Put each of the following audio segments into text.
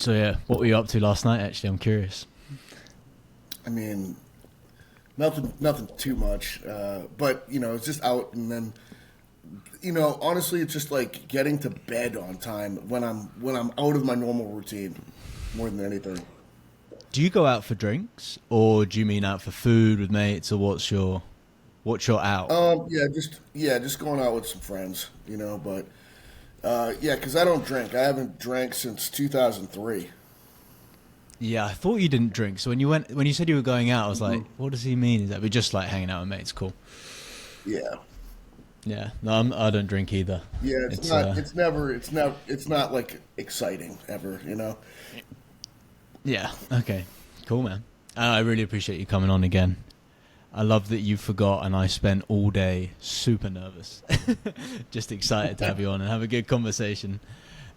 So yeah, what were you up to last night? Actually, I'm curious. I mean, nothing too much. But it's just out, and then honestly, it's just like getting to bed on time when I'm out of my normal routine more than anything. Do you go out for drinks, or do you mean out for food with mates, or what's your out? Yeah, just going out with some friends, But yeah, because I don't drink. I haven't drank since 2003. Yeah, I thought you didn't drink. So when you said you were going out, I was like, Mhm. what does he mean? Is that we're just like hanging out with mates? Cool. Yeah, Yeah, no, I don't drink either. yeah. It's It's not. It's not like exciting ever. yeah, okay, cool, man. I really appreciate you coming on again. I love that you forgot, and I spent all day super nervous, just excited to have you on and have a good conversation.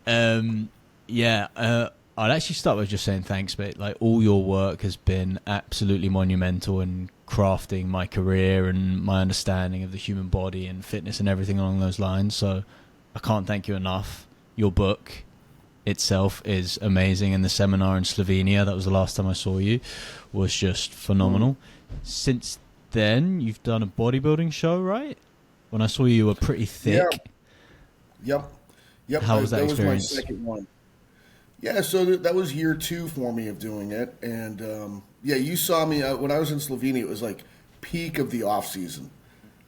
Um, yeah, I'd actually start with just saying thanks, mate. Like all your work has been absolutely monumental in crafting my career and my understanding of the human body and fitness and everything along those lines. So I can't thank you enough. Your book itself is amazing, and the seminar in Slovenia, that was the last time I saw you, was just Mm. phenomenal. Since then, you've done a bodybuilding show, right? When I saw you, you were pretty Yeah. thick. Yep. Yep. How was that That was my experience? second one. Yeah. So that was year two for me of doing it, and yeah, you saw me when I was in Slovenia. It was like peak of the off season.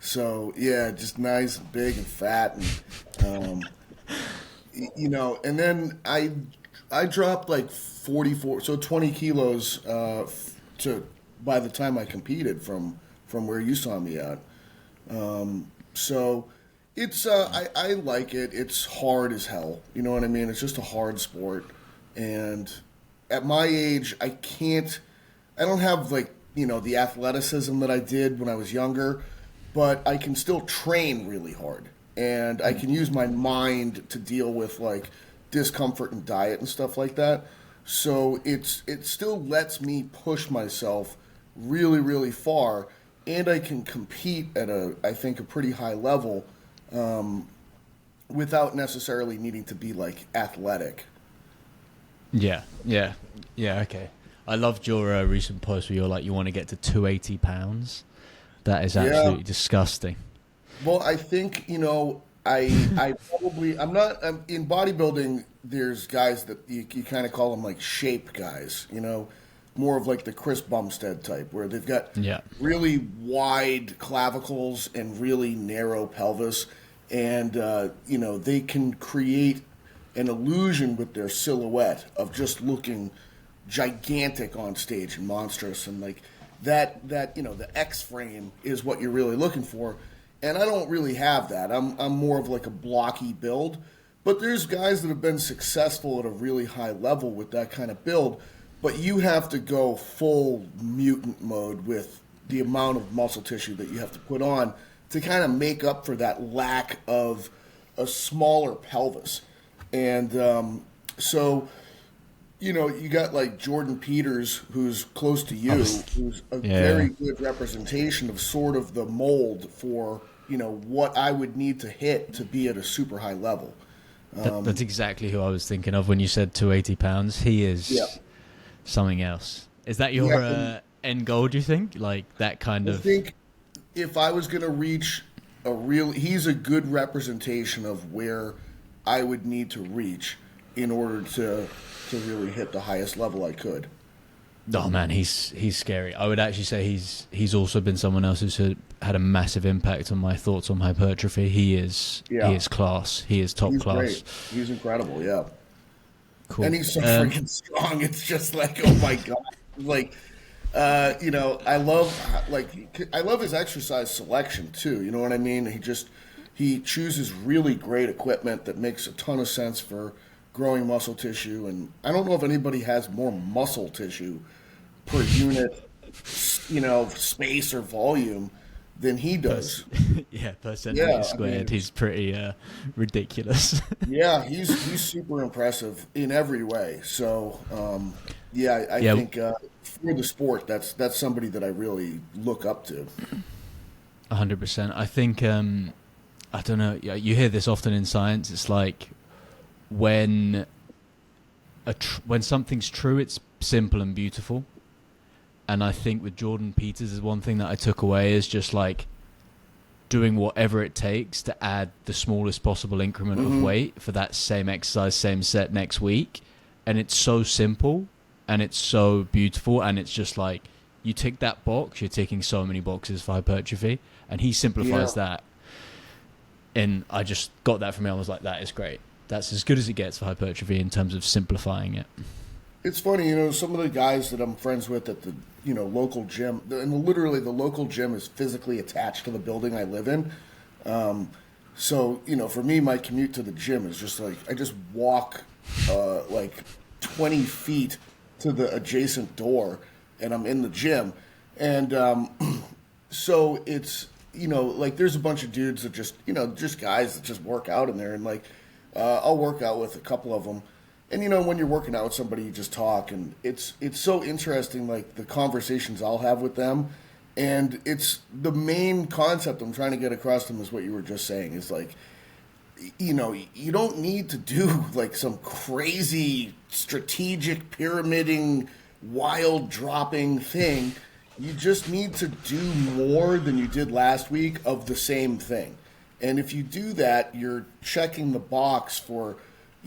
So yeah, just nice, and big, and fat, and um, and then I dropped like 44, so 20 kilos to by the time I competed from where you saw me at. So it's I like it. It's hard as hell. You know what I mean? It's just a hard sport, and at my age, I don't have like the athleticism that I did when I was younger, but I can still train really hard, and I can use my mind to deal with like discomfort and diet and stuff like that. So it still lets me push myself really really far, and I can compete at I think a pretty high level without necessarily needing to be like athletic. Yeah, yeah, yeah. Okay. I loved your recent post where you're like, you want to get to 280 pounds. That is Yeah. absolutely disgusting. Well, I think I probably I'm not in bodybuilding. There's guys that you kind of call them like shape guys. More of like the Chris Bumstead type, where they've got Yeah, really wide clavicles and really narrow pelvis, and they can create an illusion with their silhouette of just looking gigantic on stage and monstrous, and like that the X frame is what you're really looking for, and I don't really have that. I'm more of like a blocky build, but there's guys that have been successful at a really high level with that kind of build, but you have to go full mutant mode with the amount of muscle tissue that you have to put on to kind of make up for that lack of a smaller pelvis. And so, you got like Jordan Peters, who's close to I you, was. who's a Yeah, very good representation of sort of the mold for, what I would need to hit to be at a super high level. that's exactly who I was thinking of when you said 280 pounds. He Yeah. is something else. Is that Yeah. your And end goal? Do you think like that kind I of? think if I was going to reach he's a good representation of where I would need to reach in order to really hit the highest level I could. Oh man, he's scary. I would actually say he's also been someone else who's had a massive impact on my thoughts on hypertrophy. He Yeah. is class. He is top He's class. great. He's incredible. Yeah. And Cool. he's so freaking strong. It's just like, oh my god. Like, I love his exercise selection too. You know what I mean? He chooses really great equipment that makes a ton of sense for growing muscle tissue. And I don't know if anybody has more muscle tissue per unit, space or volume than he does. Yeah, per centimeter Yeah, I squared, mean, he's pretty ridiculous. yeah, he's super impressive in every way. So, yeah, I Yeah, think for the sport, that's somebody that I really look up to. 100%. I think I don't know. Yeah, you hear this often in science. It's like when when something's true, it's simple and beautiful. And I think with Jordan Peters is one thing that I took away is just like doing whatever it takes to add the smallest possible increment of weight for that same exercise, same set next week. And it's so simple and it's so beautiful. And it's just like, you tick that box, you're ticking so many boxes for hypertrophy. And he simplifies that. And I just got that from him. I was like, that is great. That's as good as it gets for hypertrophy in terms of simplifying it. It's funny, some of the guys that I'm friends with at the, local gym, and literally the local gym is physically attached to the building I live in. So, for me, my commute to the gym is just like, I just walk like 20 feet to the adjacent door and I'm in the gym. And so it's, like there's a bunch of dudes that just, just guys that just work out in there. And like, I'll work out with a couple of them. And, when you're working out with somebody, you just talk. And it's so interesting, like the conversations I'll have with them. And it's the main concept I'm trying to get across to them is what you were just saying is like, you don't need to do like some crazy strategic pyramiding, wild dropping thing. You just need to do more than you did last week of the same thing. And if you do that, you're checking the box for,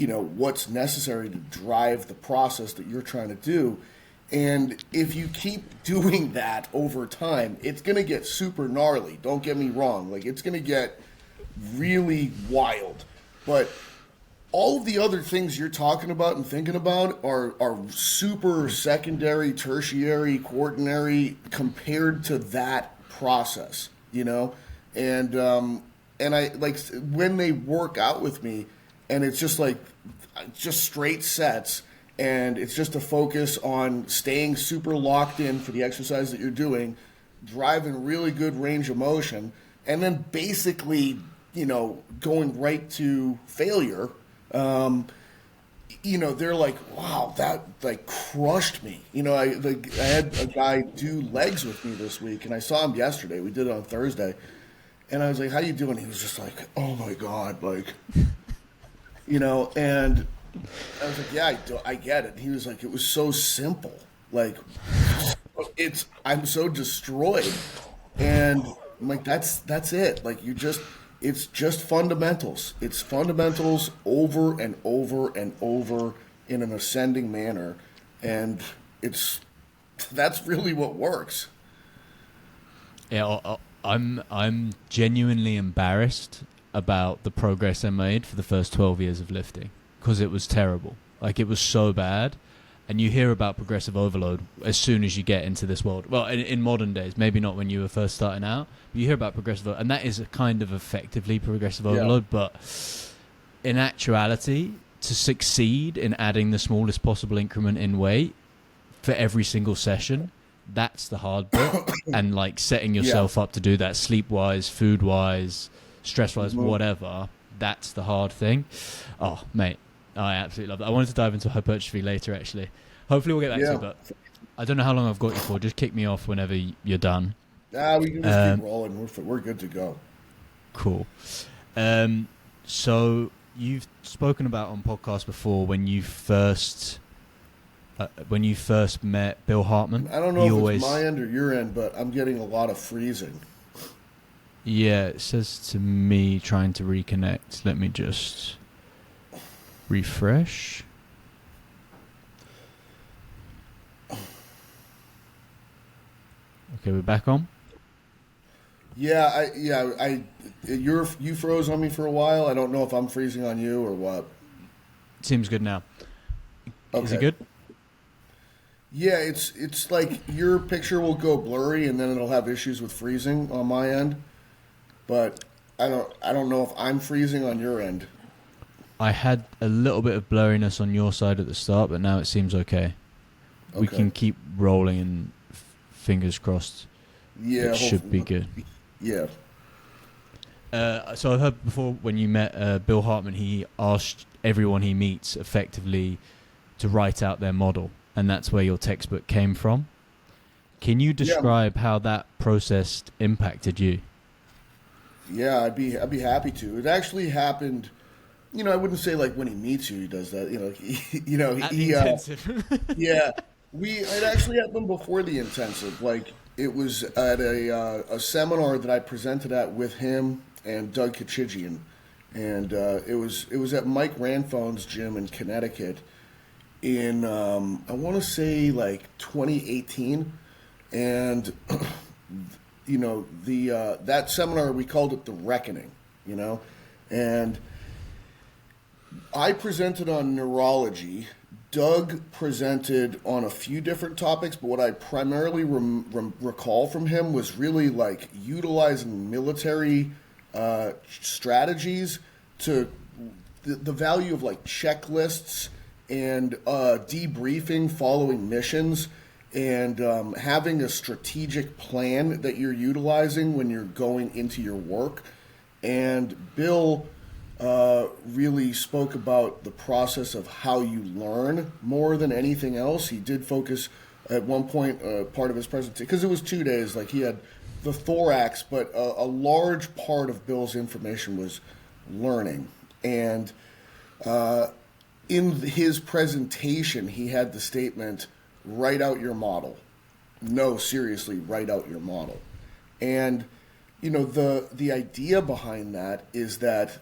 what's necessary to drive the process that you're trying to do. And if you keep doing that over time, it's going to get super gnarly. Don't get me wrong. Like, it's going to get really wild. But all of the other things you're talking about and thinking about are super secondary, tertiary, quaternary compared to that process, And I like when they work out with me and it's just like just straight sets and it's just a focus on staying super locked in for the exercise that you're doing, driving really good range of motion, and then basically, going right to failure. They're like, wow, that like crushed me. I had a guy do legs with me this week and I saw him yesterday. We did it on Thursday. And I was like, how you doing? He was just like, oh my God, like, and I was like, yeah, I get it. He was like, it was so simple. Like, I'm so destroyed. And I'm like, that's it. Like, it's just fundamentals. It's fundamentals over and over and over in an ascending manner. And that's really what works. Yeah, I'm genuinely embarrassed about the progress I made for the first 12 years of lifting because it was terrible. Like, it was so bad. And you hear about progressive overload as soon as you get into this world. Well, in modern days, maybe not when you were first starting out, but you hear about progressive overload, and that is a kind of effectively progressive overload. But in actuality, to succeed in adding the smallest possible increment in weight for every single session, that's the hard bit. And like setting yourself up to do that sleep-wise, food-wise, stress-wise, whatever, that's the hard thing. Oh, mate. I absolutely love that. I wanted to dive into hypertrophy later, actually. Hopefully we'll get back to it, but I don't know how long I've got you for. Just kick me off whenever you're done. We can just keep rolling. We're good to go. Cool. So you've spoken about on podcasts before when you first met Bill Hartman. I don't know if it's my end or your end, but I'm getting a lot of freezing. Yeah, it says to me trying to reconnect. Let me just refresh. Okay, we're back on. You froze on me for a while. I don't know if I'm freezing on you or what. Seems good now. Okay. Is it good? Yeah, it's like your picture will go blurry and then it'll have issues with freezing on my end. But I don't know if I'm freezing on your end. I had a little bit of blurriness on your side at the start, but now it seems okay. We can keep rolling and fingers crossed. Yeah, it should be good. Yeah. So I've heard before when you met Bill Hartman, he asked everyone he meets effectively to write out their model, and that's where your textbook came from. Can you describe how that process impacted you? Yeah, I'd be happy to. It actually happened I wouldn't say like when he meets you, he does that. At the intensive. Yeah, it actually happened before the intensive. Like it was at a seminar that I presented at with him and Doug Kachigian, and it was at Mike Ranfone's gym in Connecticut in I want to say like 2018, and the that seminar we called it the Reckoning, and I presented on neurology. Doug presented on a few different topics, but what I primarily recall from him was really like utilizing military strategies to the value of like checklists and debriefing following missions and having a strategic plan that you're utilizing when you're going into your work. And Bill really spoke about the process of how you learn more than anything else. He did focus at one point, part of his presentation, because it was 2 days, like he had the thorax, but a large part of Bill's information was learning. And in his presentation, he had the statement, write out your model. No, seriously, write out your model. And, the idea behind that is that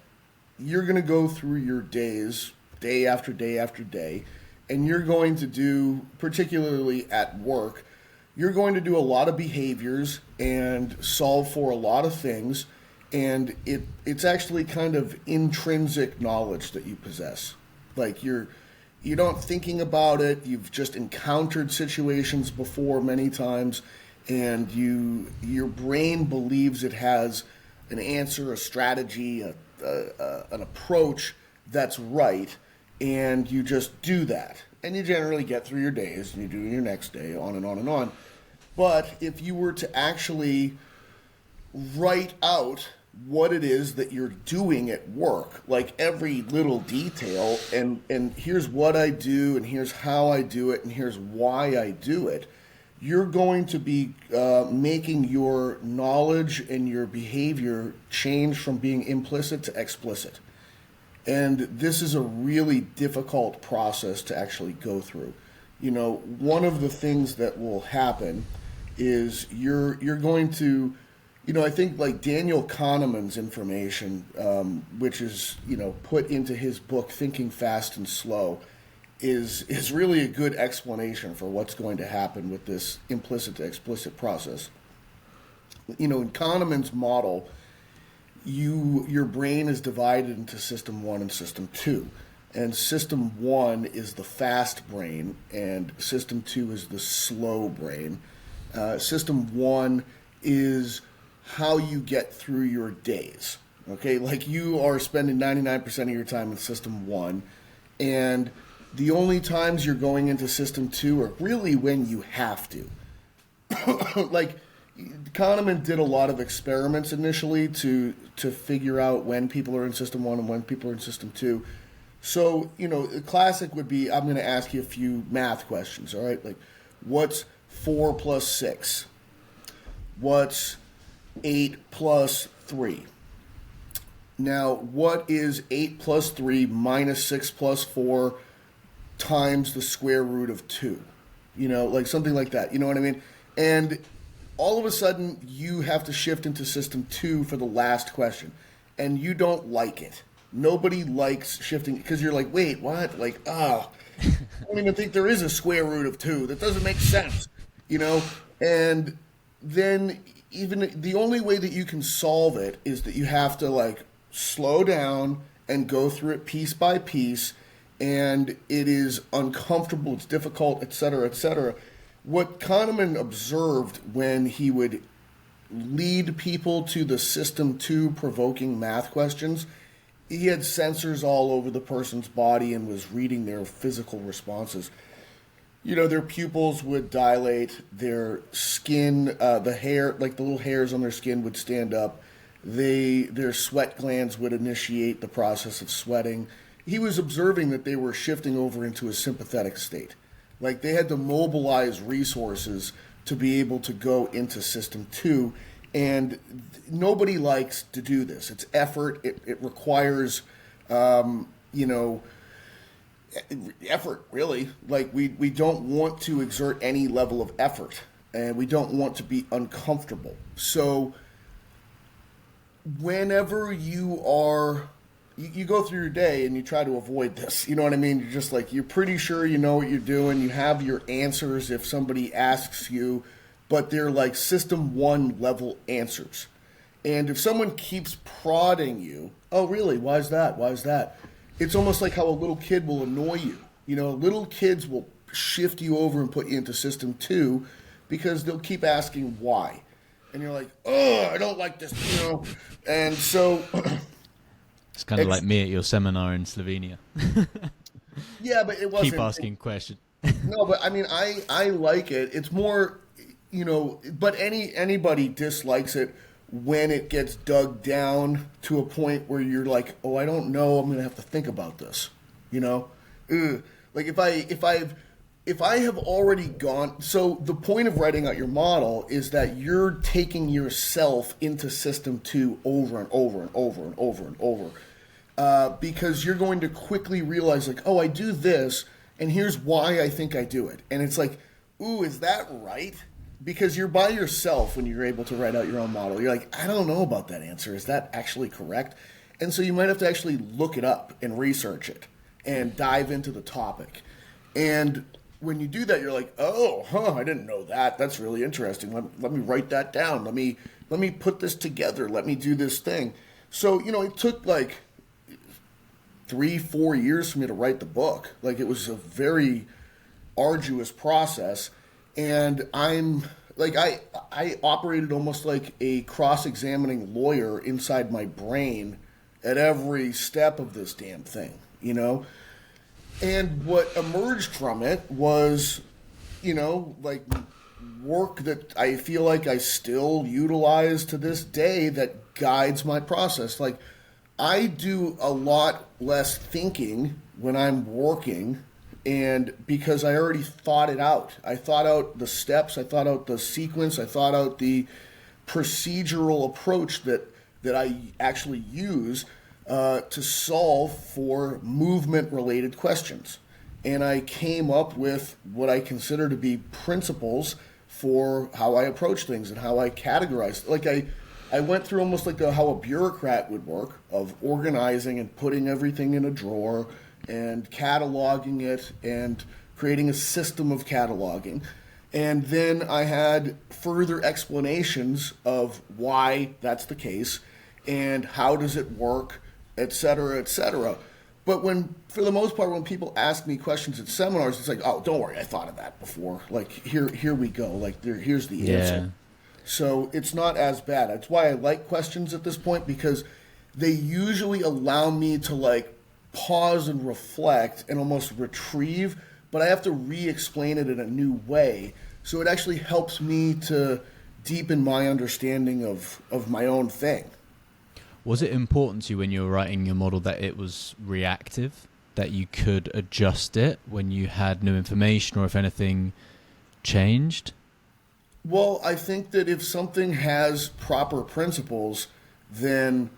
you're going to go through your days, day after day after day, and you're going to do, particularly at work, you're going to do a lot of behaviors and solve for a lot of things, and it's actually kind of intrinsic knowledge that you possess. Like you're not thinking about it, you've just encountered situations before many times, and your brain believes it has an answer, a strategy, an approach that's right, and you just do that. And you generally get through your days, and you do your next day, on and on and on. But if you were to actually write out what it is that you're doing at work, like every little detail, and here's what I do, and here's how I do it, and here's why I do it, you're going to be making your knowledge and your behavior change from being implicit to explicit. And this is a really difficult process to actually go through. One of the things that will happen is you're going to, I think like Daniel Kahneman's information, which is, put into his book, Thinking Fast and Slow, is really a good explanation for what's going to happen with this implicit to explicit process. In Kahneman's model, your brain is divided into system 1 and system 2. And system 1 is the fast brain, and system 2 is the slow brain. System 1 is how you get through your days. Okay, like you are spending 99% of your time in system 1, and the only times you're going into system 2 are really when you have to. Like Kahneman did a lot of experiments initially to figure out when people are in system 1 and when people are in system 2. So, the classic would be, I'm going to ask you a few math questions, all right? Like, what's 4 plus 6? What's 8 plus 3? Now, what is 8 plus 3 minus 6 plus 4 times the square root of 2? Like something like that. You know what I mean? And all of a sudden, you have to shift into system 2 for the last question. And you don't like it. Nobody likes shifting because you're like, wait, what? Like, I don't even think there is a square root of 2. That doesn't make sense. And then even the only way that you can solve it is that you have to like slow down and go through it piece by piece. And it is uncomfortable, it's difficult, etc., etc. What Kahneman observed when he would lead people to the system 2 provoking math questions, he had sensors all over the person's body and was reading their physical responses. Their pupils would dilate, their skin, the hair, like the little hairs on their skin would stand up, their sweat glands would initiate the process of sweating. He was observing that they were shifting over into a sympathetic state. Like they had to mobilize resources to be able to go into system 2. And nobody likes to do this. It's effort. It requires You know, effort, really. Like, we don't want to exert any level of effort, and we don't want to be uncomfortable. So whenever you go through your day and you try to avoid this, you know what I mean? You're just like, you're pretty sure you know what you're doing. You have your answers if somebody asks you, but they're like system one level answers. And if someone keeps prodding you, oh, really? Why is that? Why is that? It's almost like how a little kid will annoy you. You know, little kids will shift you over and put you into system two because they'll keep asking why. And you're like, oh, I don't like this, you know? And so It's kind of like me at your seminar in Slovenia. yeah, but it wasn't. Keep asking questions. No, but I mean, I like it. It's more, you know, but anybody dislikes it when it gets dug down to a point where you're like, oh, I don't know, I'm gonna have to think about this, you know. Ugh. Like if I have already gone. So the point of writing out your model is that you're taking yourself into system two over and over and over and over and over. Because you're going to quickly realize, like, oh, I do this, and here's why I think I do it. And it's like, ooh, is that right? Because you're by yourself when you're able to write out your own model. You're like, I don't know about that answer. Is that actually correct? And so you might have to actually look it up and research it and dive into the topic. And when you do that, you're like, oh, I didn't know that. That's really interesting. Let me write that down. Let me put this together. Let me do this thing. So, you know, it took like 3-4 years for me to write the book. Like, it was a very arduous process, and I'm like, I operated almost like a cross-examining lawyer inside my brain at every step of this damn thing, you know. And what emerged from it was, you know, like, work that I feel like I still utilize to this day that guides my process. Like, I do a lot less thinking when I'm working, and because I already thought it out. I thought out the steps, I thought out the sequence, I thought out the procedural approach that I actually use to solve for movement-related questions. And I came up with what I consider to be principles for how I approach things and how I categorize. Like, I went through almost like how a bureaucrat would work, of organizing and putting everything in a drawer and cataloging it and creating a system of cataloging. And then I had further explanations of why that's the case and how does it work, et cetera, et cetera. But for the most part, when people ask me questions at seminars, it's like, oh, don't worry, I thought of that before. Like, here we go. Like, here's the answer. So it's not as bad. That's why I like questions at this point, because they usually allow me to, like, pause and reflect and almost retrieve, but I have to re-explain it in a new way. So it actually helps me to deepen my understanding of my own thing. Was it important to you when you were writing your model that it was reactive, that you could adjust it when you had new information or if anything changed? Well, I think that if something has proper principles, then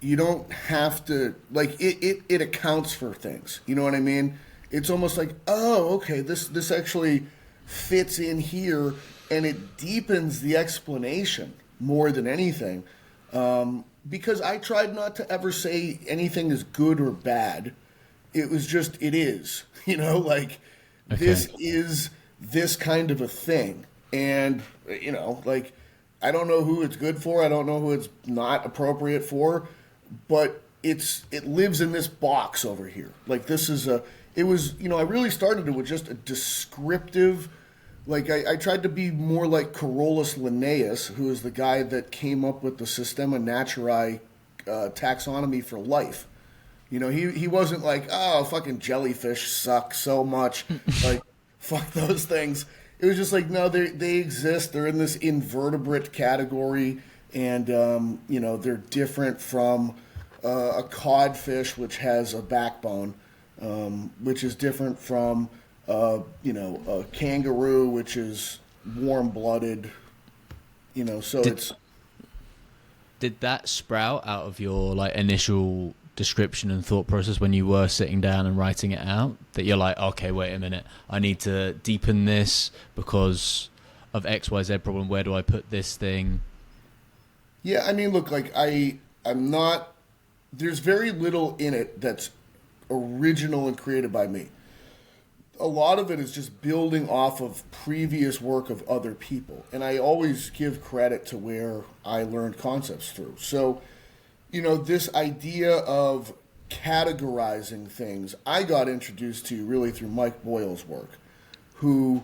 you don't have to, like, it accounts for things. You know what I mean? It's almost like, oh, okay, this actually fits in here, and it deepens the explanation more than anything. Because I tried not to ever say anything is good or bad. It was just, it is. You know, like, okay, this is this kind of a thing. And, you know, like, I don't know who it's good for. I don't know who it's not appropriate for. But it lives in this box over here. Like, this is it was, you know, I really started it with just a descriptive, like, I tried to be more like Carolus Linnaeus, who is the guy that came up with the Systema Naturae taxonomy for life. You know, he wasn't like, oh, fucking jellyfish suck so much. Like, fuck those things. It was just like, no, they exist. They're in this invertebrate category, and, you know, they're different from a codfish, which has a backbone, which is different from, you know, a kangaroo, which is warm-blooded, you know, so Did that sprout out of your, like, initial description and thought process when you were sitting down and writing it out, that you're like, okay, wait a minute, I need to deepen this because of XYZ problem, where do I put this thing? Yeah, I mean, look, like I'm not. There's very little in it that's original and created by me. A lot of it is just building off of previous work of other people, and I always give credit to where I learned concepts through. So, this idea of categorizing things, I got introduced to really through Mike Boyle's work, who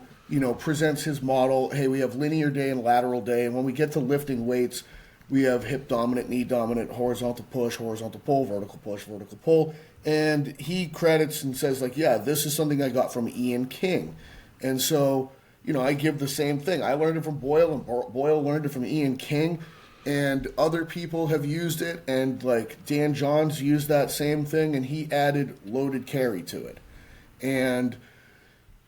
presents his model. Hey, we have linear day and lateral day, and when we get to lifting weights, we have hip dominant, knee dominant, horizontal push, horizontal pull, vertical push, vertical pull. And he credits and says, like, yeah, this is something I got from Ian King. And so, I give the same thing. I learned it from Boyle, and Boyle learned it from Ian King. And other people have used it. And, like, Dan Johns used that same thing, and he added loaded carry to it. And,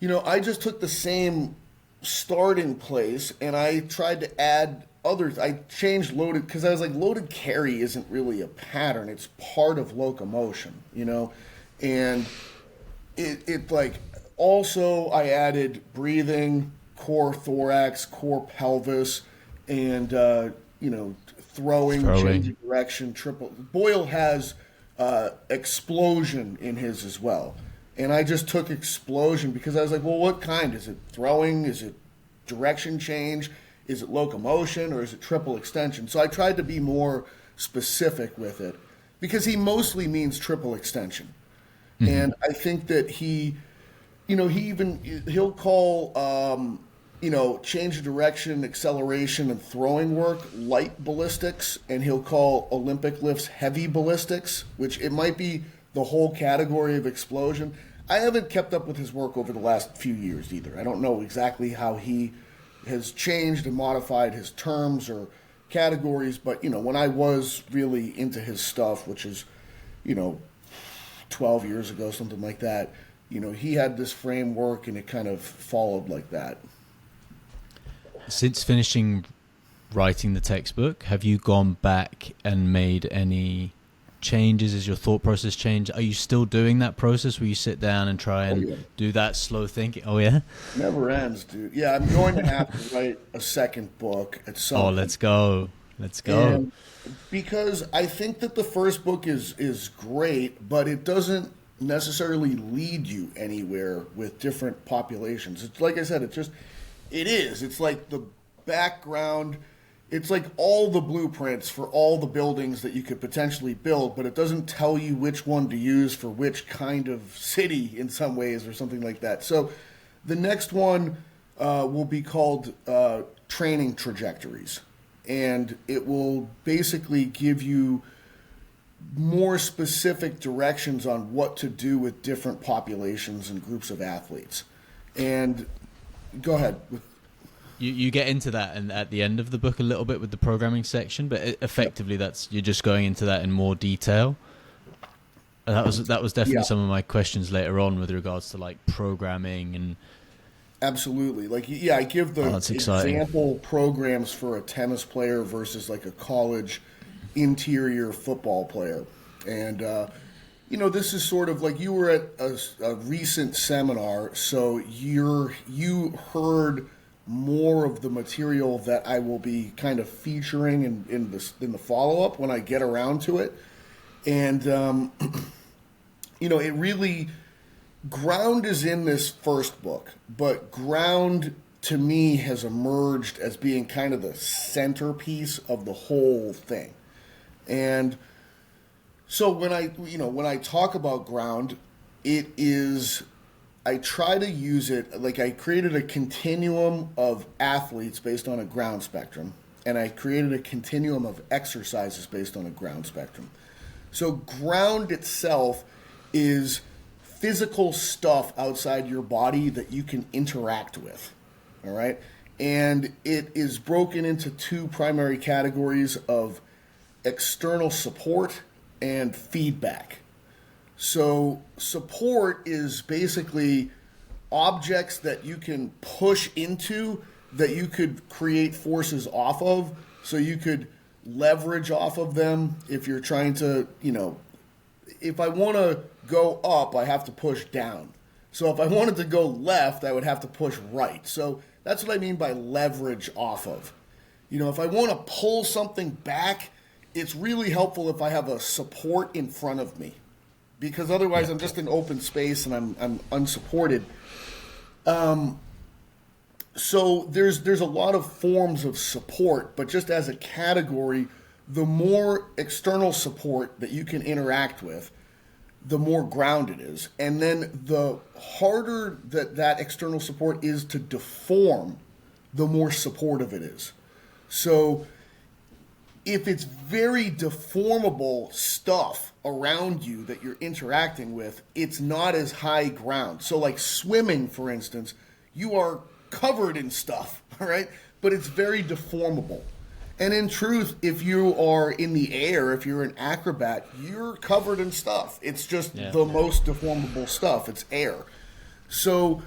I just took the same starting place, and I tried to add others. I changed loaded because I was like, loaded carry isn't really a pattern, it's part of locomotion, and it like, also I added breathing, core thorax, core pelvis, and throwing, changing direction, triple. Boyle has explosion in his as well, and I just took explosion because I was like, well, what kind is it? Throwing? Is it direction change? Is it locomotion, or is it triple extension? So I tried to be more specific with it because he mostly means triple extension. Mm-hmm. And I think that he'll call, change of direction, acceleration, and throwing work light ballistics, and he'll call Olympic lifts heavy ballistics, which it might be the whole category of explosion. I haven't kept up with his work over the last few years either. I don't know exactly how he has changed and modified his terms or categories, but when I was really into his stuff, which is 12 years ago, something like that, he had this framework and it kind of followed like that. Since finishing writing the textbook, have you gone back and made any changes? Is your thought process changed? Are you still doing that process where you sit down and try and do that slow thinking? Oh yeah, never ends, dude. Yeah, I'm going to have to write a second book at some point. Let's go and because I think that the first book is great, but it doesn't necessarily lead you anywhere with different populations. It's like I said, it's like the background. It's like all the blueprints for all the buildings that you could potentially build, but it doesn't tell you which one to use for which kind of city in some ways or something like that. So the next one will be called Training Trajectories, and it will basically give you more specific directions on what to do with different populations and groups of athletes. And go ahead with. You get into that and at the end of the book a little bit with the programming section, but effectively you're just going into that in more detail. That was definitely some of my questions later on with regards to like programming and. Absolutely, I give the example programs for a tennis player versus like a college interior football player, and this is sort of like you were at a recent seminar, so you heard more of the material that I will be kind of featuring in the follow-up when I get around to it. And, it really, ground is in this first book, but ground to me has emerged as being kind of the centerpiece of the whole thing. And so when I talk about ground, I try to use it, like I created a continuum of athletes based on a ground spectrum, and I created a continuum of exercises based on a ground spectrum. So ground itself is physical stuff outside your body that you can interact with, all right? And it is broken into two primary categories of external support and feedback. So support is basically objects that you can push into that you could create forces off of, so you could leverage off of them if you're trying to, if I want to go up, I have to push down. So if I wanted to go left, I would have to push right. So that's what I mean by leverage off of. If I want to pull something back, it's really helpful if I have a support in front of me, because otherwise I'm just in open space and I'm unsupported. So there's a lot of forms of support, but just as a category, the more external support that you can interact with, the more ground it is. And then the harder that external support is to deform, the more supportive it is. So if it's very deformable stuff around you that you're interacting with, it's not as high ground. So like swimming, for instance, you are covered in stuff, all right? But it's very deformable. And in truth, if you are in the air, if you're an acrobat, you're covered in stuff. It's just the most deformable stuff. It's air. So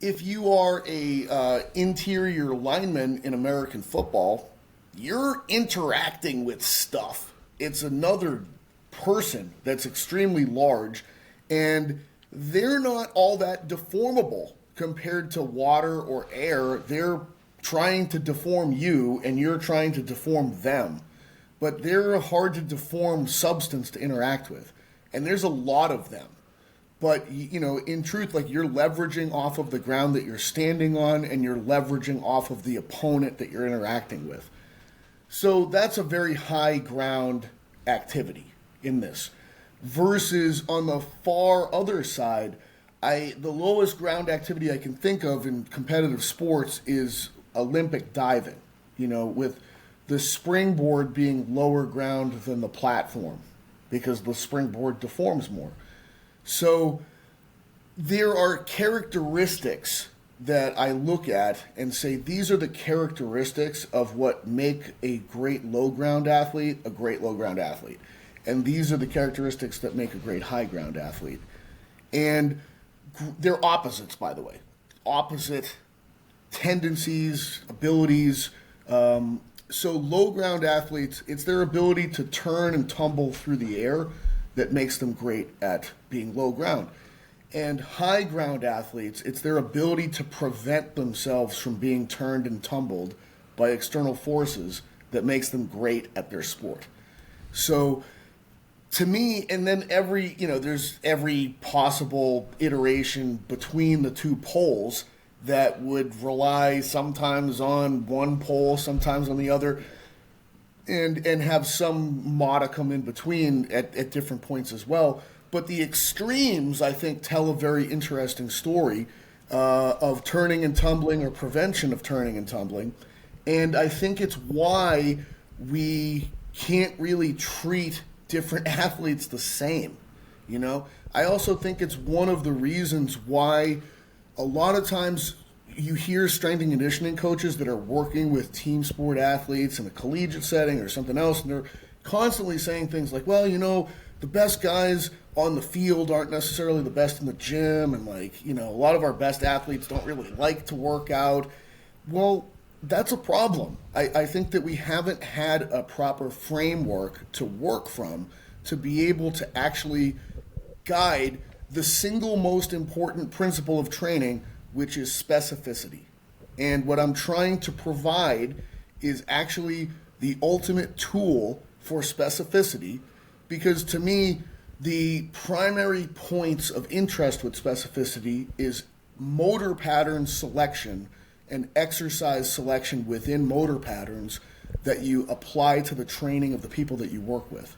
if you are a interior lineman in American football, you're interacting with stuff. It's another person that's extremely large, and they're not all that deformable compared to water or air. They're trying to deform you, and you're trying to deform them. But they're a hard to deform substance to interact with. And there's a lot of them. But, in truth, like, you're leveraging off of the ground that you're standing on, and you're leveraging off of the opponent that you're interacting with. So that's a very high ground activity in this. Versus on the far other side, the lowest ground activity I can think of in competitive sports is Olympic diving, with the springboard being lower ground than the platform because the springboard deforms more. So there are characteristics that I look at and say these are the characteristics of what make a great low ground athlete a great low ground athlete. And these are the characteristics that make a great high ground athlete. And they're opposites, by the way. Opposite tendencies, abilities. So low ground athletes, it's their ability to turn and tumble through the air that makes them great at being low ground. And high ground athletes, it's their ability to prevent themselves from being turned and tumbled by external forces that makes them great at their sport. So to me, and then there's every possible iteration between the two poles that would rely sometimes on one pole, sometimes on the other, and have some modicum in between at different points as well. But the extremes, I think, tell a very interesting story of turning and tumbling or prevention of turning and tumbling. And I think it's why we can't really treat different athletes the same. I also think it's one of the reasons why a lot of times you hear strength and conditioning coaches that are working with team sport athletes in a collegiate setting or something else, and they're constantly saying things like, well, the best guys on the field aren't necessarily the best in the gym, and a lot of our best athletes don't really like to work out. Well, that's a problem. I think that we haven't had a proper framework to work from to be able to actually guide the single most important principle of training, which is specificity. And what I'm trying to provide is actually the ultimate tool for specificity, because to me, the primary points of interest with specificity is motor pattern selection and exercise selection within motor patterns that you apply to the training of the people that you work with.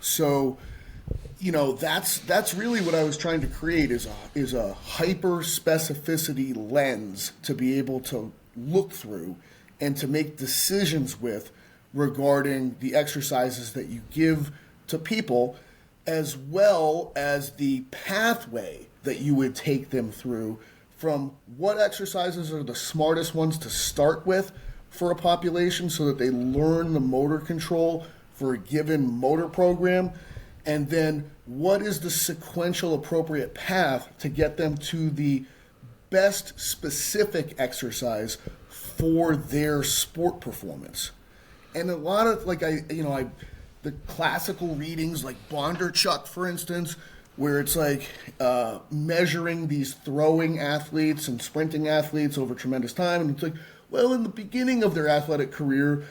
So, that's really what I was trying to create is a hyper specificity lens to be able to look through and to make decisions with regarding the exercises that you give to people, as well as the pathway that you would take them through from what exercises are the smartest ones to start with for a population so that they learn the motor control for a given motor program, and then what is the sequential appropriate path to get them to the best specific exercise for their sport performance. And a lot of the classical readings like Bondarchuk, for instance, where it's like measuring these throwing athletes and sprinting athletes over tremendous time. And it's like, well, in the beginning of their athletic career,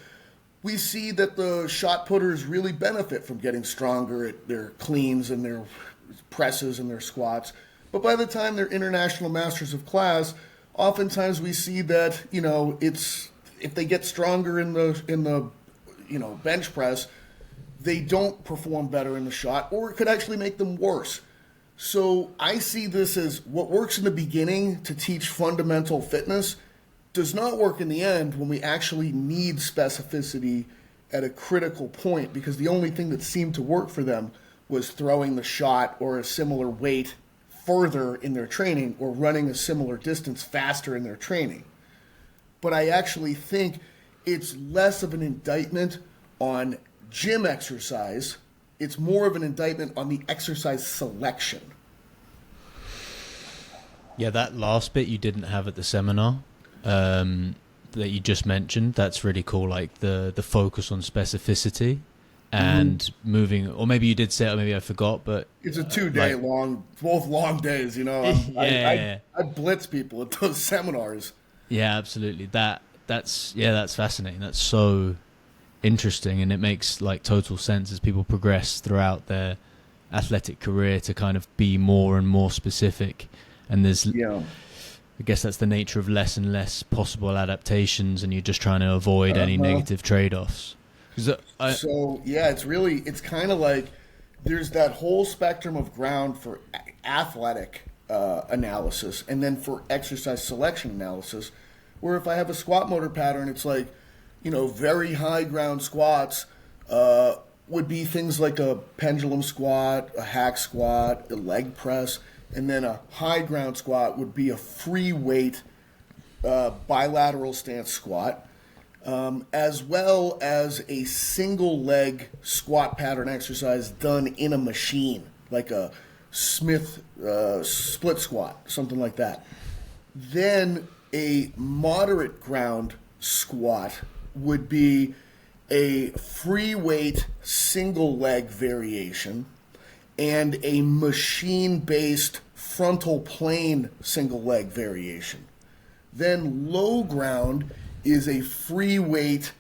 we see that the shot putters really benefit from getting stronger at their cleans and their presses and their squats. But by the time they're international masters of class, oftentimes we see that, it's if they get stronger in the bench press, they don't perform better in the shot, or it could actually make them worse. So I see this as what works in the beginning to teach fundamental fitness does not work in the end when we actually need specificity at a critical point, because the only thing that seemed to work for them was throwing the shot or a similar weight further in their training or running a similar distance faster in their training. But I actually think it's less of an indictment on gym exercise. It's more of an indictment on the exercise selection. Yeah, that last bit you didn't have at the seminar that you just mentioned, that's really cool. Like the focus on specificity and moving, or maybe you did say it, or maybe I forgot, but it's a 2-day long, both long days, I blitz people at those seminars. Yeah, absolutely. That's fascinating. That's so interesting, and it makes like total sense as people progress throughout their athletic career to kind of be more and more specific. And there's, I guess that's the nature of less and less possible adaptations, and you're just trying to avoid any negative trade-offs. It's kind of like there's that whole spectrum of ground for athletic analysis, and then for exercise selection analysis, where if I have a squat motor pattern, it's like, very high ground squats would be things like a pendulum squat, a hack squat, a leg press, and then a high ground squat would be a free weight bilateral stance squat, as well as a single leg squat pattern exercise done in a machine, like a Smith split squat, something like that. Then a moderate ground squat would be a free weight single leg variation and a machine-based frontal plane single leg variation. Then low ground is a free weight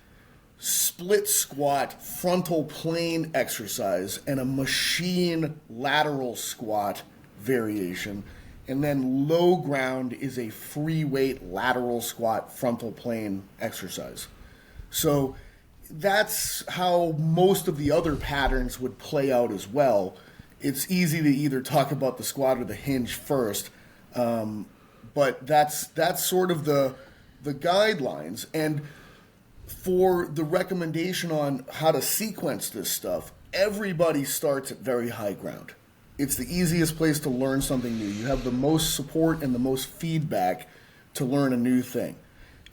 split squat frontal plane exercise and a machine lateral squat variation. And then low ground is a free weight lateral squat frontal plane exercise. So that's how most of the other patterns would play out as well. It's easy to either talk about the squat or the hinge first, but that's sort of the guidelines. And for the recommendation on how to sequence this stuff, everybody starts at very high ground. It's the easiest place to learn something new. You have the most support and the most feedback to learn a new thing.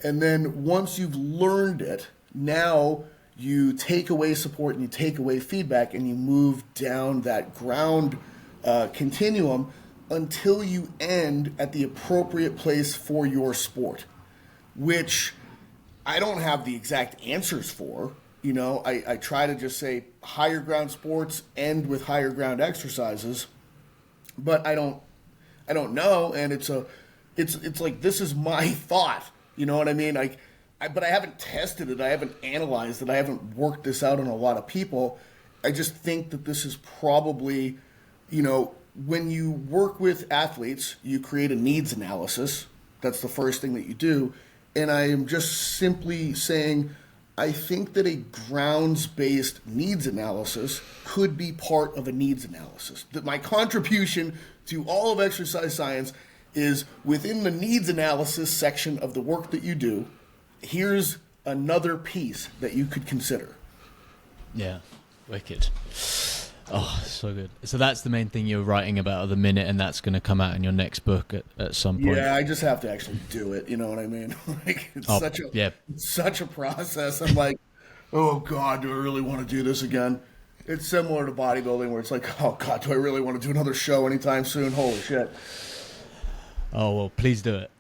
And then once you've learned it, now you take away support and you take away feedback and you move down that ground continuum until you end at the appropriate place for your sport, which I don't have the exact answers for. I try to just say higher ground sports end with higher ground exercises, but I don't know. And it's like, this is my thought. You know what I mean? But I haven't tested it. I haven't analyzed it. I haven't worked this out on a lot of people. I just think that this is probably, when you work with athletes, you create a needs analysis. That's the first thing that you do. And I am just simply saying, I think that a grounds-based needs analysis could be part of a needs analysis. That my contribution to all of exercise science is within the needs analysis section of the work that you do. Here's another piece that you could consider. Yeah, wicked. Oh, so good. So that's the main thing you're writing about at the minute, and that's going to come out in your next book at some point. Yeah, I just have to actually do it. You know what I mean? It's such a process. I'm like, oh God, do I really want to do this again? It's similar to bodybuilding, where it's like, oh God, do I really want to do another show anytime soon? Holy shit! Oh well, please do it.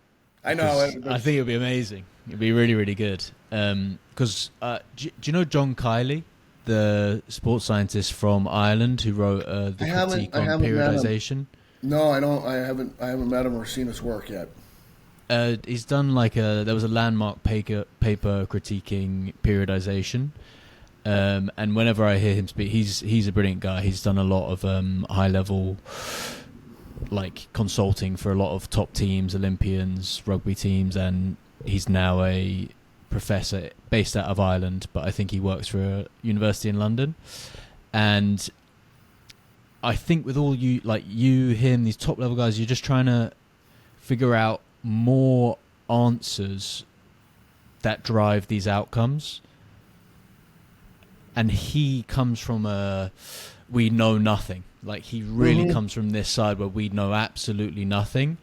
I know. I think it'll be amazing. It'll be really, really good. Because do you know John Kiley? the sports scientist from Ireland who wrote the critique on periodization? No, I don't. I haven't met him or seen his work yet. He's done there was a landmark paper critiquing periodization, and whenever I hear him speak, he's a brilliant guy. He's done a lot of high level consulting for a lot of top teams, Olympians, rugby teams, and he's now a professor based out of Ireland, but I think he works for a university in London. And I think with all you, him, these top level guys, you're just trying to figure out more answers that drive these outcomes. And he comes from we know nothing. Like, he really comes from this side where we know absolutely nothing.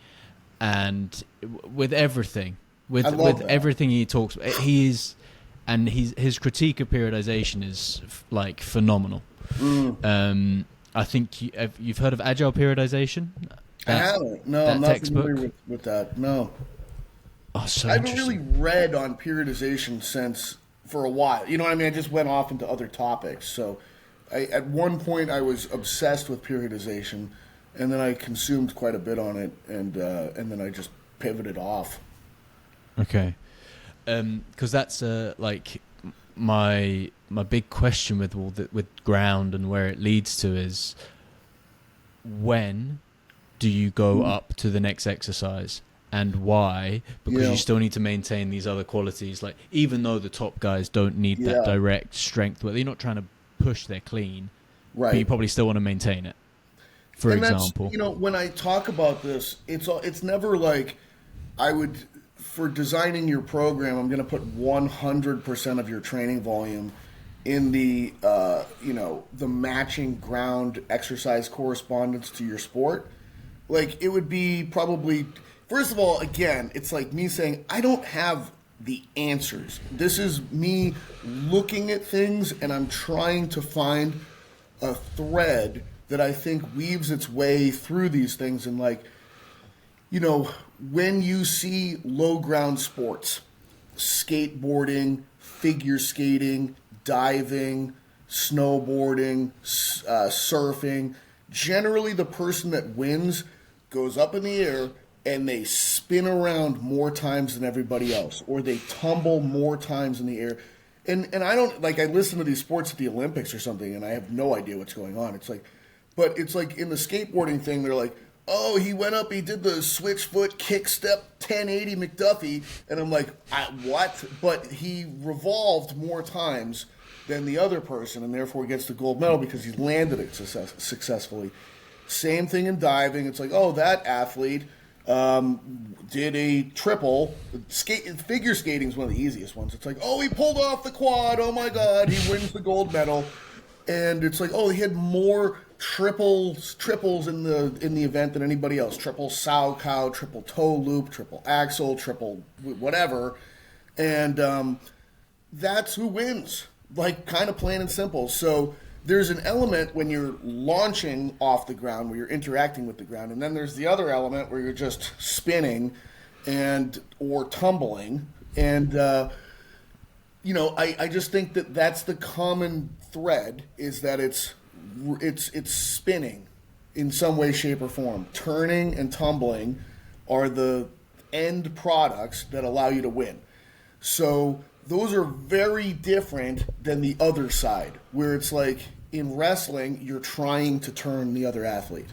And with everything, with everything he talks, his critique of periodization is phenomenal. I think you've heard of agile periodization. I haven't. No, I'm not familiar with that. No. Oh, so I haven't really read on periodization for a while. You know what I mean? I just went off into other topics. So at one point I was obsessed with periodization, and then I consumed quite a bit on it, and then I just pivoted off. Okay. Because that's my big question with ground and where it leads to is, when do you go up to the next exercise, and why? Because you still need to maintain these other qualities. Like, even though the top guys don't need that direct strength, where they're not trying to push their clean, right? But you probably still want to maintain it. For example, when I talk about this, it's never like I would. For designing your program, I'm going to put 100% of your training volume in the the matching ground exercise correspondence to your sport. Like, it would be probably, first of all, again, it's like me saying I don't have the answers. This is me looking at things, and I'm trying to find a thread that I think weaves its way through these things. And when you see low ground sports, skateboarding, figure skating, diving, snowboarding, surfing, generally the person that wins goes up in the air and they spin around more times than everybody else, or they tumble more times in the air. And I don't, I listen to these sports at the Olympics or something, and I have no idea what's going on. But it's like in the skateboarding thing, they're like, oh, he went up, he did the switch foot, kick step, 1080 McDuffie. And I'm like, what? But he revolved more times than the other person, and therefore gets the gold medal because he landed it successfully. Same thing in diving. It's like, oh, that athlete did a triple. Figure skating is one of the easiest ones. It's like, oh, he pulled off the quad. Oh, my God, he wins the gold medal. And it's like, oh, he had more triples in the event than anybody else. Triple sow cow, triple toe loop, triple axel, triple whatever. And that's who wins. Kind of plain and simple. So there's an element when you're launching off the ground where you're interacting with the ground, and then there's the other element where you're just spinning or tumbling. And I just think that that's the common thread, is that it's spinning in some way, shape, or form. Turning and tumbling are the end products that allow you to win. So those are very different than the other side, where it's like in wrestling, you're trying to turn the other athlete.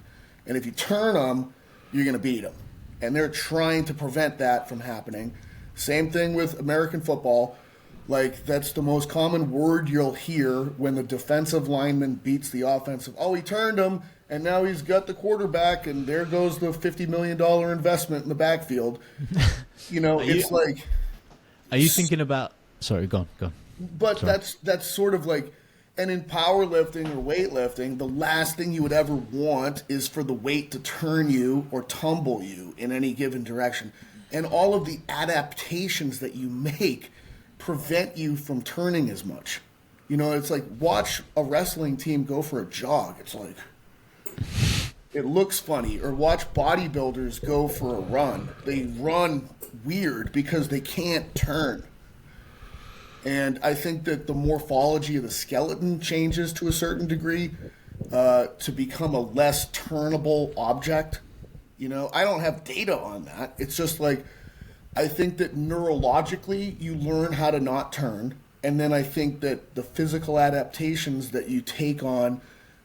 And if you turn them, you're going to beat them. And they're trying to prevent that from happening. Same thing with American football. That's the most common word you'll hear when the defensive lineman beats the offensive. Oh, he turned him, and now he's got the quarterback, and there goes the $50 million investment in the backfield. Are you thinking about... Sorry, go on. But sorry. That's sort of like... And in powerlifting or weightlifting, the last thing you would ever want is for the weight to turn you or tumble you in any given direction. And all of the adaptations that you make prevent you from turning as much. It's like, watch a wrestling team go for a jog. It's like, it looks funny. Or watch bodybuilders go for a run. They run weird because they can't turn. And I think that the morphology of the skeleton changes to a certain degree to become a less turnable object. I don't have data on that. It's just like I think that neurologically you learn how to not turn, and then I think that the physical adaptations that you take on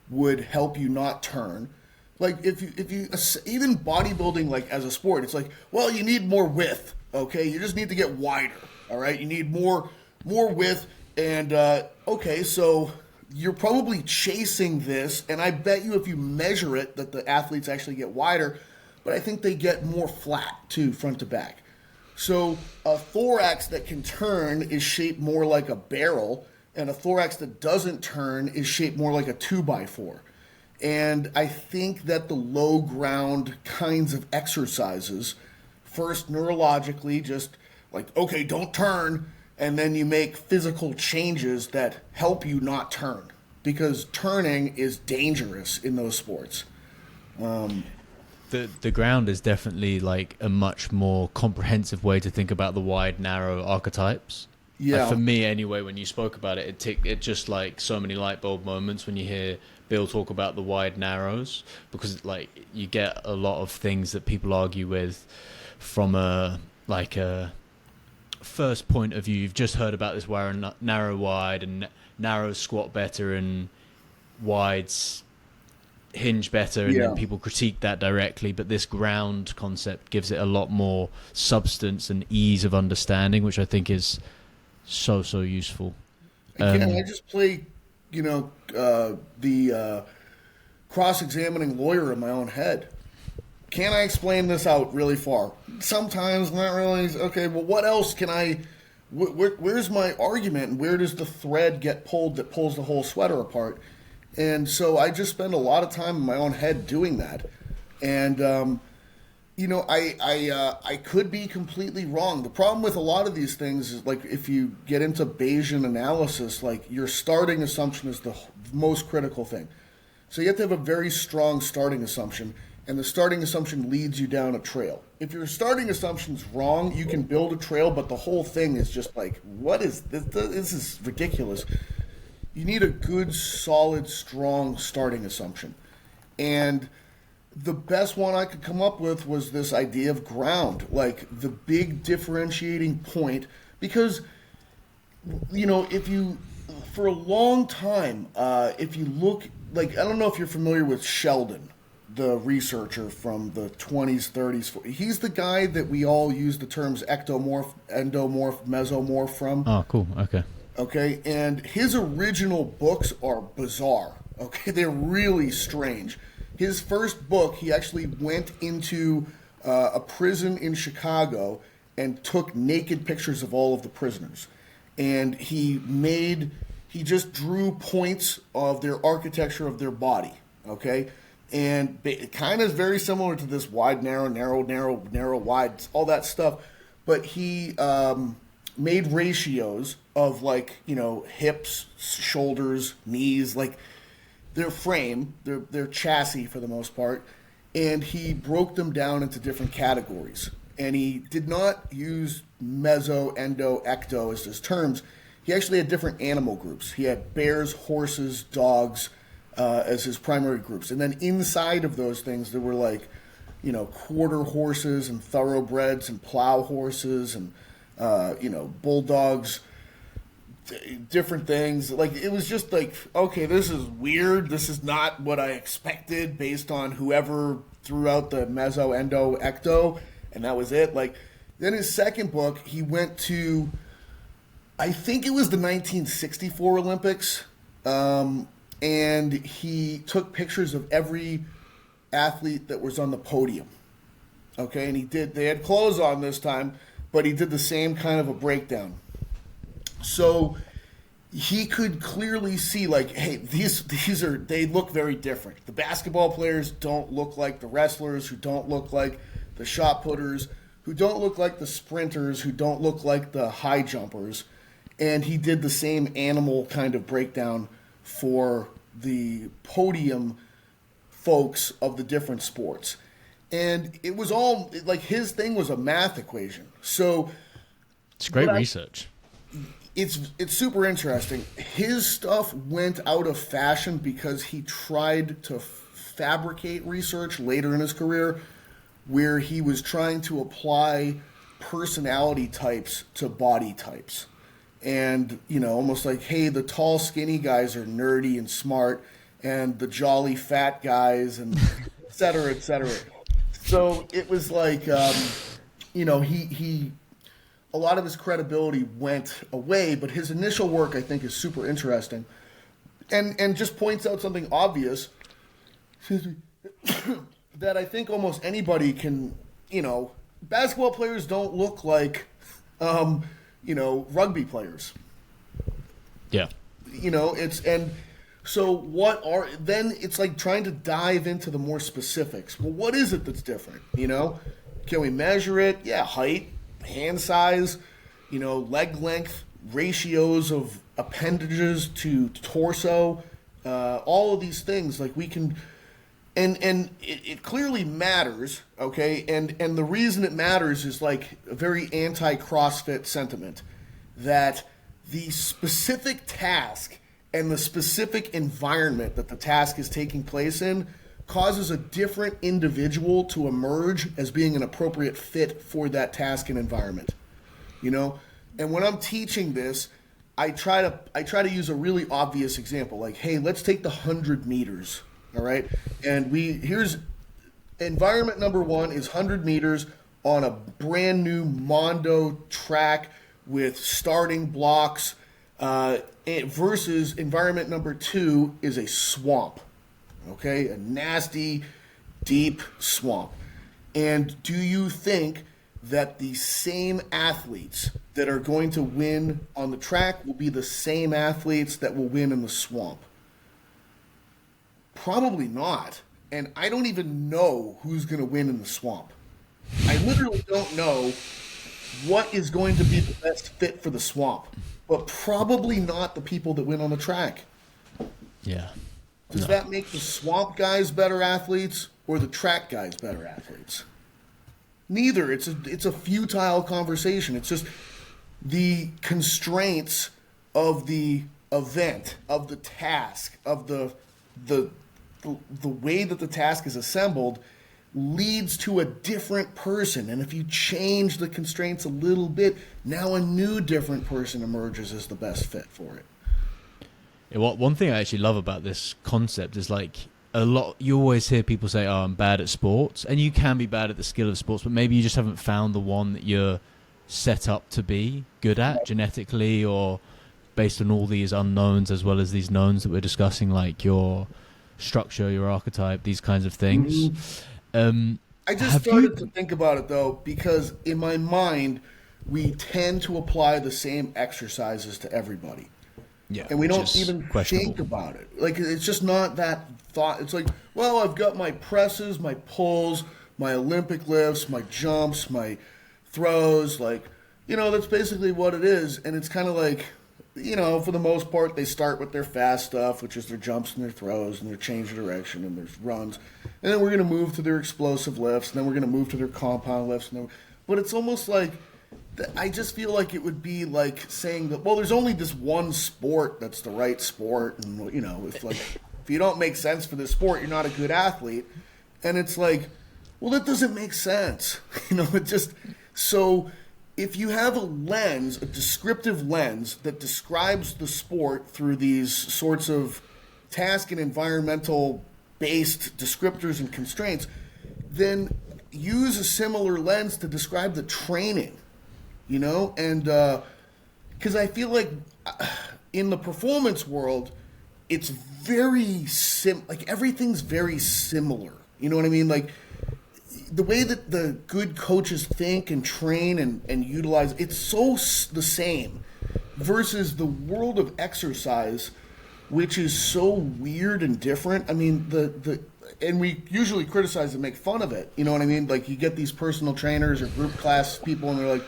would help you not turn. Like if you even bodybuilding, like as a sport, it's like, well, you need more width. Okay, you just need to get wider. All right, you need more width, and okay, so you're probably chasing this, and I bet you if you measure it that the athletes actually get wider, but I think they get more flat too, front to back. So a thorax that can turn is shaped more like a barrel, and a thorax that doesn't turn is shaped more like a 2x4. And I think that the low ground kinds of exercises, first neurologically, just like, okay, don't turn, and then you make physical changes that help you not turn, because turning is dangerous in those sports. The ground is definitely like a much more comprehensive way to think about the wide, narrow archetypes. Yeah. Like for me, anyway, when you spoke about it, it just like so many light bulb moments when you hear Bill talk about the wide narrows, because like you get a lot of things that people argue with from a first point of view. You've just heard about this narrow wide, and narrow squat better and wides hinge better, and then people critique that directly, but this ground concept gives it a lot more substance and ease of understanding, which I think is so useful. Again, I just play, the cross-examining lawyer in my own head. Can I explain this out really far? Sometimes, not really. Okay, well, what else can I... Where's my argument, and where does the thread get pulled that pulls the whole sweater apart? And so I just spend a lot of time in my own head doing that. And, I could be completely wrong. The problem with a lot of these things is, like, if you get into Bayesian analysis, like, your starting assumption is the most critical thing. So you have to have a very strong starting assumption, and the starting assumption leads you down a trail. If your starting assumption's wrong, you can build a trail, but the whole thing is just like, what is this? This is ridiculous. You need a good, solid, strong starting assumption. And the best one I could come up with was this idea of ground, like the big differentiating point. Because, for a long time, if you look, like, I don't know if you're familiar with Sheldon, the researcher from the 20s, 30s. He's the guy that we all use the terms ectomorph, endomorph, mesomorph from. Oh, cool. Okay. Okay, and his original books are bizarre. Okay, they're really strange. His first book, he actually went into a prison in Chicago and took naked pictures of all of the prisoners. And he just drew points of their architecture of their body. Okay, and it kind of is very similar to this wide, narrow, wide, all that stuff. But he made ratios of, like, hips, shoulders, knees, like their frame, their chassis for the most part, and he broke them down into different categories. And he did not use meso, endo, ecto as his terms. He actually had different animal groups. He had bears, horses, dogs as his primary groups. And then inside of those things, there were like, quarter horses and thoroughbreds and plow horses and bulldogs, different things. Like, it was just like, okay, this is weird. This is not what I expected based on whoever threw out the meso, endo, ecto, and that was it. Like, then his second book, he went to, I think it was the 1964 Olympics, and he took pictures of every athlete that was on the podium. Okay, and they had clothes on this time, but he did the same kind of a breakdown. So he could clearly see, like, hey, they look very different. The basketball players don't look like the wrestlers, who don't look like the shot putters, who don't look like the sprinters, who don't look like the high jumpers. And he did the same animal kind of breakdown for the podium folks of the different sports. And it was all, like, his thing was a math equation. So it's great research. it's super interesting. His stuff went out of fashion because he tried to fabricate research later in his career where he was trying to apply personality types to body types. And, almost like, hey, the tall, skinny guys are nerdy and smart, and the jolly fat guys, and et cetera, et cetera. So it was like, he a lot of his credibility went away, but his initial work, I think, is super interesting. And just points out something obvious, excuse me, that I think almost anybody can, basketball players don't look like, rugby players. Yeah. Then it's like trying to dive into the more specifics. Well, what is it that's different? Can we measure it? Yeah, height, hand size, leg length, ratios of appendages to torso, all of these things. Like we can, and it clearly matters, okay? And the reason it matters is like a very anti-CrossFit sentiment that the specific task and the specific environment that the task is taking place in causes a different individual to emerge as being an appropriate fit for that task and environment. And when I'm teaching this, I try to use a really obvious example, like, hey, let's take the 100 meters, all right? And here's environment number one is 100 meters on a brand new Mondo track with starting blocks, versus environment number two is a swamp, okay? A nasty, deep swamp. And do you think that the same athletes that are going to win on the track will be the same athletes that will win in the swamp? Probably not. And I don't even know who's going to win in the swamp. I literally don't know what is going to be the best fit for the swamp, but probably not the people that win on the track. Yeah. Does that make the swamp guys better athletes or the track guys better athletes? Neither. It's a futile conversation. It's just the constraints of the event, of the task, of the way that the task is assembled leads to a different person. And if you change the constraints a little bit, now a new different person emerges as the best fit for it. Yeah, one thing I actually love about this concept is like you always hear people say, oh, I'm bad at sports, and you can be bad at the skill of sports, but maybe you just haven't found the one that you're set up to be good at genetically or based on all these unknowns as well as these knowns that we're discussing, like your structure, your archetype, these kinds of things. I just started to think about it, though, because in my mind, we tend to apply the same exercises to everybody. Yeah, and we don't even think about it. Like, it's just not that thought. It's like, well, I've got my presses, my pulls, my Olympic lifts, my jumps, my throws. Like, that's basically what it is. And it's kind of like, for the most part, they start with their fast stuff, which is their jumps and their throws and their change of direction and their runs. And then we're going to move to their explosive lifts, and then we're going to move to their compound lifts. But it's almost like, I just feel like it would be like saying that, well, there's only this one sport that's the right sport. And, if you don't make sense for this sport, you're not a good athlete. And it's like, well, that doesn't make sense. So if you have a descriptive lens that describes the sport through these sorts of task and environmental based descriptors and constraints, then use a similar lens to describe the training, and because I feel like in the performance world, it's very everything's very similar. You know what I mean? Like, the way that the good coaches think and train and utilize, it's so the same versus the world of exercise, which is so weird and different. I mean, and we usually criticize and make fun of it. You know what I mean? Like, you get these personal trainers or group class people, and they're like,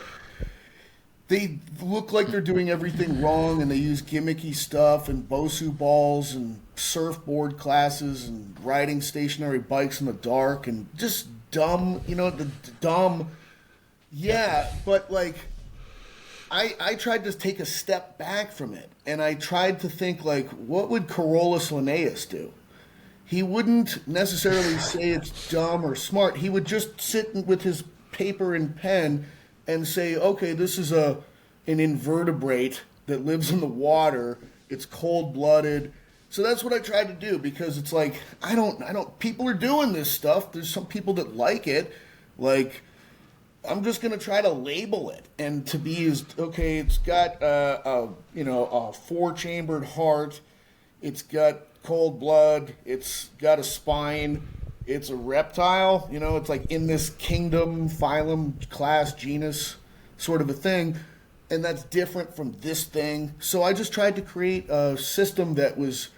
they look like they're doing everything wrong, and they use gimmicky stuff and Bosu balls and surfboard classes and riding stationary bikes in the dark and just dumb, dumb. Yeah, but like, I tried to take a step back from it, and I tried to think, like, what would Carolus Linnaeus do? He wouldn't necessarily say it's dumb or smart. He would just sit with his paper and pen and say, okay, this is an invertebrate that lives in the water. It's cold-blooded. So that's what I tried to do, because it's like, I don't, people are doing this stuff. There's some people that like it. Like, I'm just going to try to label it and to be as, okay, it's got, a 4-chambered heart. It's got cold blood. It's got a spine. It's a reptile. It's like in this kingdom, phylum, class, genus sort of a thing. And that's different from this thing. So I just tried to create a system that was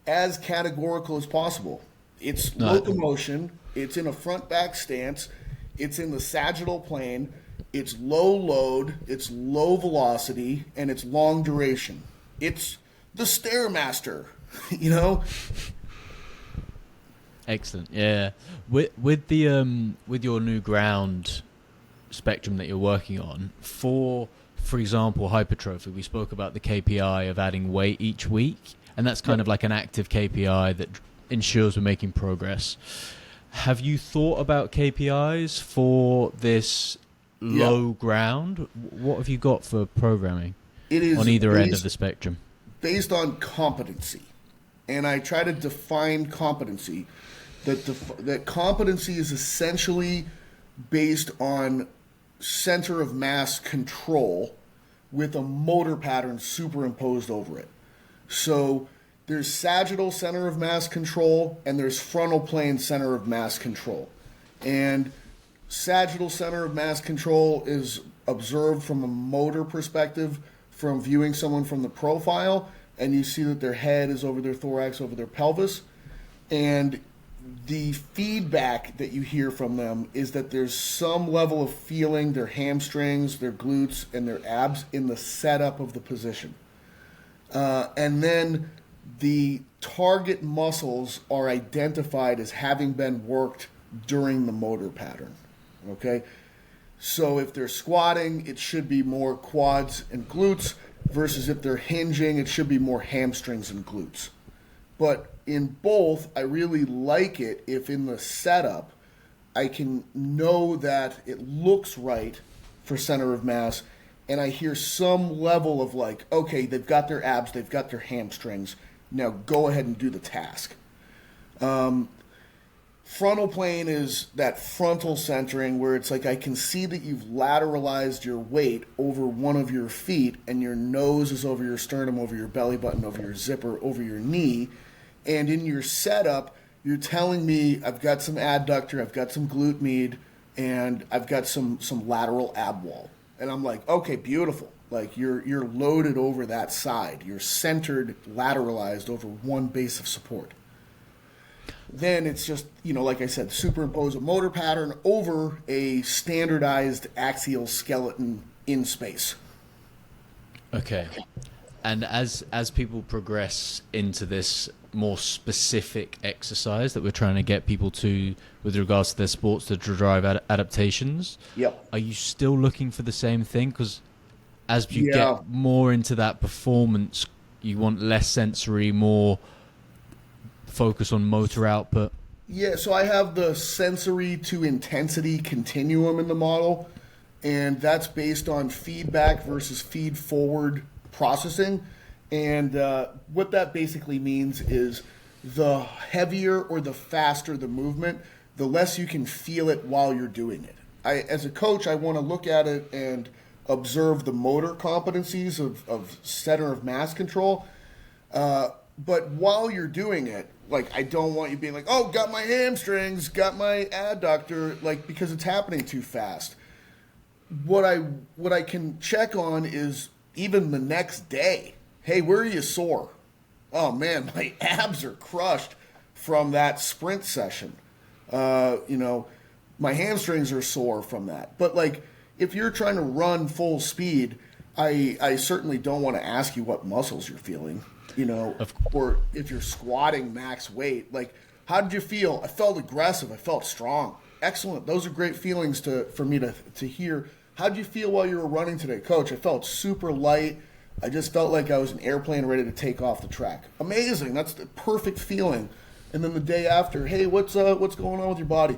as categorical as possible. It's locomotion. It's in a front-back stance. It's in the sagittal plane. It's low load. It's low velocity. And it's long duration. It's the Stairmaster, Excellent. Yeah. With your new ground spectrum that you're working on, for example, hypertrophy, we spoke about the KPI of adding weight each week, and that's kind of like an active KPI that ensures we're making progress. Have you thought about KPIs for this low ground? What have you got for programming on either end of the spectrum? Based on competency. And I try to define competency. That competency is essentially based on center of mass control with a motor pattern superimposed over it. So there's sagittal center of mass control and there's frontal plane center of mass control. And sagittal center of mass control is observed from a motor perspective from viewing someone from the profile, and you see that their head is over their thorax, over their pelvis. And the feedback that you hear from them is that there's some level of feeling their hamstrings, their glutes, and their abs in the setup of the position. And then the target muscles are identified as having been worked during the motor pattern. Okay? So if they're squatting, it should be more quads and glutes, versus if they're hinging, it should be more hamstrings and glutes. But in both, I really like it if in the setup, I can know that it looks right for center of mass, and I hear some level of like, okay, they've got their abs, they've got their hamstrings, now go ahead and do the task. Frontal plane is that frontal centering where it's like I can see that you've lateralized your weight over one of your feet and your nose is over your sternum, over your belly button, over your zipper, over your knee. And in your setup, you're telling me I've got some adductor, I've got some glute med, and I've got some lateral ab wall. And I'm like, okay, beautiful. Like you're loaded over that side. You're centered, lateralized over one base of support. Then it's just, like I said, superimpose a motor pattern over a standardized axial skeleton in space. Okay. And as people progress into this more specific exercise that we're trying to get people to with regards to their sports to drive adaptations, are you still looking for the same thing? Because as you get more into that performance, you want less sensory, more focus on motor output? Yeah, so I have the sensory to intensity continuum in the model, and that's based on feedback versus feed forward processing. And what that basically means is the heavier or the faster the movement, the less you can feel it while you're doing it. As a coach, I want to look at it and observe the motor competencies of center of mass control. But while you're doing it, like, I don't want you being like, oh, got my hamstrings, got my adductor, like, because it's happening too fast. What I can check on is even the next day. Hey, where are you sore? Oh man, my abs are crushed from that sprint session. My hamstrings are sore from that. But like, if you're trying to run full speed, I certainly don't want to ask you what muscles you're feeling. Or if you're squatting max weight, like, how did you feel? I felt aggressive. I felt strong. Excellent. Those are great feelings for me to hear. how'd you feel while you were running today? Coach, I felt super light. I just felt like I was an airplane ready to take off the track. Amazing. That's the perfect feeling. And then the day after, hey, what's going on with your body?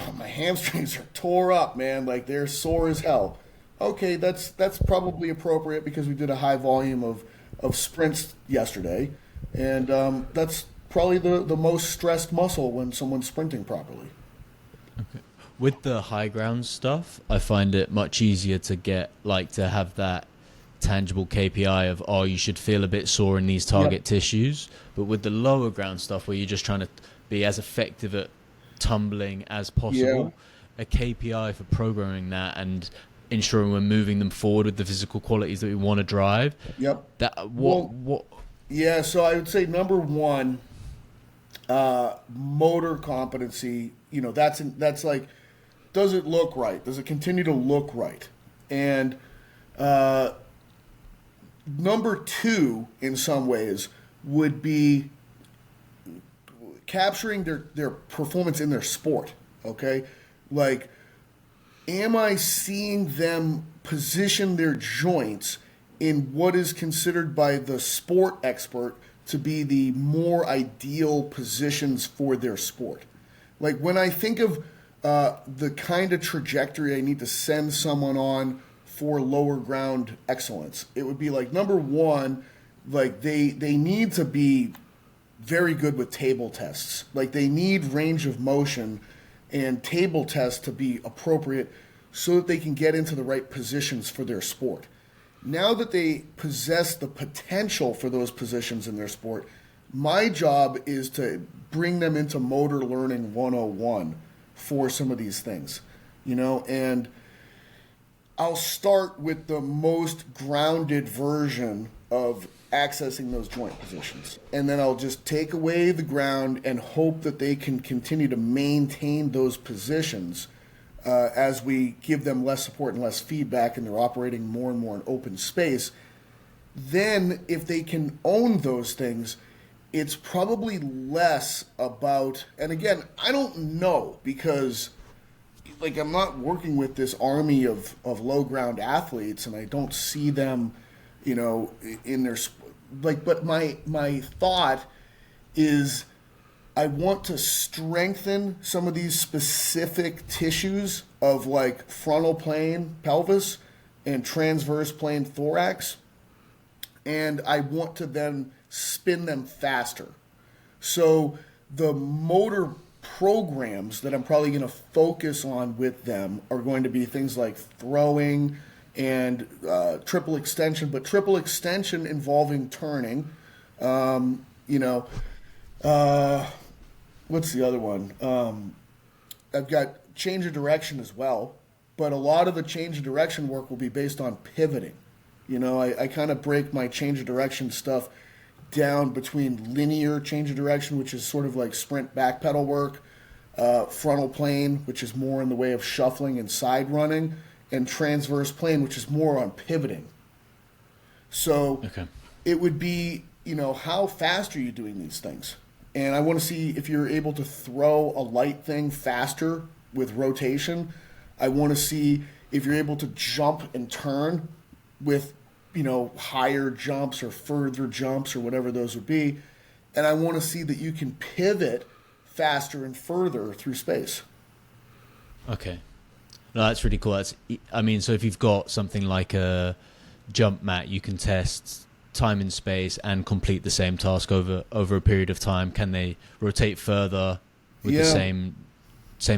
Oh, my hamstrings are tore up, man. Like they're sore as hell. Okay, that's probably appropriate because we did a high volume of sprints yesterday. And that's probably the most stressed muscle when someone's sprinting properly. Okay. With the high ground stuff, I find it much easier to to have that tangible KPI of, oh, you should feel a bit sore in these target tissues. But with the lower ground stuff where you're just trying to be as effective at tumbling as possible, a KPI for programming that and ensuring we're moving them forward with the physical qualities that we want to drive. Yep. What? Yeah, so I would say number one, motor competency. That's like, does it look right? Does it continue to look right? And number two, in some ways, would be capturing their performance in their sport. Okay, like, am I seeing them position their joints in what is considered by the sport expert to be the more ideal positions for their sport? Like, when I think of the kind of trajectory I need to send someone on for lower ground excellence, it would be like, number one, like they need to be very good with table tests. Like, they need range of motion and table tests to be appropriate so that they can get into the right positions for their sport. Now that they possess the potential for those positions in their sport, my job is to bring them into motor learning 101 for some of these things, and I'll start with the most grounded version of accessing those joint positions. And then I'll just take away the ground and hope that they can continue to maintain those positions as we give them less support and less feedback and they're operating more and more in open space. Then if they can own those things, it's probably less about, and again, I don't know, because like, I'm not working with this army of low ground athletes, and I don't see them, in their, like, but my thought is I want to strengthen some of these specific tissues of like frontal plane pelvis and transverse plane thorax, and I want to then spin them faster. So the motor programs that I'm probably going to focus on with them are going to be things like throwing and triple extension, but triple extension involving turning. What's the other one? I've got change of direction as well, but a lot of the change of direction work will be based on pivoting. I kind of break my change of direction stuff down between linear change of direction, which is sort of like sprint back pedal work, frontal plane, which is more in the way of shuffling and side running, and transverse plane, which is more on pivoting. So It would be, how fast are you doing these things? And I want to see if you're able to throw a light thing faster with rotation. I want to see if you're able to jump and turn with, higher jumps or further jumps or whatever those would be. And I want to see that you can pivot faster and further through space. Okay. No, that's really cool. So if you've got something like a jump mat, you can test time and space and complete the same task over a period of time. Can they rotate further with the same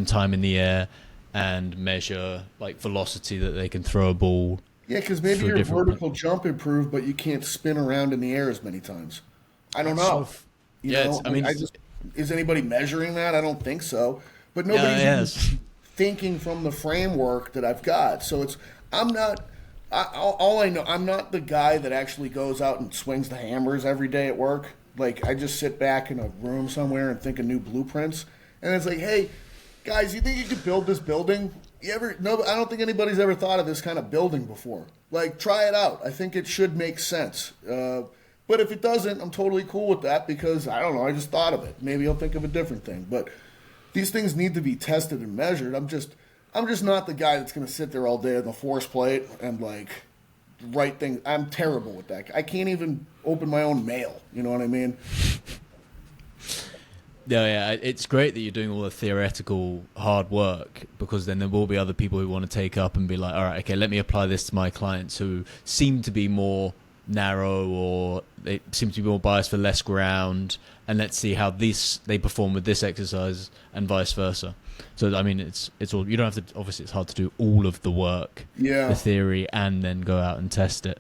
time in the air and measure like velocity that they can throw a ball? Yeah, because maybe your vertical jump improved, but you can't spin around in the air as many times. I don't know. Is anybody measuring that? I don't think so. But nobody's thinking from the framework that I've got. So I'm not the guy that actually goes out and swings the hammers every day at work. Like, I just sit back in a room somewhere and think of new blueprints. And it's like, hey, guys, you think you could build this building? No, I don't think anybody's ever thought of this kind of building before. Like, try it out. I think it should make sense. But if it doesn't, I'm totally cool with that because, I don't know, I just thought of it. Maybe I'll think of a different thing. But these things need to be tested and measured. I'm just not the guy that's going to sit there all day on the force plate and like write things. I'm terrible with that. I can't even open my own mail. You know what I mean? Yeah, it's great that you're doing all the theoretical hard work, because then there will be other people who want to take up and be like, all right, okay, let me apply this to my clients who seem to be more narrow, or they seem to be more biased for less ground, and let's see how they perform with this exercise and vice versa. So I mean, it's all, you don't have to, obviously it's hard to do all of the work, the theory, and then go out and test it.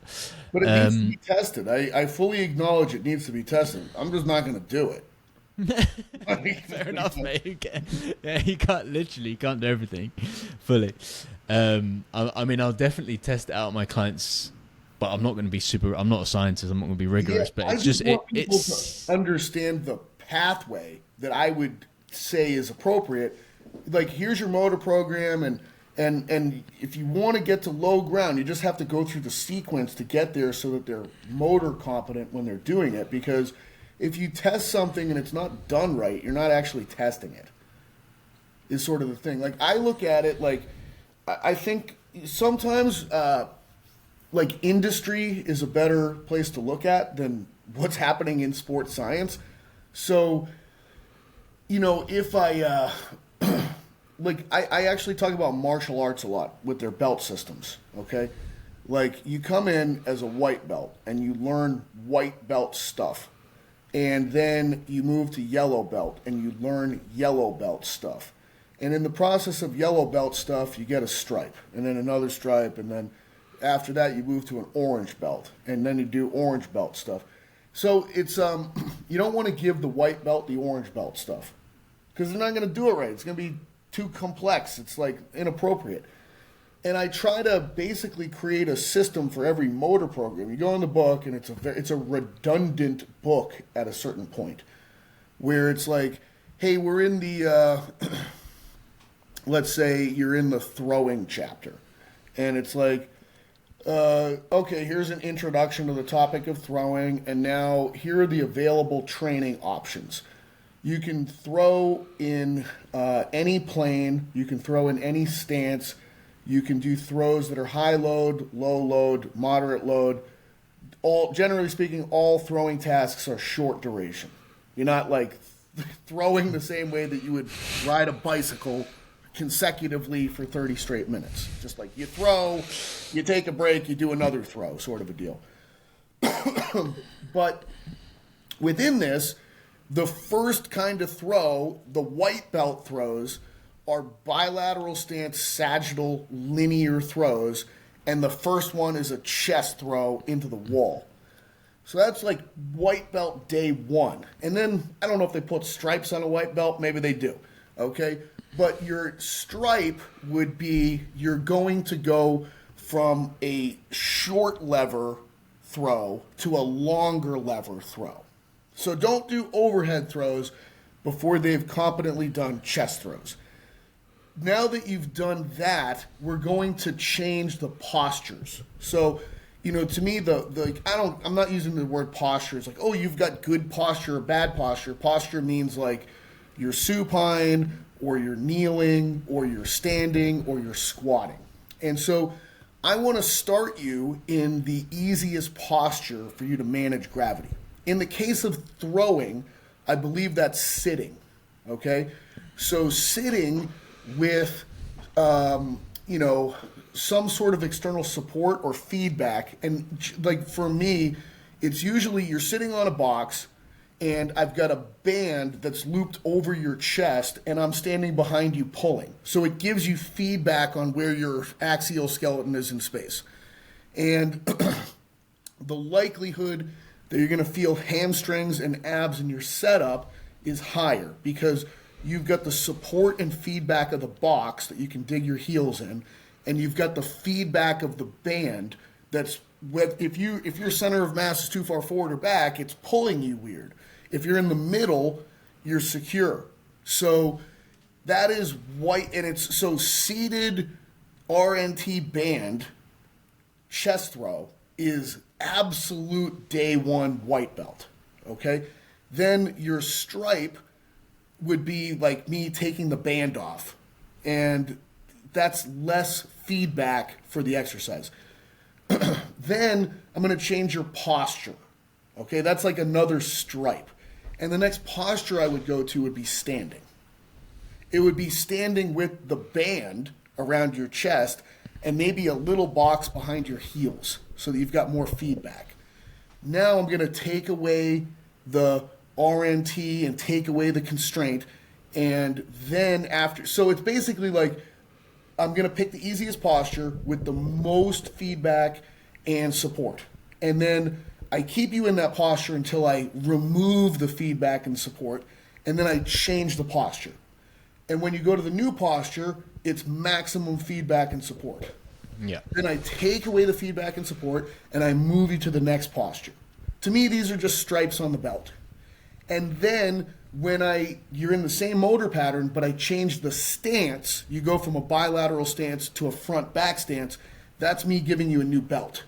But it needs to be tested. I fully acknowledge it needs to be tested. I'm just not going to do it. Fair enough, mate. Yeah, you can't do everything fully. I mean, I'll definitely test it out on my clients, but I'm not going to be I'm not a scientist. I'm not going to be rigorous. But it's just people to understand the pathway that I would say is appropriate. Like, here's your motor program, and if you want to get to low ground, you just have to go through the sequence to get there so that they're motor competent when they're doing it. Because if you test something and it's not done right, you're not actually testing it, is sort of the thing. Like, I look at it like, I think sometimes like industry is a better place to look at than what's happening in sports science. So, you know, if I I actually talk about martial arts a lot with their belt systems, okay? Like, you come in as a white belt and you learn white belt stuff. And then you move to yellow belt and you learn yellow belt stuff. And in the process of yellow belt stuff, you get a stripe and then another stripe. And then after that, you move to an orange belt and then you do orange belt stuff. So it's, you don't want to give the white belt the orange belt stuff, because they're not going to do it right. It's going to be too complex. It's like inappropriate. And I try to basically create a system for every motor program. You go in the book, and it's a redundant book at a certain point, where it's like, hey, we're in the, let's say you're in the throwing chapter, and it's like, okay, here's an introduction to the topic of throwing, and now here are the available training options. You can throw in any plane. You can throw in any stance. You can do throws that are high load, low load, moderate load. Generally speaking, all throwing tasks are short duration. You're not like throwing the same way that you would ride a bicycle consecutively for 30 straight minutes. Just like you throw, you take a break, you do another throw, sort of a deal. But within this, the first kind of throw, the white belt throws, are bilateral stance, sagittal, linear throws, and the first one is a chest throw into the wall. So that's like white belt day one. And then, I don't know if they put stripes on a white belt, maybe they do, okay? But your stripe would be, you're going to go from a short lever throw to a longer lever throw. So don't do overhead throws before they've competently done chest throws. Now that you've done that, we're going to change the postures. So, you know, to me, I'm not using the word posture. It's like, oh, you've got good posture or bad posture. Posture means like you're supine, or you're kneeling, or you're standing, or you're squatting. And so I want to start you in the easiest posture for you to manage gravity. In the case of throwing, I believe that's sitting, okay? So sitting with, you know, some sort of external support or feedback. And like for me, it's usually you're sitting on a box and I've got a band that's looped over your chest and I'm standing behind you pulling. So it gives you feedback on where your axial skeleton is in space. And the likelihood that you're going to feel hamstrings and abs in your setup is higher, because you've got the support and feedback of the box that you can dig your heels in, and you've got the feedback of the band that's, if your center of mass is too far forward or back, it's pulling you weird. If you're in the middle, you're secure. So that is white, and it's so seated RNT band chest throw is absolute day one white belt, okay? Then your stripe would be like me taking the band off and that's less feedback for the exercise. Then I'm going to change your posture. Okay, that's like another stripe. And the next posture I would go to would be standing. It would be standing with the band around your chest and maybe a little box behind your heels so that you've got more feedback. Now I'm going to take away the RNT and take away the constraint. And then after, so it's basically like I'm going to pick the easiest posture with the most feedback and support. And then I keep you in that posture until I remove the feedback and support. And then I change the posture. And when you go to the new posture, it's maximum feedback and support. Yeah. Then I take away the feedback and support, and I move you to the next posture. To me, these are just stripes on the belt. And then when you're in the same motor pattern, but I change the stance, you go from a bilateral stance to a front back stance, that's me giving you a new belt.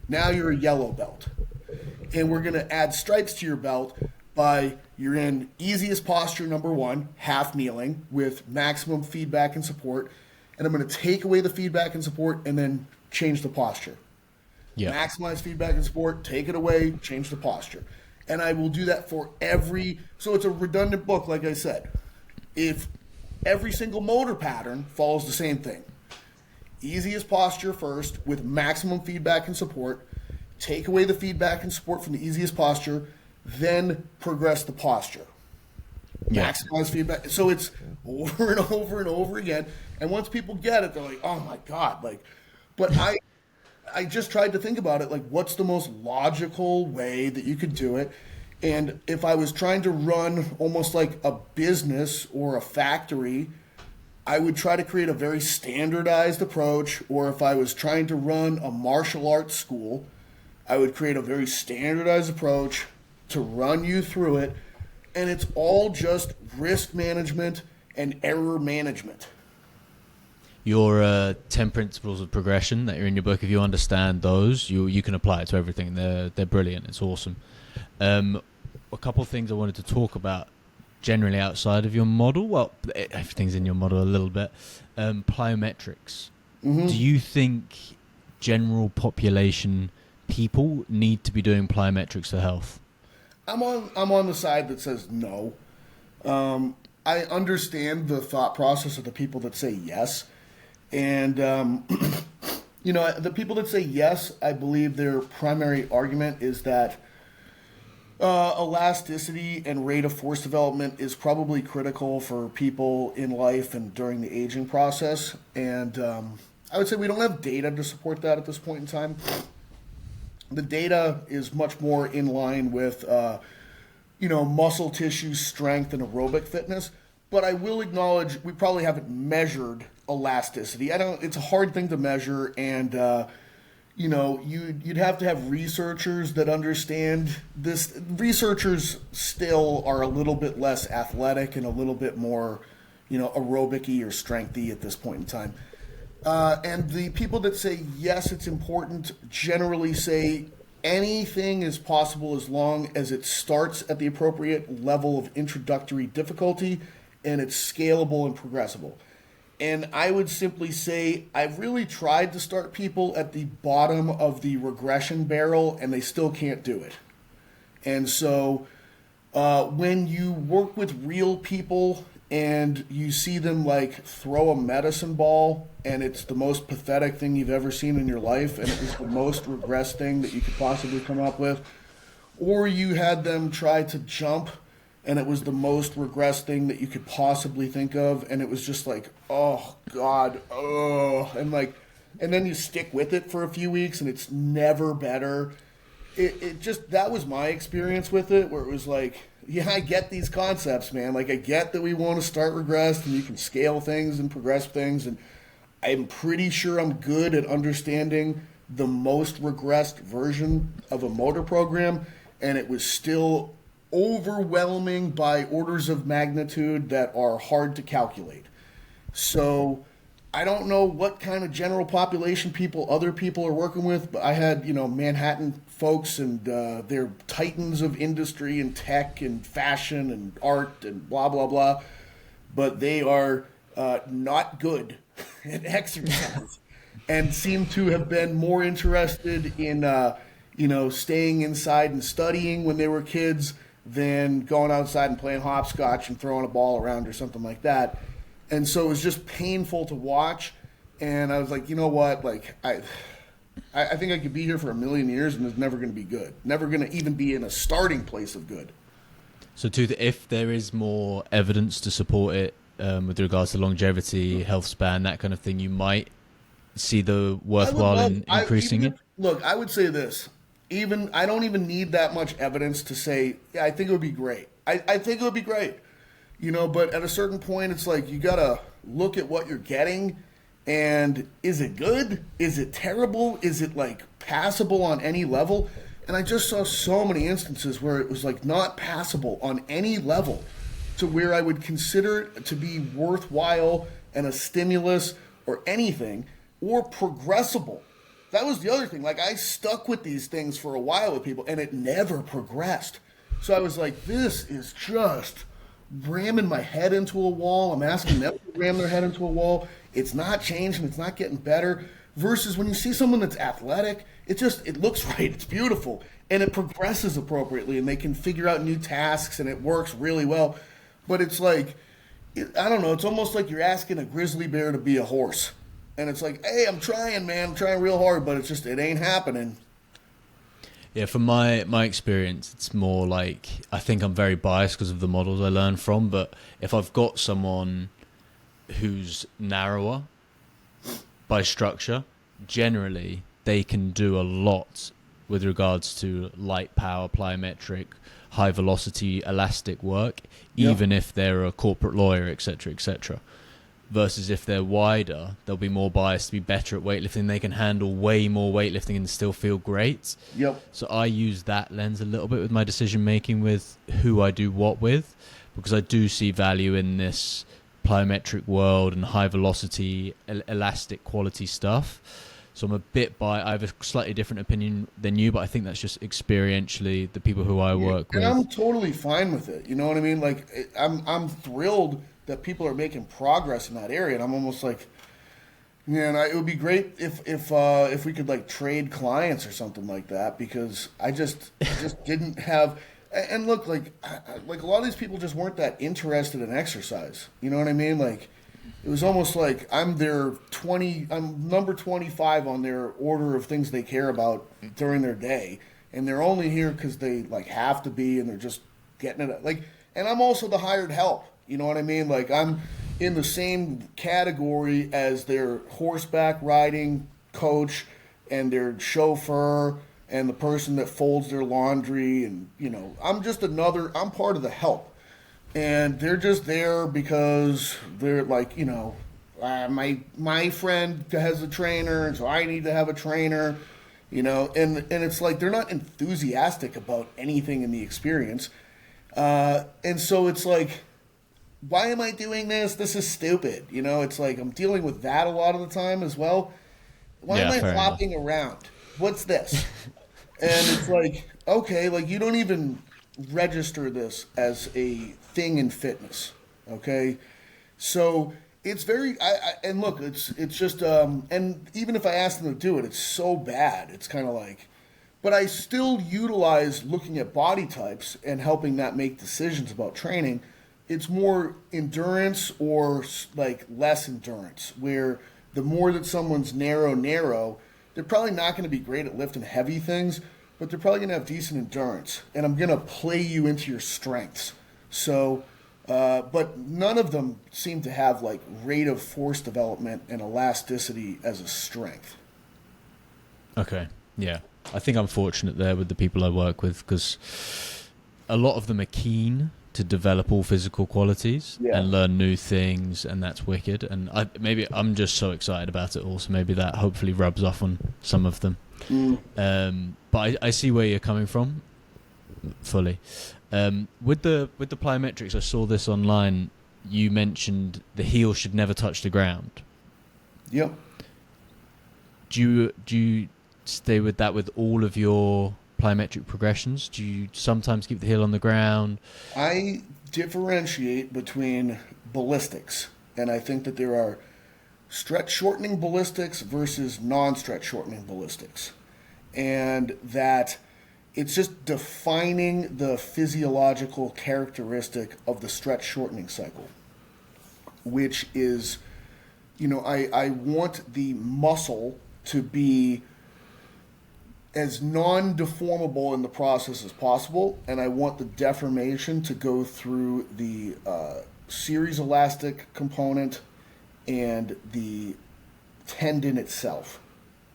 Now you're a yellow belt. And we're going to add stripes to your belt by you're in easiest posture number 1, half kneeling with maximum feedback and support. And I'm going to take away the feedback and support and then change the posture. Yeah. Maximize feedback and support, take it away, change the posture. And I will do that for so it's a redundant book, like I said. If every single motor pattern follows the same thing. Easiest posture first with maximum feedback and support, take away the feedback and support from the easiest posture, then progress the posture. Yeah. Maximize feedback. So it's over and over and over again. And once people get it, they're like, oh my God. But I just tried to think about it, like what's the most logical way that you could do it? And if I was trying to run almost like a business or a factory, I would try to create a very standardized approach. Or if I was trying to run a martial arts school, I would create a very standardized approach to run you through it. And it's all just risk management and error management. Your 10 principles of progression that are in your book, if you understand those, you can apply it to everything. They're brilliant. It's awesome. A couple of things I wanted to talk about generally outside of your model. Well, everything's in your model a little bit. Plyometrics. Mm-hmm. Do you think general population people need to be doing plyometrics for health? I'm on the side that says no. I understand the thought process of the people that say yes. And, the people that say yes, I believe their primary argument is that elasticity and rate of force development is probably critical for people in life and during the aging process. And I would say we don't have data to support that at this point in time. The data is much more in line with, muscle tissue strength and aerobic fitness. But I will acknowledge we probably haven't measured elasticity. It's a hard thing to measure, and you'd have to have researchers that understand this. Researchers still are a little bit less athletic and a little bit more, aerobic-y or strengthy at this point in time. And the people that say yes, it's important, generally say anything is possible as long as it starts at the appropriate level of introductory difficulty and it's scalable and progressible. And I would simply say I've really tried to start people at the bottom of the regression barrel, and they still can't do it. And so when you work with real people and you see them like throw a medicine ball and it's the most pathetic thing you've ever seen in your life and it was the most regressed thing that you could possibly come up with, or you had them try to jump and it was the most regressed thing that you could possibly think of, and it was just like, oh God, oh, and then you stick with it for a few weeks and it's never better. It just, that was my experience with it, where it was like, yeah, I get these concepts, man. Like, I get that we want to start regressed and you can scale things and progress things, and I'm pretty sure I'm good at understanding the most regressed version of a motor program, and it was still overwhelming by orders of magnitude that are hard to calculate. So I don't know what kind of general population other people are working with, but I had, Manhattan folks and they're titans of industry and tech and fashion and art and blah, blah, blah. But they are not good and exercise, and seem to have been more interested in, staying inside and studying when they were kids than going outside and playing hopscotch and throwing a ball around or something like that. And so it was just painful to watch. And I was like, you know what? Like, I think I could be here for a million years and it's never going to be good. Never going to even be in a starting place of good. So, if there is more evidence to support it with regards to longevity, health span, that kind of thing, you might see the worthwhile in increasing it? Look, I would say this. Even I don't even need that much evidence to say, yeah, I think it would be great. I think it would be great. But at a certain point, it's like you got to look at what you're getting. And is it good? Is it terrible? Is it like passable on any level? And I just saw so many instances where it was like not passable on any level to where I would consider it to be worthwhile and a stimulus or anything or progressible. That was the other thing. Like I stuck with these things for a while with people and it never progressed. So I was like, this is just ramming my head into a wall. I'm asking them to ram their head into a wall. It's not changing. It's not getting better. Versus when you see someone that's athletic, it looks right. It's beautiful. And it progresses appropriately and they can figure out new tasks and it works really well. But it's like, I don't know. It's almost like you're asking a grizzly bear to be a horse. And it's like, hey, I'm trying, man. I'm trying real hard, but it ain't happening. Yeah, from my experience, it's more like I think I'm very biased because of the models I learn from. But if I've got someone who's narrower by structure, generally they can do a lot with regards to light power, plyometric, high velocity, elastic work, even if they're a corporate lawyer, etc., etc. Versus if they're wider, they'll be more biased to be better at weightlifting. They can handle way more weightlifting and still feel great. Yep. So I use that lens a little bit with my decision making with who I do what with, because I do see value in this plyometric world and high velocity, elastic quality stuff. So I'm a bit I have a slightly different opinion than you, but I think that's just experientially the people who I work with. And I'm totally fine with it. You know what I mean? Like I'm thrilled that people are making progress in that area, and I'm almost like, man, it would be great if we could like trade clients or something like that, because I just didn't have. And look, like a lot of these people just weren't that interested in exercise. You know what I mean? Like it was almost like I'm number 25 on their order of things they care about during their day, and they're only here because they like have to be, and they're just getting it. Like, and I'm also the hired help. You know what I mean? Like I'm in the same category as their horseback riding coach and their chauffeur and the person that folds their laundry, and I'm part of the help. And they're just there because they're like, my friend has a trainer, and so I need to have a trainer, and it's like they're not enthusiastic about anything in the experience. And so it's like, why am I doing this? This is stupid. It's like I'm dealing with that a lot of the time as well. Why am I flopping around? What's this? And it's like, okay, like you don't even register this as a thing in fitness, okay? So it's very, and look, it's just, and even if I ask them to do it, it's so bad. It's kind of like, but I still utilize looking at body types and helping that make decisions about training. It's more endurance or like less endurance, where the more that someone's narrow, they're probably not going to be great at lifting heavy things, but they're probably going to have decent endurance. And I'm going to play you into your strengths. So, but none of them seem to have like rate of force development and elasticity as a strength. Okay, yeah. I think I'm fortunate there with the people I work with, because a lot of them are keen to develop all physical qualities and learn new things, and that's wicked. And maybe I'm just so excited about it all, so maybe that hopefully rubs off on some of them. But I see where you're coming from fully. With the plyometrics, I saw this online. You mentioned the heel should never touch the ground. Yep. Do you stay with that with all of your plyometric progressions? Do you sometimes keep the heel on the ground? I differentiate between ballistics, and I think that there are stretch shortening ballistics versus non-stretch shortening ballistics. And that it's just defining the physiological characteristic of the stretch shortening cycle, which is, I want the muscle to be as non-deformable in the process as possible, and I want the deformation to go through the series elastic component and the tendon itself,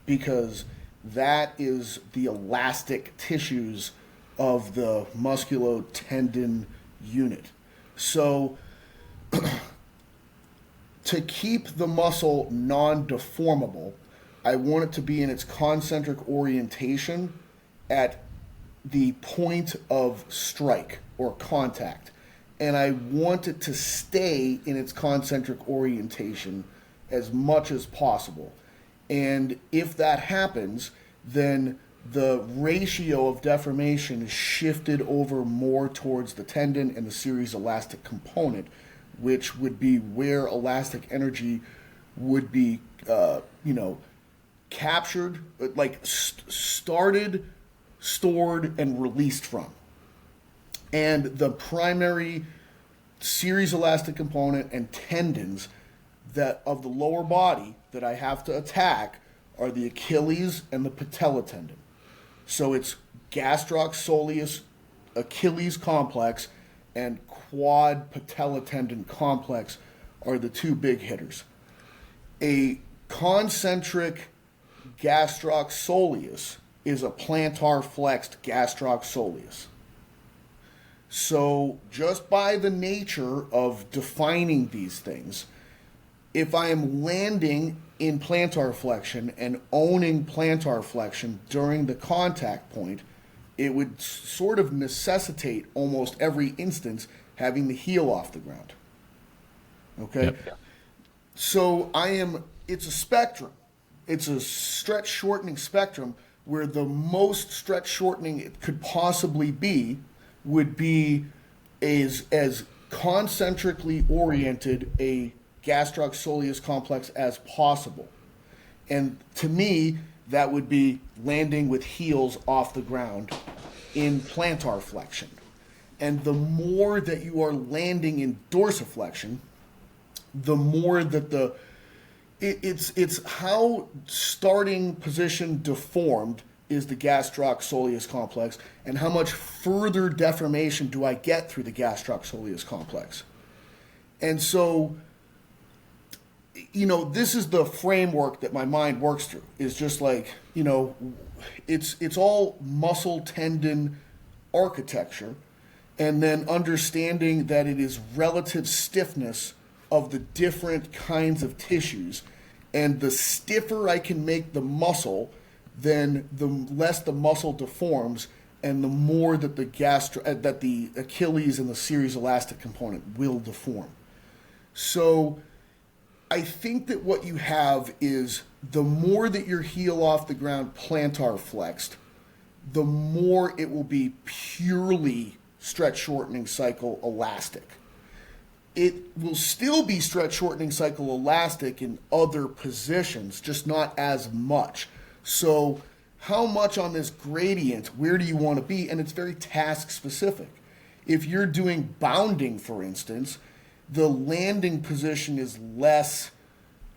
because that is the elastic tissues of the musculo-tendon unit. So to keep the muscle non-deformable, I want it to be in its concentric orientation at the point of strike or contact. And I want it to stay in its concentric orientation as much as possible. And if that happens, then the ratio of deformation is shifted over more towards the tendon and the series elastic component, which would be where elastic energy would be, captured, like started, stored, and released from. And the primary series elastic component and tendons that of the lower body that I have to attack are the Achilles and the patella tendon. So it's gastroc soleus Achilles complex and quad patella tendon complex are the two big hitters. A concentric gastroc soleus is a plantar flexed gastroc soleus. So just by the nature of defining these things, if I am landing in plantar flexion and owning plantar flexion during the contact point, it would sort of necessitate almost every instance having the heel off the ground. Okay? Yep. So it's a spectrum. It's a stretch shortening spectrum where the most stretch shortening it could possibly be would be as concentrically oriented a gastroc soleus complex as possible. And to me, that would be landing with heels off the ground in plantar flexion. And the more that you are landing in dorsiflexion, the more that it's how starting position deformed is the gastroc soleus complex, and how much further deformation do I get through the gastroc soleus complex. And so, this is the framework that my mind works through. Is just like, it's all muscle tendon architecture, and then understanding that it is relative stiffness of the different kinds of tissues, and the stiffer I can make the muscle, then the less the muscle deforms, and the more that that the Achilles and the series elastic component will deform. So I think that what you have is the more that your heel off the ground plantar flexed, the more it will be purely stretch shortening cycle elastic. It will still be stretch shortening cycle elastic in other positions, just not as much. So how much on this gradient, where do you want to be? And it's very task specific. If you're doing bounding, for instance, the landing position is less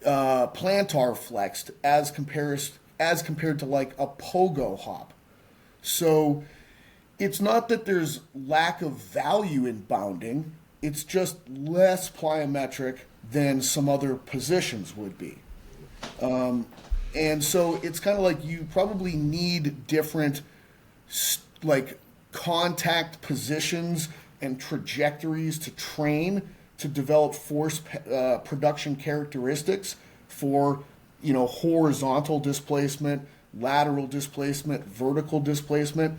plantar flexed as compared to like a pogo hop. So it's not that there's lack of value in bounding, it's just less plyometric than some other positions would be. And so it's kind of like you probably need different like contact positions and trajectories to train to develop force production characteristics for, horizontal displacement, lateral displacement, vertical displacement.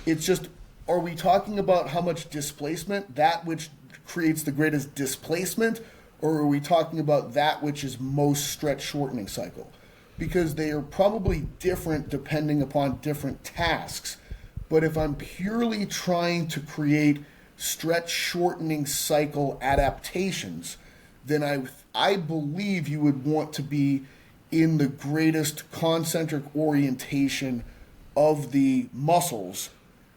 It's just, are we talking about how much displacement, that which creates the greatest displacement, or are we talking about that which is most stretch shortening cycle? Because they are probably different depending upon different tasks. But if I'm purely trying to create stretch shortening cycle adaptations, then I believe you would want to be in the greatest concentric orientation of the muscles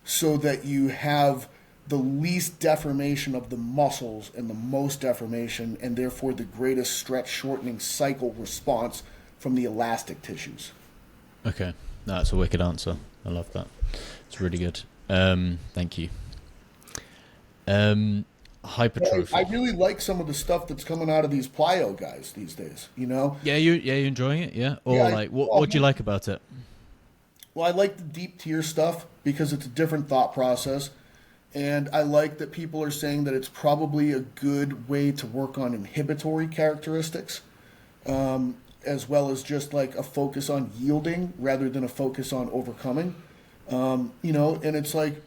so that you have the least deformation of the muscles and the most deformation, and therefore the greatest stretch shortening cycle response from the elastic tissues. Okay, that's a wicked answer. I love that. It's really good. Thank you. Hypertrophy. I really like some of the stuff that's coming out of these plyo guys these days. Yeah, you enjoying it? Yeah, or Yeah, like what do you like about it? well, I like the deep tier stuff because it's a different thought process. And I like that people are saying that it's probably a good way to work on inhibitory characteristics, as well as just like a focus on yielding rather than a focus on overcoming. And it's like,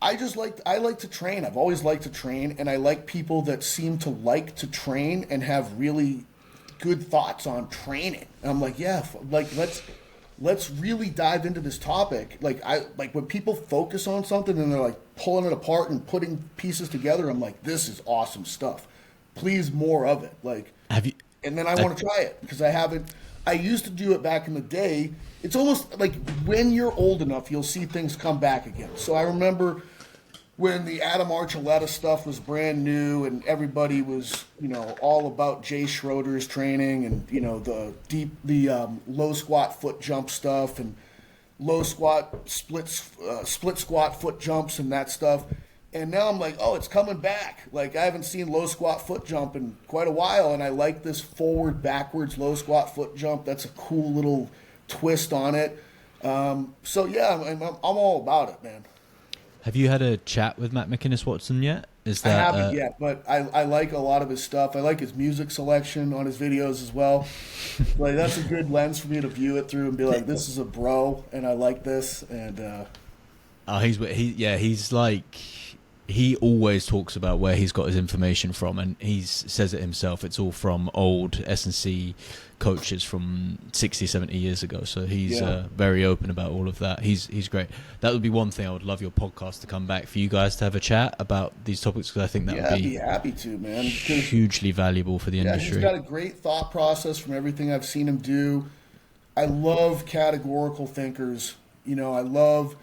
I like to train. I've always liked to train, and I like people that seem to like to train and have really good thoughts on training. And I'm like, yeah, like let's really dive into this topic. Like when people focus on something and they're like pulling it apart and putting pieces together, I'm like, this is awesome stuff. Please, more of it. Like, Have you? and then I want to try it because I haven't. I used to do it back in the day. It's almost like when you're old enough, you'll see things come back again. So I remember when the Adam Archuleta stuff was brand new and everybody was, all about Jay Schroeder's training and, the low squat foot jump stuff and low squat split squat foot jumps and that stuff. And now I'm like, oh, it's coming back. Like, I haven't seen low squat foot jump in quite a while, and I like this forward backwards low squat foot jump. That's a cool little twist on it. So yeah, I'm all about it, man. Have you had a chat with Matt McInnes Watson yet? Is I that haven't yet, but I like a lot of his stuff. I like his music selection on his videos as well. Like, that's a good lens for me to view it through and be like, this is a bro, and I like this. And he's like, he always talks about where he's got his information from, and he says it himself. It's all from old S&C coaches from 60, 70 years ago. So he's very open about all of that. He's great. That would be one thing I would love your podcast to come back for you guys to have a chat about these topics, because I think that would I'd be happy to, man. hugely valuable for the industry. He's got a great thought process from everything I've seen him do. I love categorical thinkers. I love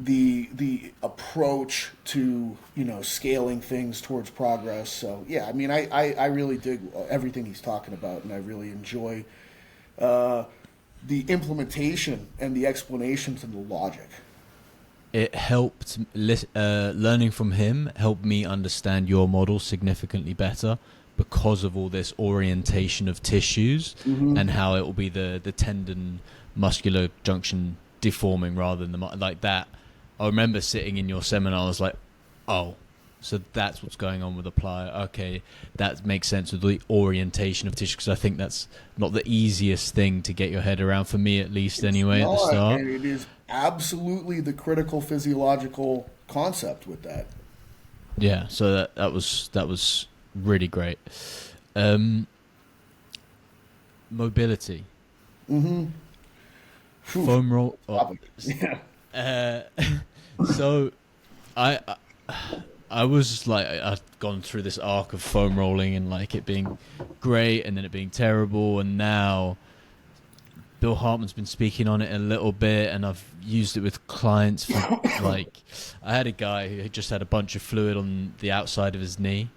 the approach to scaling things towards progress. So yeah, I mean, I really dig everything he's talking about, and I really enjoy the implementation and the explanations and the logic. It helped learning from him helped me understand your model significantly better, because of all this orientation of tissues and how it will be the tendon muscular junction deforming rather than like that. I remember sitting in your seminar, I was like, oh, so that's what's going on with the plyo. Okay, that makes sense with the orientation of tissue, because I think that's not the easiest thing to get your head around, for me at least, anyway, at the start. And it is absolutely the critical physiological concept with that. Yeah, so that was really great. Mobility. Foam roll. Oh. So I was like, I'd gone through this arc of foam rolling and like it being great and then it being terrible, and now Bill Hartman's been speaking on it a little bit, and I've used it with clients for like, I had a guy who had just had a bunch of fluid on the outside of his knee.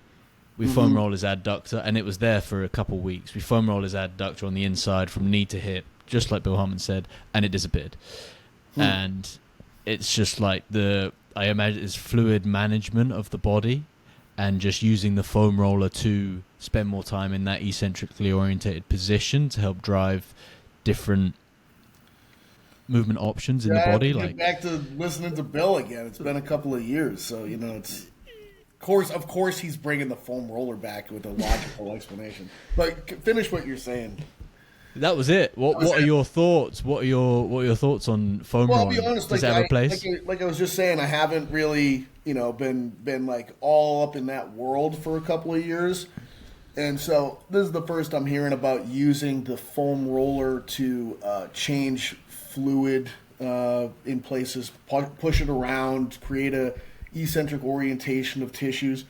We foam roll his adductor, and it was there for a couple of weeks. We foam roll his adductor on the inside from knee to hip, just like Bill Hartman said, and it disappeared. And it's just like I imagine it's fluid management of the body, and just using the foam roller to spend more time in that eccentrically orientated position to help drive different movement options in the body. Like, back to listening to Bill again. It's been a couple of years, so it's of course he's bringing the foam roller back with a logical explanation. But finish what you're saying. That was it. What are your thoughts? What are your thoughts on foam rolling? Well, I'll be honest. Does it have a place? Like I was just saying, I haven't really, been like all up in that world for a couple of years, and so this is the first I'm hearing about using the foam roller to change fluid in places, push it around, create a eccentric orientation of tissues.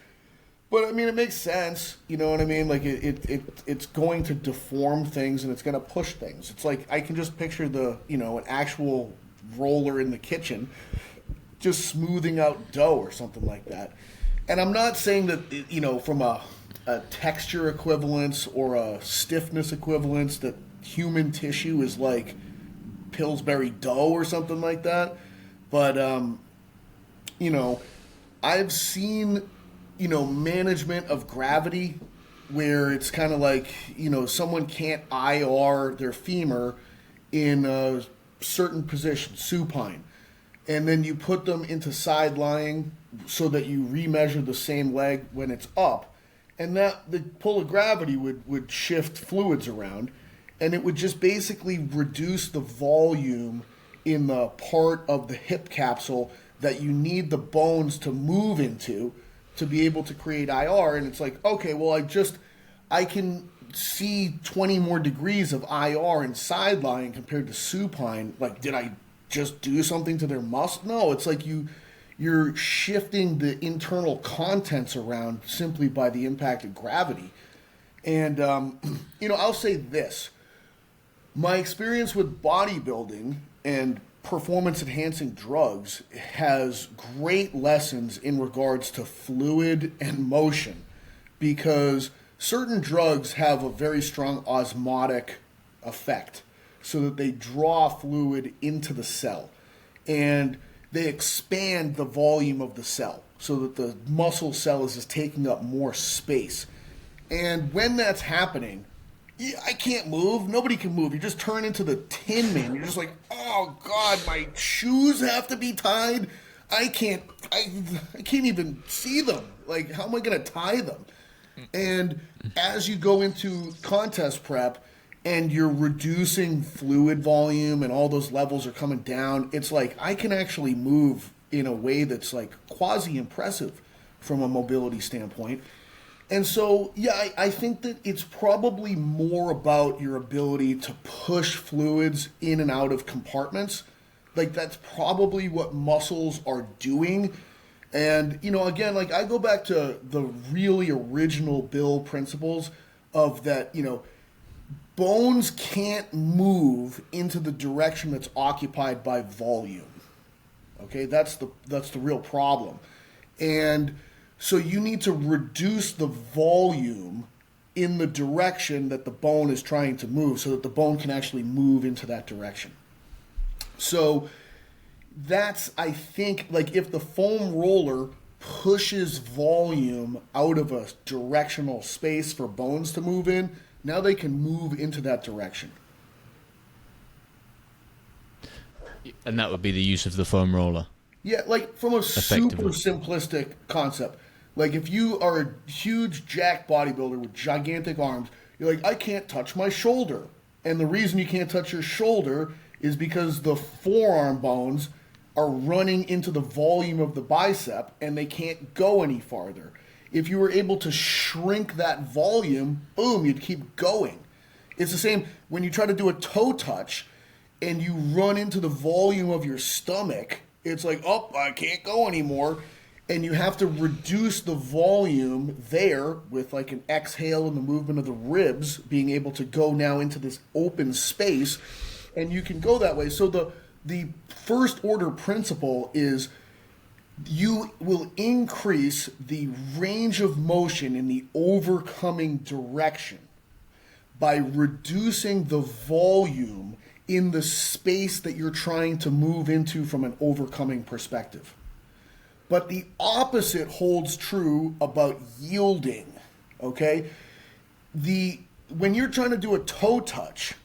But I mean, it makes sense. You know what I mean? Like it's going to deform things and it's going to push things. It's like I can just picture an actual roller in the kitchen, just smoothing out dough or something like that. And I'm not saying that from a texture equivalence or a stiffness equivalence that human tissue is like Pillsbury dough or something like that. But I've seen management of gravity where it's kind of like, someone can't IR their femur in a certain position, supine. And then you put them into side lying so that you remeasure the same leg when it's up. And that the pull of gravity would shift fluids around. And it would just basically reduce the volume in the part of the hip capsule that you need the bones to move into to be able to create IR. And it's like, okay, well, I can see 20 more degrees of IR in side lying compared to supine. Like, did I just do something to their muscle? No, it's like you're shifting the internal contents around simply by the impact of gravity. And, I'll say this. My experience with bodybuilding and performance enhancing drugs has great lessons in regards to fluid and motion, because certain drugs have a very strong osmotic effect so that they draw fluid into the cell and they expand the volume of the cell so that the muscle cell is just taking up more space. And when that's happening, I can't move. Nobody can move. You just turn into the Tin Man. You're just like, oh God, my shoes have to be tied. I can't even see them. Like, how am I going to tie them? And as you go into contest prep and you're reducing fluid volume and all those levels are coming down, it's like I can actually move in a way that's like quasi-impressive from a mobility standpoint. And so, yeah, I think that it's probably more about your ability to push fluids in and out of compartments. Like, that's probably what muscles are doing. And, again, like, I go back to the really original Bill principles of that, bones can't move into the direction that's occupied by volume. Okay, that's the real problem. And so you need to reduce the volume in the direction that the bone is trying to move so that the bone can actually move into that direction. So that's, I think, like if the foam roller pushes volume out of a directional space for bones to move in, now they can move into that direction. And that would be the use of the foam roller. Yeah, like from a super simplistic concept. Like if you are a huge jacked bodybuilder with gigantic arms, you're like, I can't touch my shoulder. And the reason you can't touch your shoulder is because the forearm bones are running into the volume of the bicep and they can't go any farther. If you were able to shrink that volume, boom, you'd keep going. It's the same when you try to do a toe touch and you run into the volume of your stomach. It's like, oh, I can't go anymore. And you have to reduce the volume there with like an exhale and the movement of the ribs being able to go now into this open space. And you can go that way. So the first order principle is you will increase the range of motion in the overcoming direction by reducing the volume in the space that you're trying to move into from an overcoming perspective. But the opposite holds true about yielding, okay? When you're trying to do a toe touch,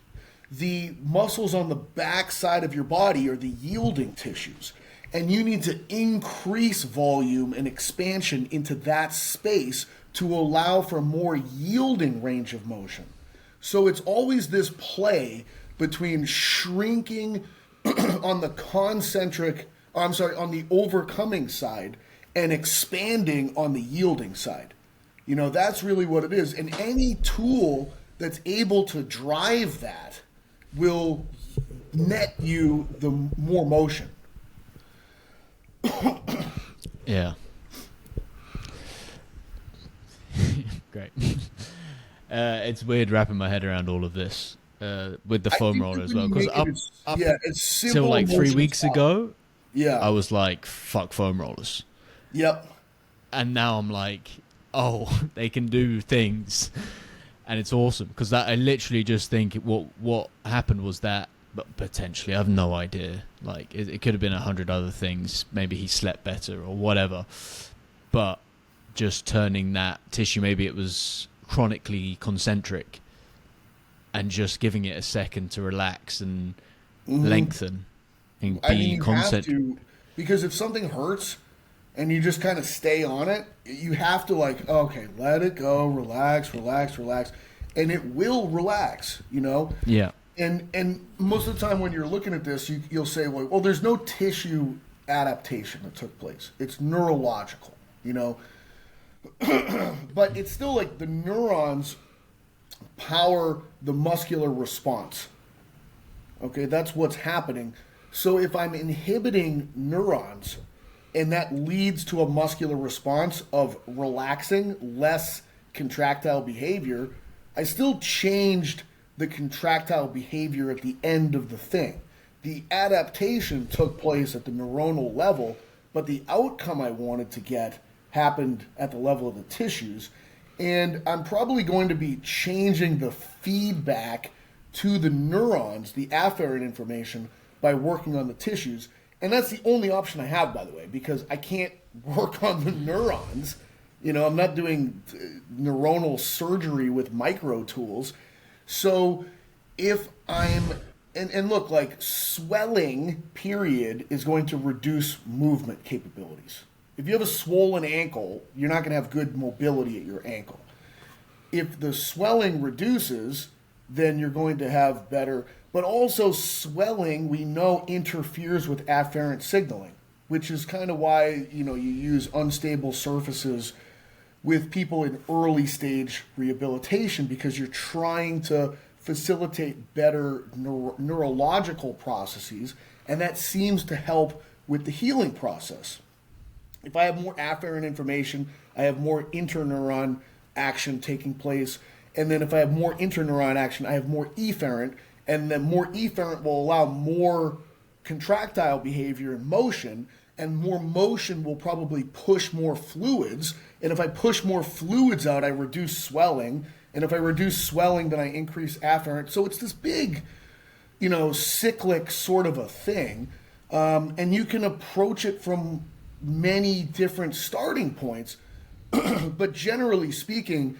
the muscles on the back side of your body are the yielding tissues. And you need to increase volume and expansion into that space to allow for more yielding range of motion. So it's always this play between shrinking on the on the overcoming side and expanding on the yielding side. That's really what it is. And any tool that's able to drive that will net you the more motion. Yeah. Great. It's weird wrapping my head around all of this with the foam roller as well. Because up it's till simple like 3 motion weeks style. ago, I Yeah. was like, fuck foam rollers. Yep. And now I'm like, oh, they can do things. And it's awesome. Because I literally just think what happened was that, but potentially, I have no idea. Like, it could have been 100 other things. Maybe he slept better or whatever. But just turning that tissue, maybe it was chronically concentric, and just giving it a second to relax and lengthen and I mean, be you have concentric. to, because if something hurts and you just kind of stay on it, you have to like, okay, let it go, relax, relax, relax, and it will relax, you know? Yeah. And most of the time when you're looking at this, you'll say, well, there's no tissue adaptation that took place. It's neurological, you know? But it's still like the neurons power the muscular response. Okay, that's what's happening. So if I'm inhibiting neurons and that leads to a muscular response of relaxing, less contractile behavior, I still changed the contractile behavior at the end of the thing. The adaptation took place at the neuronal level, but the outcome I wanted to get happened at the level of the tissues. And I'm probably going to be changing the feedback to the neurons, the afferent information, by working on the tissues. And that's the only option I have, by the way, because I can't work on the neurons. You know, I'm not doing neuronal surgery with micro tools. So if I'm, and look, like swelling, period, is going to reduce movement capabilities. If you have a swollen ankle, you're not going to have good mobility at your ankle. If the swelling reduces, then you're going to have better, but also swelling, we know, interferes with afferent signaling, which is kind of why, you know, you use unstable surfaces with people in early stage rehabilitation, because you're trying to facilitate better neurological processes, and that seems to help with the healing process. If I have more afferent information, I have more interneuron action taking place. And then if I have more interneuron action, I have more efferent. And then more efferent will allow more contractile behavior and motion. And more motion will probably push more fluids. And if I push more fluids out, I reduce swelling. And if I reduce swelling, then I increase afferent. So it's this big, you know, cyclic sort of a thing. And you can approach it from many different starting points, but generally speaking,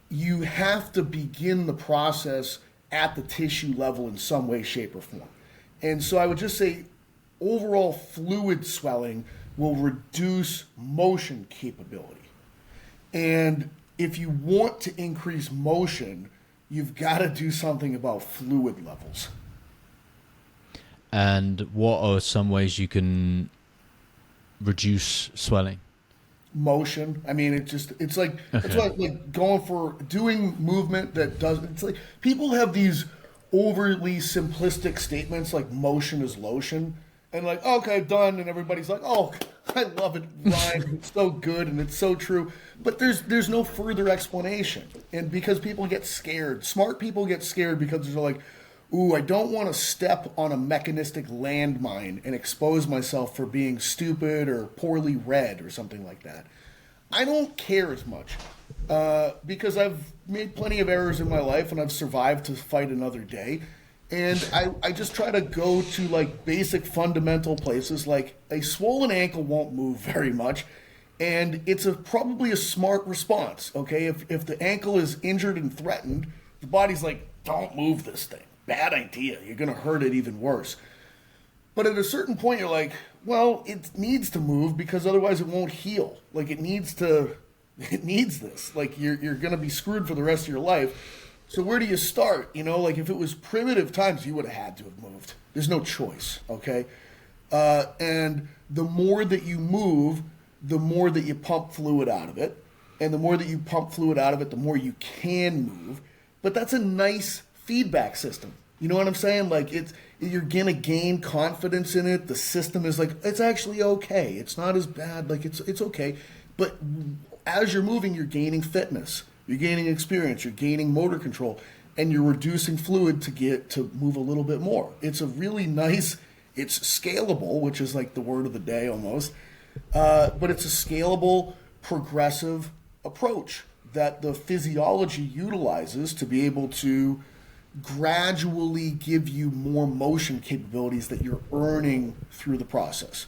you have to begin the process at the tissue level in some way, shape, or form. And so I would just say overall fluid swelling will reduce motion capability. And if you want to increase motion, you've got to do something about fluid levels. And what are some ways you can reduce swelling? Motion. I mean, it's like, it's like going for doing movement that does, it's like people have these overly simplistic statements like motion is lotion, and like, okay, done, and everybody's like, oh, I love it, Ryan, it's so good and it's so true. But there's no further explanation. And because people get scared, smart people get scared because they're like, ooh, I don't want to step on a mechanistic landmine and expose myself for being stupid or poorly read or something like that. I don't care as much because I've made plenty of errors in my life and I've survived to fight another day. And I just try to go to like basic fundamental places, like a swollen ankle won't move very much. And it's probably a smart response, okay? If the ankle is injured and threatened, the body's like, don't move this thing. Bad idea. You're going to hurt it even worse. But at a certain point, you're like, well, it needs to move because otherwise it won't heal. Like it needs this. Like you're going to be screwed for the rest of your life. So where do you start? You know, like if it was primitive times, you would have had to have moved. There's no choice, okay? And the more that you move, the more that you pump fluid out of it. And the more that you pump fluid out of it, the more you can move. But that's a nice feedback system. You know what I'm saying? Like you're gonna gain confidence in it. The system is like, it's actually okay. It's not as bad. Like it's okay. But as you're moving, you're gaining fitness. you're gaining experience, you're gaining motor control, and you're reducing fluid to get to move a little bit more. It's a really nice, it's scalable, which is like the word of the day almost, but it's a scalable, progressive approach that the physiology utilizes to be able to gradually give you more motion capabilities that you're earning through the process.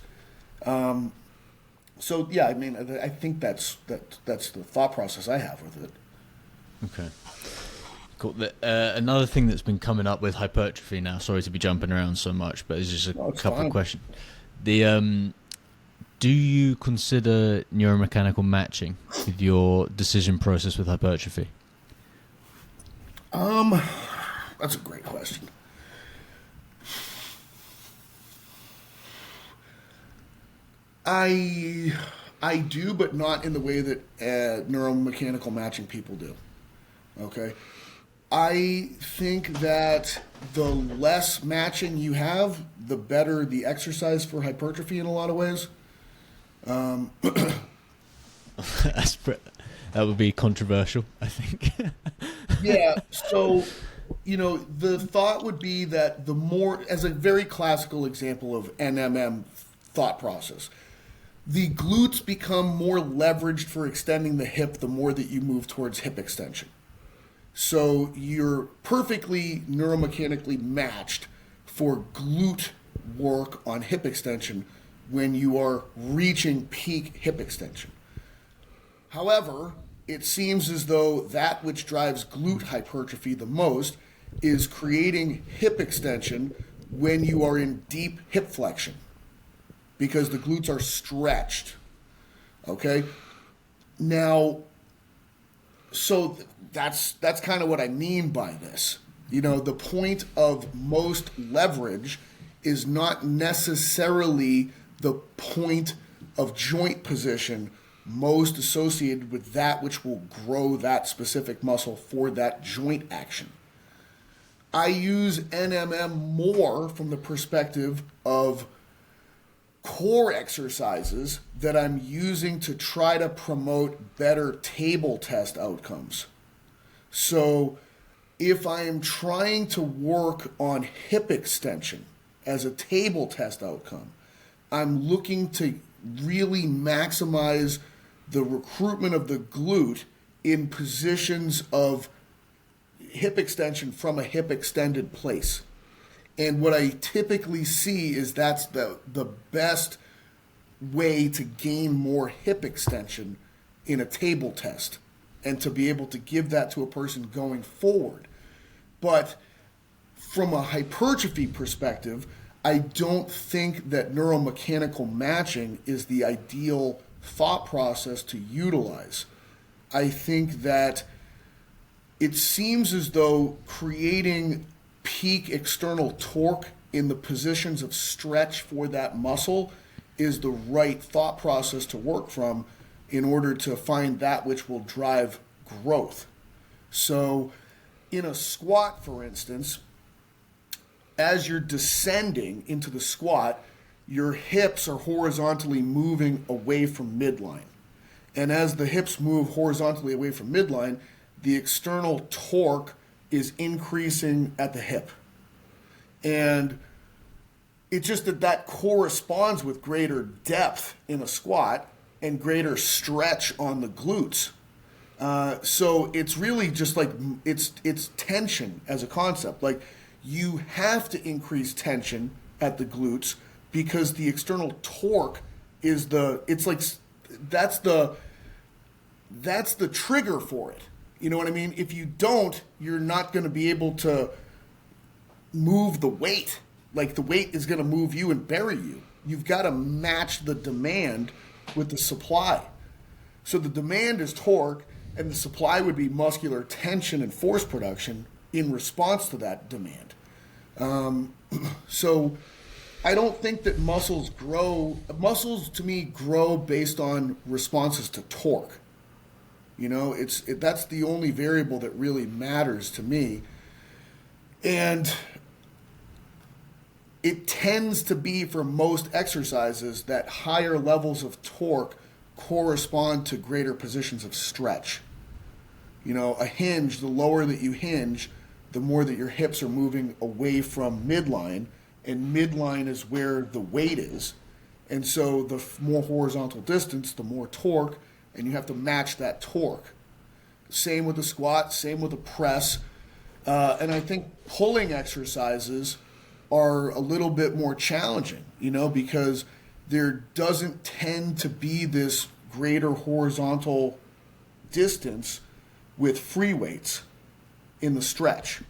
So yeah, I mean, I think that's the thought process I have with it. Okay. Cool. Another thing that's been coming up with hypertrophy now, sorry to be jumping around so much, but it's just a couple fine. of questions. Do you consider neuromechanical matching with your decision process with hypertrophy? That's a great question. I do, but not in the way that neuromechanical matching people do. Okay, I think that the less matching you have, the better the exercise for hypertrophy in a lot of ways. That would be controversial, I think. Yeah, so, the thought would be that the more, as a very classical example of NMM thought process, the glutes become more leveraged for extending the hip the more that you move towards hip extension. So you're perfectly neuromechanically matched for glute work on hip extension when you are reaching peak hip extension. However, it seems as though that which drives glute hypertrophy the most is creating hip extension when you are in deep hip flexion because the glutes are stretched. Okay? Now, so that's kind of what I mean by this. The point of most leverage is not necessarily the point of joint position most associated with that which will grow that specific muscle for that joint action. I use NMM more from the perspective of core exercises that I'm using to try to promote better table test outcomes. So if I am trying to work on hip extension as a table test outcome, I'm looking to really maximize the recruitment of the glute in positions of hip extension from a hip extended place. And what I typically see is that's the best way to gain more hip extension in a table test and to be able to give that to a person going forward. But from a hypertrophy perspective, I don't think that neuromechanical matching is the ideal thought process to utilize. I think that it seems as though creating peak external torque in the positions of stretch for that muscle is the right thought process to work from in order to find that which will drive growth. So in a squat, for instance, as you're descending into the squat, your hips are horizontally moving away from midline. And as the hips move horizontally away from midline, the external torque is increasing at the hip. And it's just that corresponds with greater depth in a squat and greater stretch on the glutes. So it's really just like it's tension as a concept. Like you have to increase tension at the glutes because the external torque is that's the trigger for it. You know what I mean? If you don't, you're not going to be able to move the weight. Like the weight is going to move you and bury you. You've got to match the demand with the supply. So the demand is torque, and the supply would be muscular tension and force production in response to that demand. So I don't think that muscles grow. Muscles to me grow based on responses to torque. You know, that's the only variable that really matters to me. And it tends to be for most exercises that higher levels of torque correspond to greater positions of stretch. You know, a hinge, the lower that you hinge, the more that your hips are moving away from midline, and midline is where the weight is. And so the more horizontal distance, the more torque, and you have to match that torque. Same with the squat, same with the press. And I think pulling exercises are a little bit more challenging, you know, because there doesn't tend to be this greater horizontal distance with free weights in the stretch.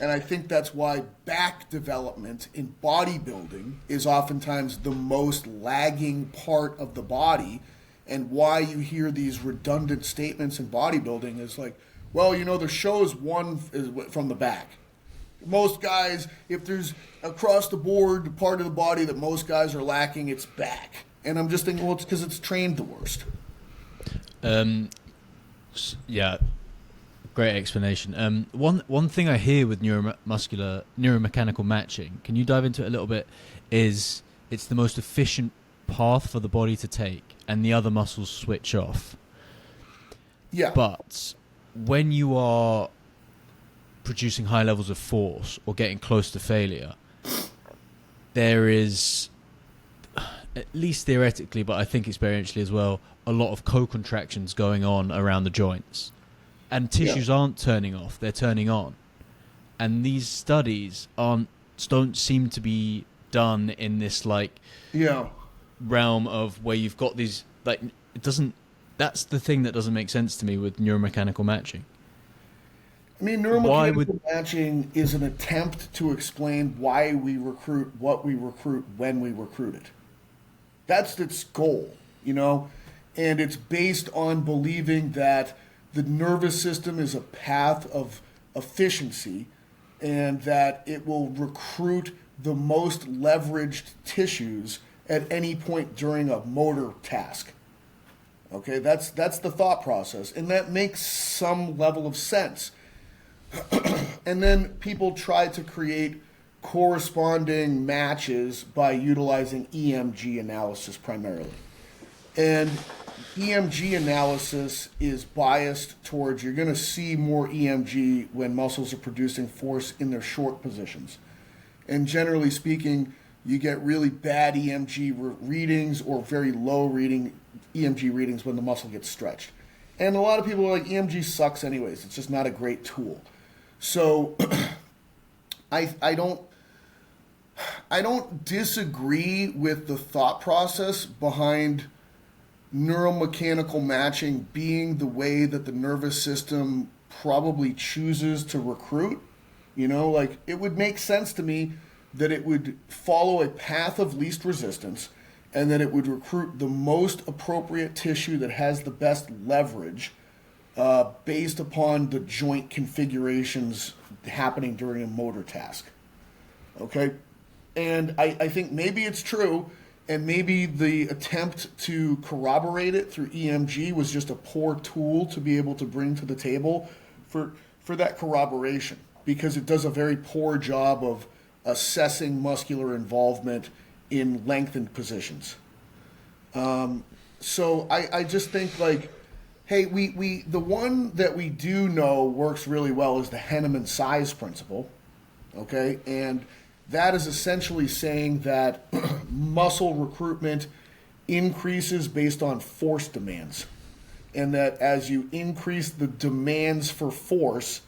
And I think that's why back development in bodybuilding is oftentimes the most lagging part of the body, and why you hear these redundant statements in bodybuilding is like, well, you know, the show's won from the back. Most guys, if there's across the board part of the body that most guys are lacking, it's back. And I'm just thinking, well, it's because it's trained the worst. Yeah, great explanation. One thing I hear with neuromechanical matching, can you dive into it a little bit, is it's the most efficient path for the body to take, and the other muscles switch off. Yeah. But when you are producing high levels of force or getting close to failure, there is, at least theoretically, but I think experientially as well, a lot of co-contractions going on around the joints. And tissues aren't turning off, they're turning on. And these studies don't seem to be done in this realm of where you've got these, like, it doesn't, that's the thing that doesn't make sense to me with neuromechanical matching. I mean, neuromechanical matching is an attempt to explain why we recruit, what we recruit, when we recruit it. That's its goal, you know? And it's based on believing that the nervous system is a path of efficiency and that it will recruit the most leveraged tissues at any point during a motor task. Okay, that's the thought process, and that makes some level of sense. And then people try to create corresponding matches by utilizing EMG analysis primarily. And EMG analysis is biased towards, you're going to see more EMG when muscles are producing force in their short positions. And generally speaking, you get really bad EMG readings or very low EMG readings when the muscle gets stretched. And a lot of people are like, EMG sucks anyways. It's just not a great tool. So I don't disagree with the thought process behind neuromechanical matching being the way that the nervous system probably chooses to recruit. You know, like, it would make sense to me that it would follow a path of least resistance and that it would recruit the most appropriate tissue that has the best leverage based upon the joint configurations happening during a motor task. Okay? And I think maybe it's true, and maybe the attempt to corroborate it through EMG was just a poor tool to be able to bring to the table for that corroboration, because it does a very poor job of assessing muscular involvement in lengthened positions. So I just think, like, hey, we the one that we do know works really well is the Henneman size principle, okay? And that is essentially saying that muscle recruitment increases based on force demands, and that as you increase the demands for force,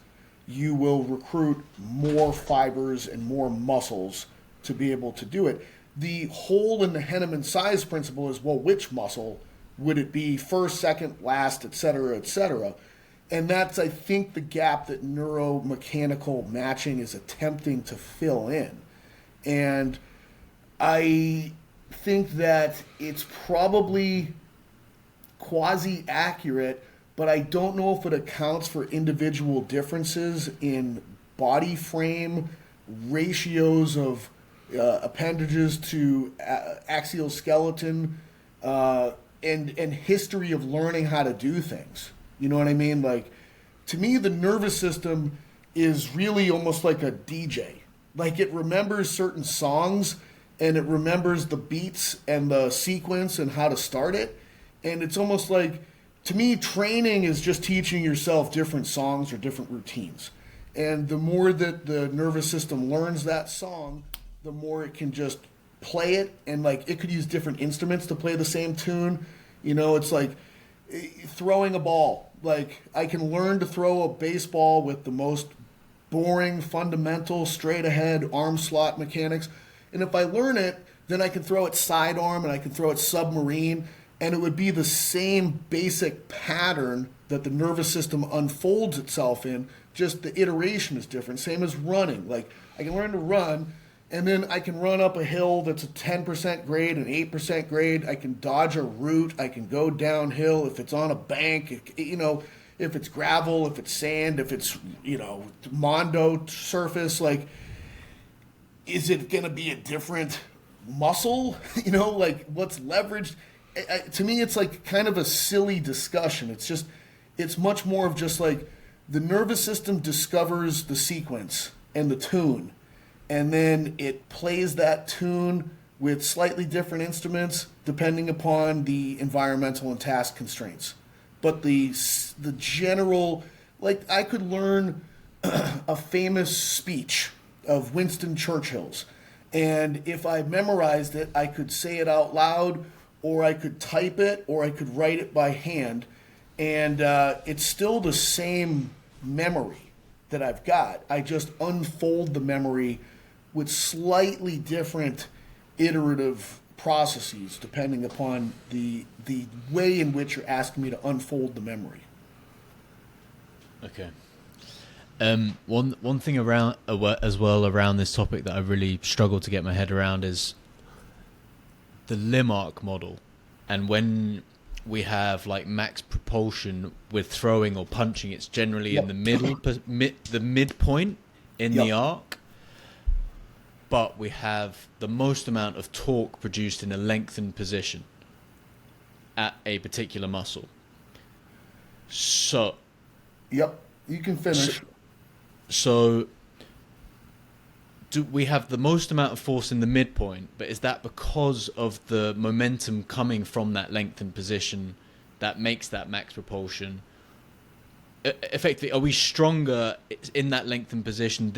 you will recruit more fibers and more muscles to be able to do it. The hole in the Henneman size principle is, well, which muscle would it be, first, second, last, et cetera, et cetera. And that's, I think, the gap that neuromechanical matching is attempting to fill in. And I think that it's probably quasi-accurate, but I don't know if it accounts for individual differences in body frame, ratios of appendages to axial skeleton, and history of learning how to do things. You know what I mean? Like, to me, the nervous system is really almost like a DJ. Like, it remembers certain songs, and it remembers the beats and the sequence and how to start it. And it's almost like to me, training is just teaching yourself different songs or different routines. And the more that the nervous system learns that song, the more it can just play it. And like it could use different instruments to play the same tune. You know, it's like throwing a ball. Like I can learn to throw a baseball with the most boring, fundamental, straight ahead arm slot mechanics. And if I learn it, then I can throw it sidearm and I can throw it submarine. And it would be the same basic pattern that the nervous system unfolds itself in, just the iteration is different. Same as running. Like I can learn to run, and then I can run up a hill that's a 10% grade, an 8% grade. I can dodge a route. I can go downhill if it's on a bank, you know, if it's gravel, if it's sand, if it's, you know, mondo surface. Like, is it going to be a different muscle? You know, like what's leveraged? To me, it's like kind of a silly discussion. It's much more of just like the nervous system discovers the sequence and the tune, and then it plays that tune with slightly different instruments depending upon the environmental and task constraints. But the general, like I could learn a famous speech of Winston Churchill's, and if I memorized it, I could say it out loud, or I could type it, or I could write it by hand, and it's still the same memory that I've got. I just unfold the memory with slightly different iterative processes depending upon the way in which you're asking me to unfold the memory. Okay. One thing around as well around this topic that I really struggle to get my head around is the limb arc model, and when we have like max propulsion with throwing or punching, it's generally in the the midpoint in the arc, but we have the most amount of torque produced in a lengthened position at a particular muscle. So, you can finish. So do we have the most amount of force in the midpoint, but is that because of the momentum coming from that lengthened position that makes that max propulsion? Effectively, are we stronger in that lengthened position,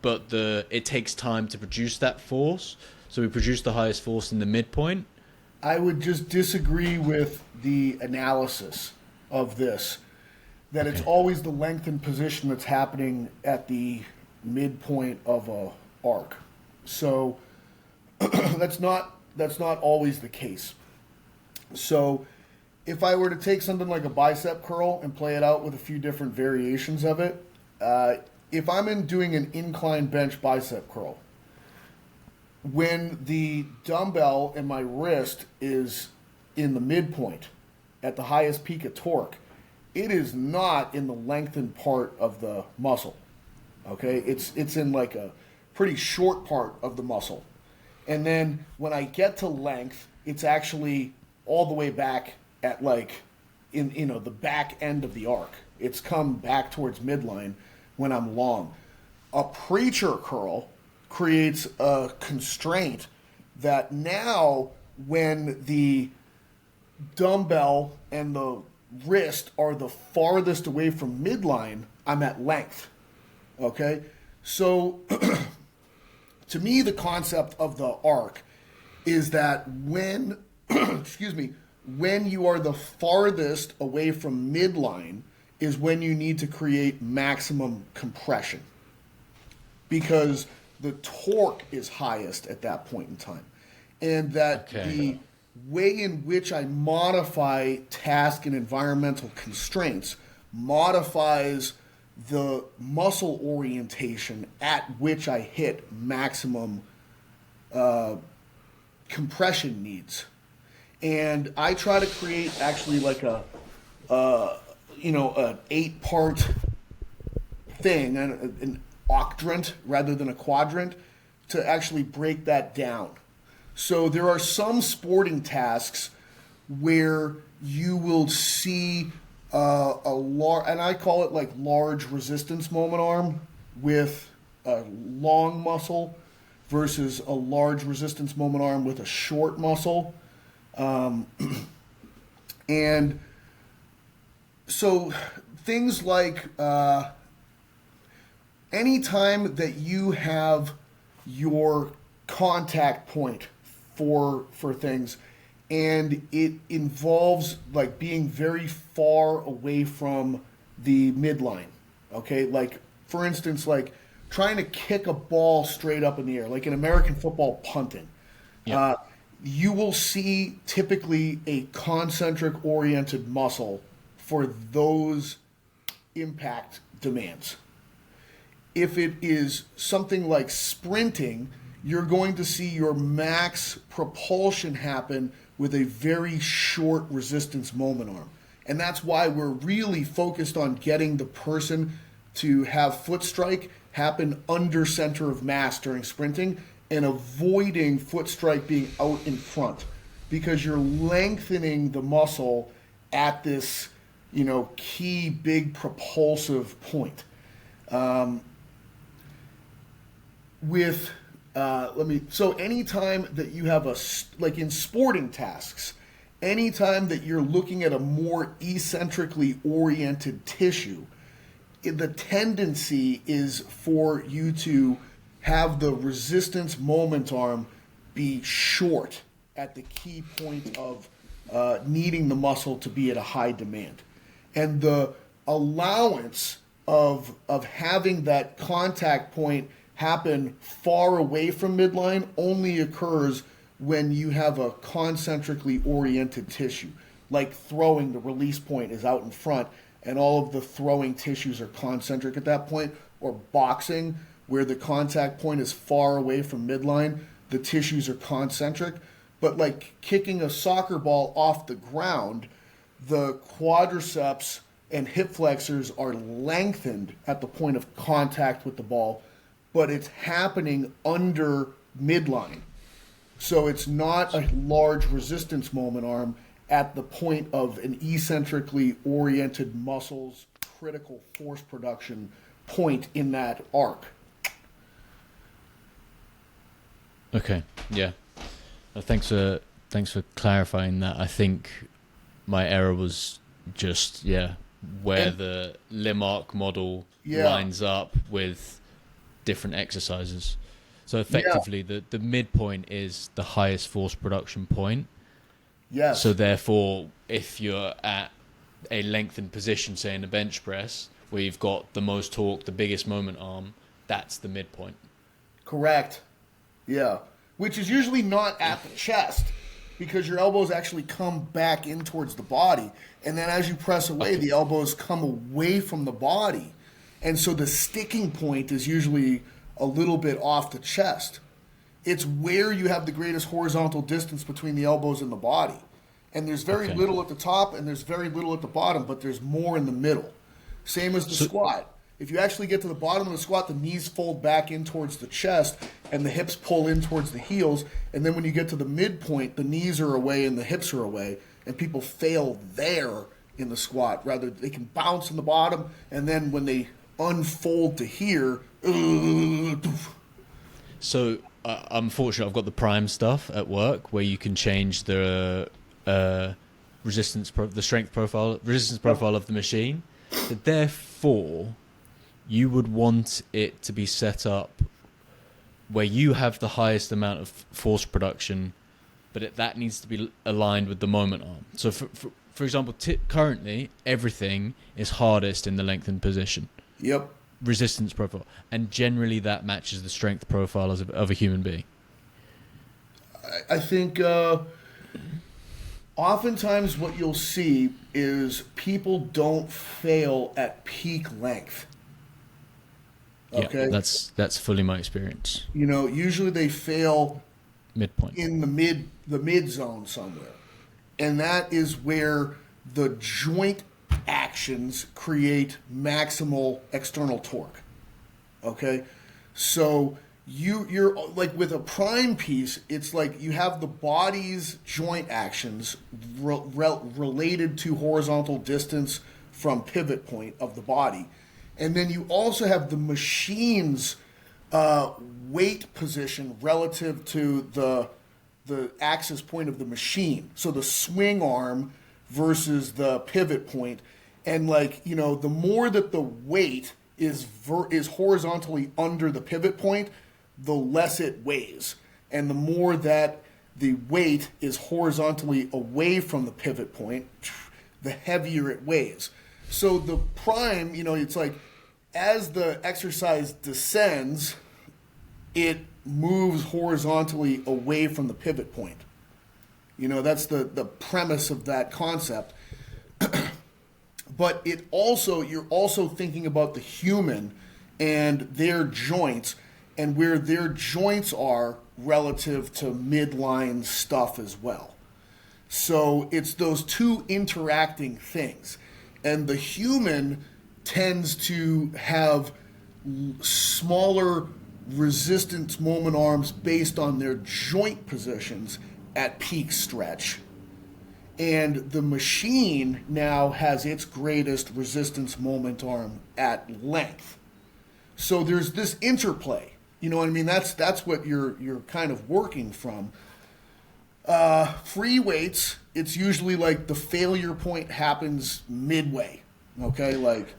but it takes time to produce that force, so we produce the highest force in the midpoint? I would just disagree with the analysis of this, that it's always the lengthened position that's happening at the midpoint of a arc. So that's not always the case. So if I were to take something like a bicep curl and play it out with a few different variations of it, if I'm doing an incline bench bicep curl, when the dumbbell in my wrist is in the midpoint at the highest peak of torque, it is not in the lengthened part of the muscle. Okay, it's in like a pretty short part of the muscle, and then when I get to length, it's actually all the way back at like in the back end of the arc. It's come back towards midline when I'm long. A preacher curl creates a constraint that now when the dumbbell and the wrist are the farthest away from midline, I'm at length. Okay, so to me, the concept of the arc is that when, when you are the farthest away from midline is when you need to create maximum compression, because the torque is highest at that point in time, and that the way in which I modify task and environmental constraints modifies the muscle orientation at which I hit maximum compression needs. And I try to create actually like an 8-part thing, an octrant rather than a quadrant, to actually break that down. So there are some sporting tasks where you will see a large, and I call it like large resistance moment arm with a long muscle versus a large resistance moment arm with a short muscle. And So things like anytime that you have your contact point for things, and it involves like being very far away from the midline. Okay, like for instance, like trying to kick a ball straight up in the air, like in American football punting. Yep. Uh, you will see typically a concentric oriented muscle for those impact demands. If it is something like sprinting, you're going to see your max propulsion happen with a very short resistance moment arm. And that's why we're really focused on getting the person to have foot strike happen under center of mass during sprinting and avoiding foot strike being out in front, because you're lengthening the muscle at this, key big propulsive point. With so anytime that you have like in sporting tasks, anytime that you're looking at a more eccentrically oriented tissue, the tendency is for you to have the resistance moment arm be short at the key point of needing the muscle to be at a high demand. And the allowance of having that contact point happen far away from midline only occurs when you have a concentrically oriented tissue. Like throwing, the release point is out in front and all of the throwing tissues are concentric at that point, or boxing, where the contact point is far away from midline, the tissues are concentric. But like kicking a soccer ball off the ground, the quadriceps and hip flexors are lengthened at the point of contact with the ball, but it's happening under midline. So it's not a large resistance moment arm at the point of an eccentrically oriented muscle's critical force production point in that arc. Okay. Yeah. Thanks for clarifying that. I think my error was just where the limb arc model lines up with different exercises. So effectively, the midpoint is the highest force production point. Yes. So therefore, if you're at a lengthened position, say in a bench press, where you've got the most torque, the biggest moment arm, that's the midpoint. Correct. Yeah. Which is usually not at the chest, because your elbows actually come back in towards the body. And then as you press away, the elbows come away from the body. And so the sticking point is usually a little bit off the chest. It's where you have the greatest horizontal distance between the elbows and the body. And there's very little at the top and there's very little at the bottom, but there's more in the middle. Same as the squat. If you actually get to the bottom of the squat, the knees fold back in towards the chest and the hips pull in towards the heels. And then when you get to the midpoint, the knees are away and the hips are away. And people fail there in the squat. Rather, they can bounce in the bottom, and then when they unfold to here. So I'm fortunate I've got the Prime stuff at work where you can change the resistance profile of the machine. So therefore, you would want it to be set up where you have the highest amount of force production, but that needs to be aligned with the moment arm. So for example, currently everything is hardest in the lengthened position. Yep. Resistance profile, and generally that matches the strength profile of a human being. I think oftentimes what you'll see is people don't fail at peak length. Okay, yeah, that's fully my experience. Usually they fail midpoint in the mid zone somewhere, and that is where the joint actions create maximal external torque. Okay, so you're like with a prime piece, it's like you have the body's joint actions related to horizontal distance from pivot point of the body, and then you also have the machine's weight position relative to the axis point of the machine. So the swing arm versus the pivot point. And like, the more that the weight is horizontally under the pivot point, the less it weighs. And the more that the weight is horizontally away from the pivot point, the heavier it weighs. So the prime, it's like as the exercise descends, it moves horizontally away from the pivot point. That's the premise of that concept. But you're also thinking about the human and their joints and where their joints are relative to midline stuff as well. So it's those two interacting things. And the human tends to have smaller resistance moment arms based on their joint positions at peak stretch. And the machine now has its greatest resistance moment arm at length. So there's this interplay. You know what I mean? That's what you're kind of working from. Free weights, it's usually like the failure point happens midway. Okay, like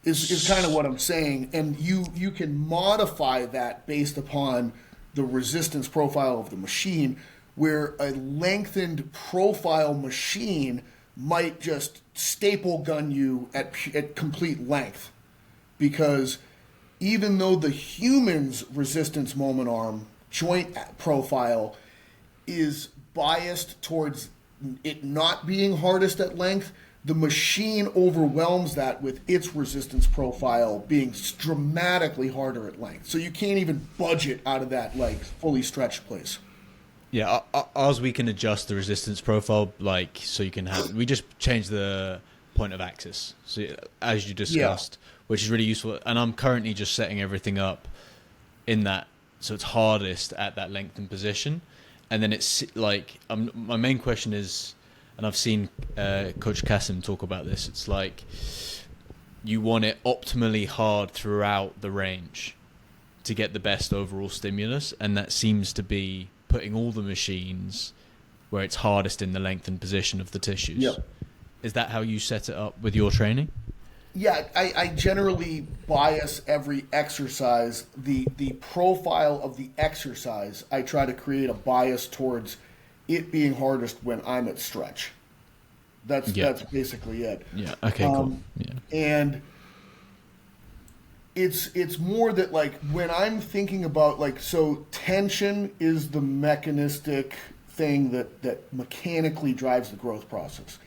is kind of what I'm saying. And you can modify that based upon the resistance profile of the machine, where a lengthened profile machine might just staple gun you at complete length. Because even though the human's resistance moment arm joint profile is biased towards it not being hardest at length, the machine overwhelms that with its resistance profile being dramatically harder at length. So you can't even budge it out of that like fully stretched place. Yeah, ours we can adjust the resistance profile, like so you can have. We just change the point of axis, so as you discussed, which is really useful. And I'm currently just setting everything up in that, so it's hardest at that lengthened position. And then it's like my main question is, and I've seen Coach Kasim talk about this. It's like you want it optimally hard throughout the range to get the best overall stimulus, and that seems to be putting all the machines where it's hardest in the lengthened position of the tissues. Yep. Is that how you set it up with your training? Yeah, I generally bias every exercise. The profile of the exercise, I try to create a bias towards it being hardest when I'm at stretch. That's basically it. Yeah. Okay. Cool. Yeah. And it's more that like when I'm thinking about like, so tension is the mechanistic thing that mechanically drives the growth process.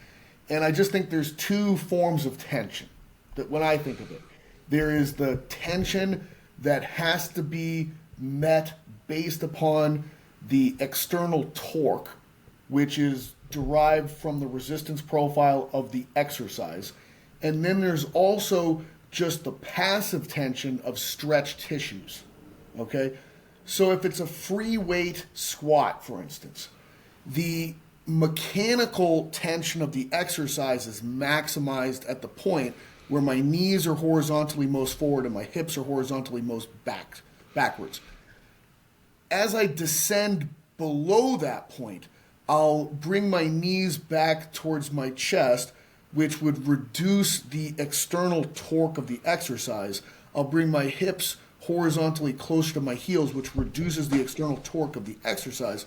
And I just think there's two forms of tension that when I think of it. There is the tension that has to be met based upon the external torque, which is derived from the resistance profile of the exercise. And then there's also just the passive tension of stretched tissues. Okay? So if it's a free weight squat, for instance, the mechanical tension of the exercise is maximized at the point where my knees are horizontally most forward and my hips are horizontally most backwards. As I descend below that point, I'll bring my knees back towards my chest, which would reduce the external torque of the exercise. I'll bring my hips horizontally closer to my heels, which reduces the external torque of the exercise.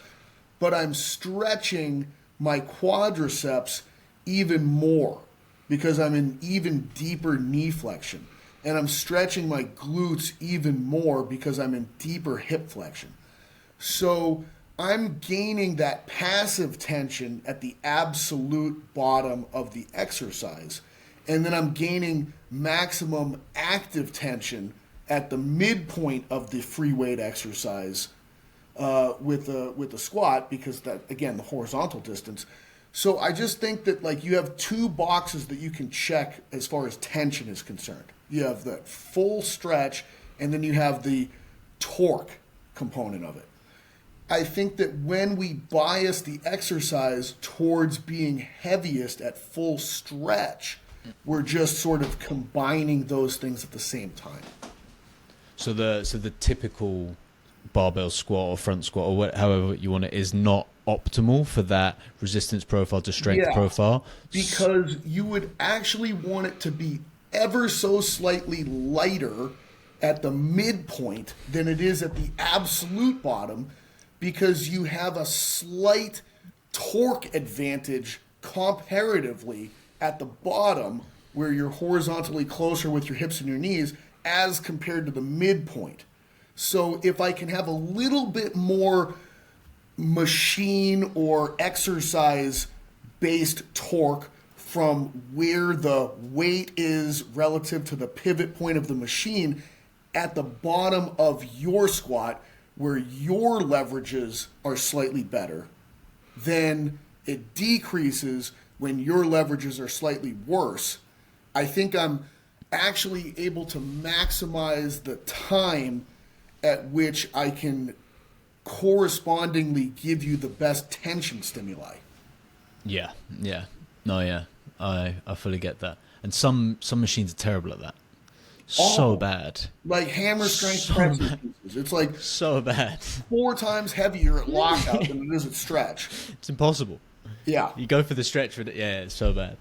But I'm stretching my quadriceps even more because I'm in even deeper knee flexion. And I'm stretching my glutes even more because I'm in deeper hip flexion. So I'm gaining that passive tension at the absolute bottom of the exercise. And then I'm gaining maximum active tension at the midpoint of the free weight exercise with the squat, because that, again, the horizontal distance. So I just think that like you have two boxes that you can check as far as tension is concerned. You have the full stretch, and then you have the torque component of it. I think that when we bias the exercise towards being heaviest at full stretch, we're just sort of combining those things at the same time. So the typical barbell squat or front squat or however you want it is not optimal for that resistance profile to strength Yeah, profile. because you would actually want it to be ever so slightly lighter at the midpoint than it is at the absolute bottom, because you have a slight torque advantage comparatively at the bottom where you're horizontally closer with your hips and your knees as compared to the midpoint. So if I can have a little bit more machine or exercise based torque from where the weight is relative to the pivot point of the machine at the bottom of your squat where your leverages are slightly better, then it decreases when your leverages are slightly worse. I think I'm actually able to maximize the time at which I can correspondingly give you the best tension stimuli. Yeah, yeah, no, yeah, I fully get that. And some machines are terrible at that. So Oh, bad, like hammer strength so pressing bad, pieces. It's like so bad. 4 times heavier at lockout than it is at stretch. It's impossible. Yeah. You go for the stretch with it. Yeah, it's so bad.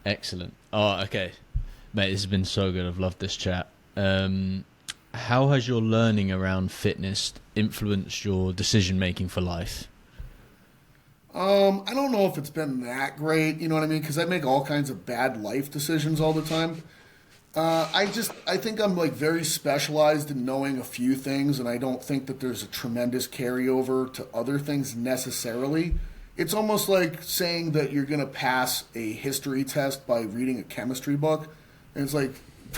Excellent. Oh, okay, mate. This has been so good. I've loved this chat. How has your learning around fitness influenced your decision making for life? I don't know if it's been that great, you know what I mean? Because I make all kinds of bad life decisions all the time. I think I'm like very specialized in knowing a few things, and I don't think that there's a tremendous carryover to other things necessarily. It's almost like saying that you're going to pass a history test by reading a chemistry book. And it's like,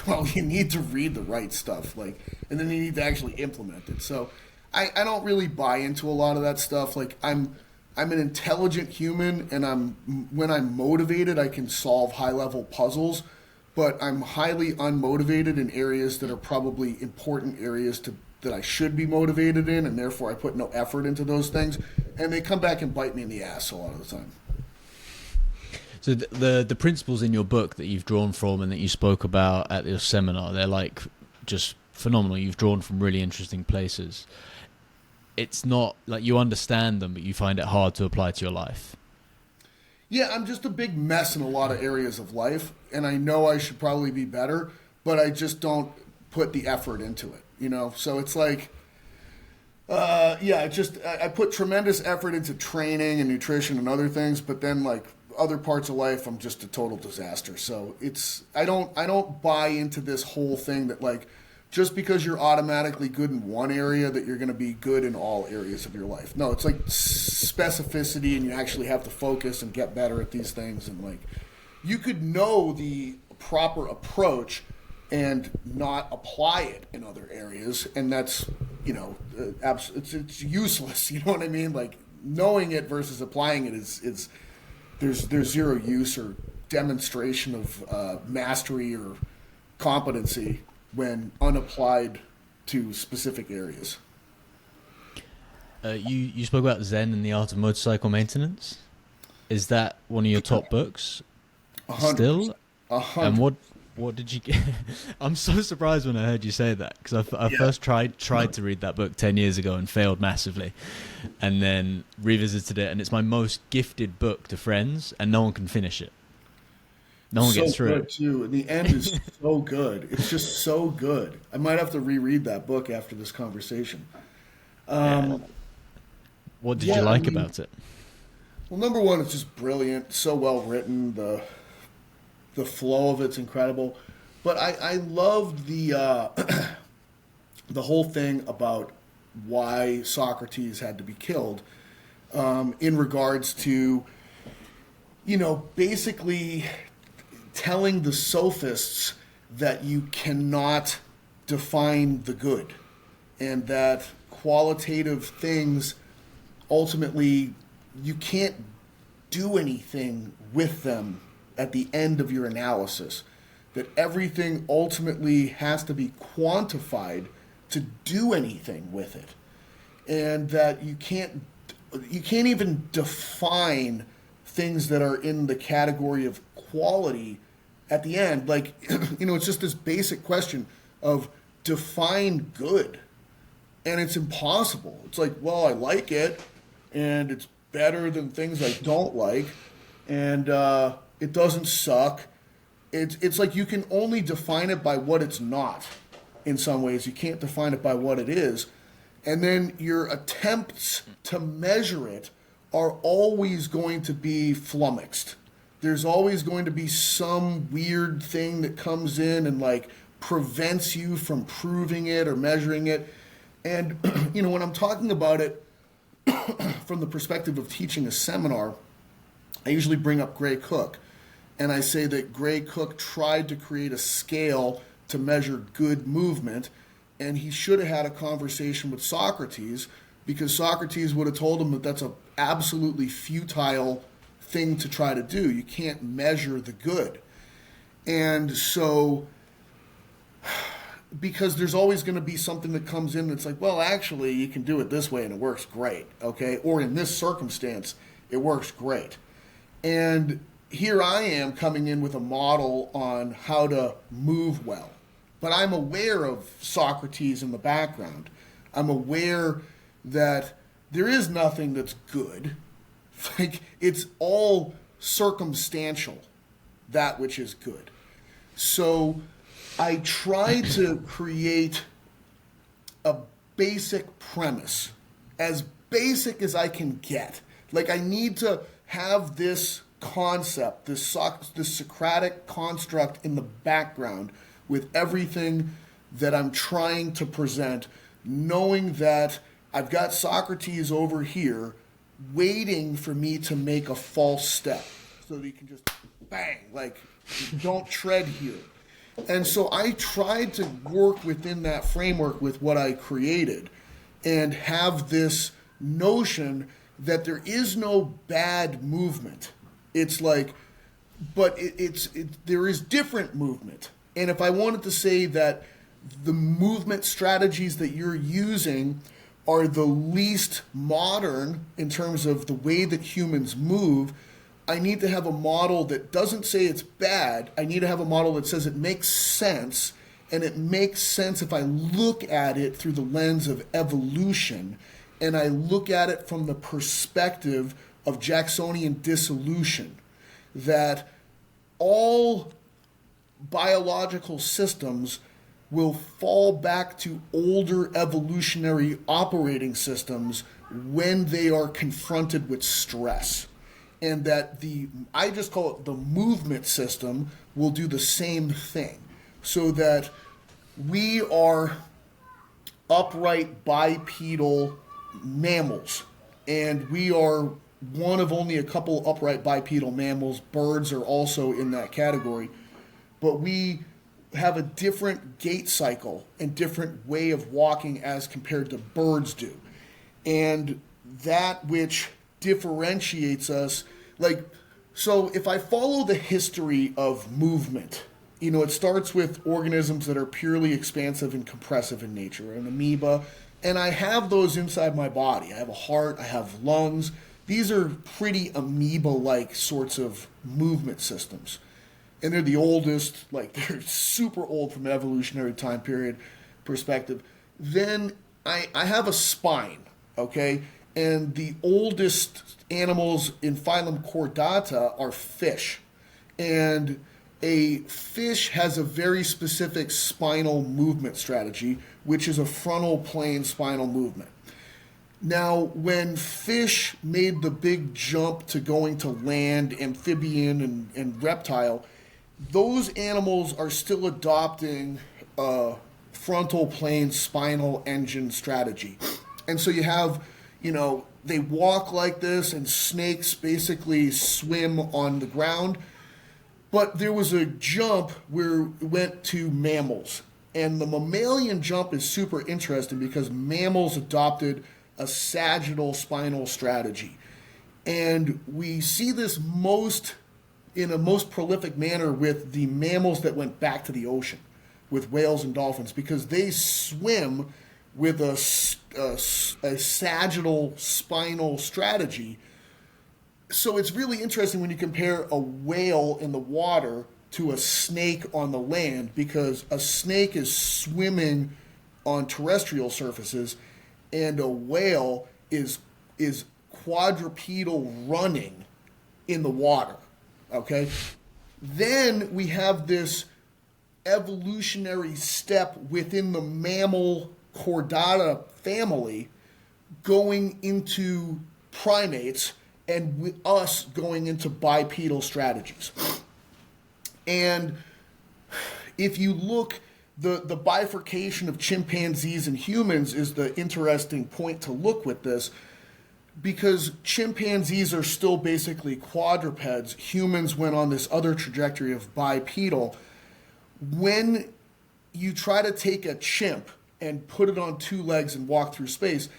well, you need to read the right stuff, like, and then you need to actually implement it. So I don't really buy into a lot of that stuff. Like I'm an intelligent human, and when I'm motivated, I can solve high level puzzles. But I'm highly unmotivated in areas that are probably important areas that I should be motivated in, and therefore I put no effort into those things, and they come back and bite me in the ass a lot of the time. So the principles in your book that you've drawn from and that you spoke about at your seminar, they're like just phenomenal. You've drawn from really interesting places. It's not like you understand them, but you find it hard to apply to your life. Yeah, I'm just a big mess in a lot of areas of life, and I know I should probably be better, but I just don't put the effort into it, you know? So it's like, I put tremendous effort into training and nutrition and other things, but then like other parts of life, I'm just a total disaster. So I don't buy into this whole thing that like, just because you're automatically good in one area that you're going to be good in all areas of your life. No, it's like specificity, and you actually have to focus and get better at these things. And like, you could know the proper approach and not apply it in other areas, and that's, you know, it's useless. You know what I mean? Like, knowing it versus applying it is there's zero use or demonstration of mastery or competency when unapplied to specific areas. You spoke about Zen and the Art of Motorcycle Maintenance. Is that one of your top books 100%. still? 100. And what did you get? I'm so surprised when I heard you say that, because I first tried to read that book 10 years ago and failed massively, and then revisited it, and it's my most gifted book to friends, and no one can finish it. No one gets through good it. too. And the end is so good. It's just so good. I might have to reread that book after this conversation. Yeah. What did you like about it? Well, number one, it's just brilliant. So well written. The flow of it's incredible. But I loved the the whole thing about why Socrates had to be killed, in regards to, you know, basically telling the sophists that you cannot define the good, and that qualitative things ultimately you can't do anything with them at the end of your analysis, that everything ultimately has to be quantified to do anything with it, and that you can't even define things that are in the category of quality at the end. Like, you know, it's just this basic question of define good. And it's impossible. It's like, well, I like it, and it's better than things I don't like, and it doesn't suck. It's like you can only define it by what it's not in some ways. You can't define it by what it is. And then your attempts to measure it are always going to be flummoxed. There's always going to be some weird thing that comes in and like prevents you from proving it or measuring it. And, when I'm talking about it from the perspective of teaching a seminar, I usually bring up Gray Cook. And I say that Gray Cook tried to create a scale to measure good movement. And he should have had a conversation with Socrates, because Socrates would have told him that that's an absolutely futile thing to try to do. You can't measure the good. And so, because there's always going to be something that comes in that's like, well, actually, you can do it this way and it works great, okay? Or in this circumstance, it works great. And here I am coming in with a model on how to move well. But I'm aware of Socrates in the background. I'm aware that there is nothing that's good. Like, it's all circumstantial, that which is good. So I try to create a basic premise, as basic as I can get. Like, I need to have this concept, this Socratic construct in the background with everything that I'm trying to present, knowing that I've got Socrates over here waiting for me to make a false step so that he can just bang, like, don't tread here. And so I tried to work within that framework with what I created and have this notion that there is no bad movement. It's like, but there is different movement. And if I wanted to say that the movement strategies that you're using are the least modern in terms of the way that humans move, I need to have a model that doesn't say it's bad. I need to have a model that says it makes sense, and it makes sense if I look at it through the lens of evolution, and I look at it from the perspective of Jacksonian dissolution, that all biological systems will fall back to older evolutionary operating systems when they are confronted with stress. And that I just call it the movement system, will do the same thing. So that we are upright bipedal mammals. And we are one of only a couple upright bipedal mammals. Birds are also in that category. But we have a different gait cycle and different way of walking as compared to birds do. And that which differentiates us, like, so if I follow the history of movement, it starts with organisms that are purely expansive and compressive in nature, an amoeba, and I have those inside my body. I have a heart, I have lungs. These are pretty amoeba-like sorts of movement systems. And they're the oldest, like, they're super old from an evolutionary time period perspective. Then I have a spine, okay? And the oldest animals in phylum Chordata are fish. And a fish has a very specific spinal movement strategy, which is a frontal plane spinal movement. Now, when fish made the big jump to going to land, amphibian and reptile, those animals are still adopting a frontal plane spinal engine strategy. And so you have, they walk like this, and snakes basically swim on the ground. But there was a jump where it went to mammals. And the mammalian jump is super interesting because mammals adopted a sagittal spinal strategy. And we see this in a most prolific manner with the mammals that went back to the ocean, with whales and dolphins, because they swim with a sagittal spinal strategy. So it's really interesting when you compare a whale in the water to a snake on the land, because a snake is swimming on terrestrial surfaces and a whale is quadrupedal running in the water. Okay? Then we have this evolutionary step within the mammal chordata family going into primates, and with us going into bipedal strategies. And if you look, the bifurcation of chimpanzees and humans is the interesting point to look with this, because chimpanzees are still basically quadrupeds. Humans went on this other trajectory of bipedal. When you try to take a chimp and put it on two legs and walk through space,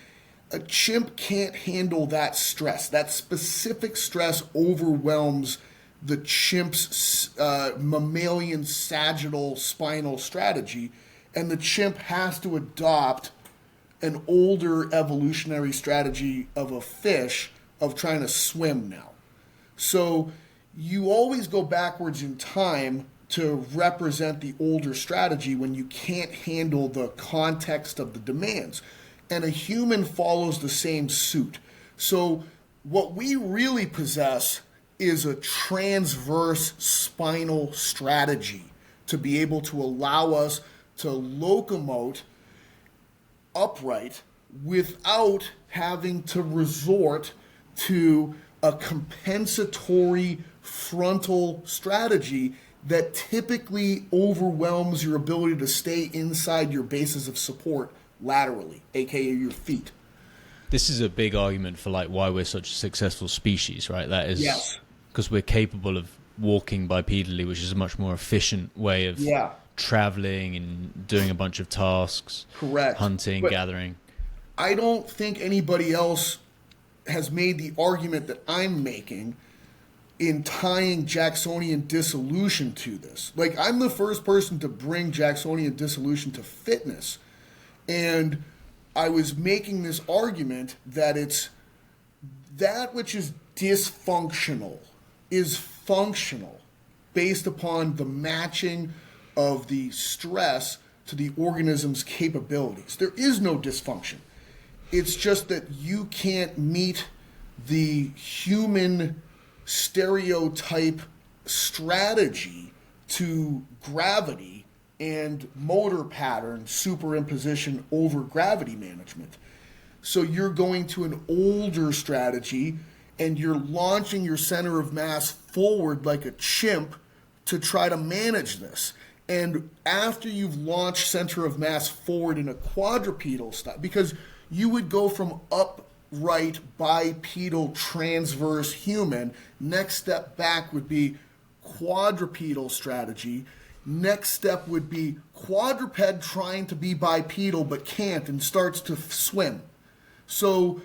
a chimp can't handle that stress. That specific stress overwhelms the chimp's mammalian sagittal spinal strategy, and the chimp has to adopt an older evolutionary strategy of a fish of trying to swim now. So you always go backwards in time to represent the older strategy when you can't handle the context of the demands. And a human follows the same suit. So what we really possess is a transverse spinal strategy to be able to allow us to locomote upright without having to resort to a compensatory frontal strategy that typically overwhelms your ability to stay inside your bases of support laterally, aka your feet. This is a big argument for like why we're such a successful species, right? That is Yes. because we're capable of walking bipedally, which is a much more efficient way of traveling and doing a bunch of tasks. Correct. Hunting, But gathering. I don't think anybody else has made the argument that I'm making in tying Jacksonian dissolution to this. Like, I'm the first person to bring Jacksonian dissolution to fitness. And I was making this argument that it's that which is dysfunctional is functional based upon the matching of the stress to the organism's capabilities. There is no dysfunction. It's just that you can't meet the human stereotype strategy to gravity and motor pattern superimposition over gravity management. So you're going to an older strategy and you're launching your center of mass forward like a chimp to try to manage this. And after you've launched center of mass forward in a quadrupedal style, because you would go from upright bipedal transverse human, next step back would be quadrupedal strategy. Next step would be quadruped trying to be bipedal but can't and starts to swim. So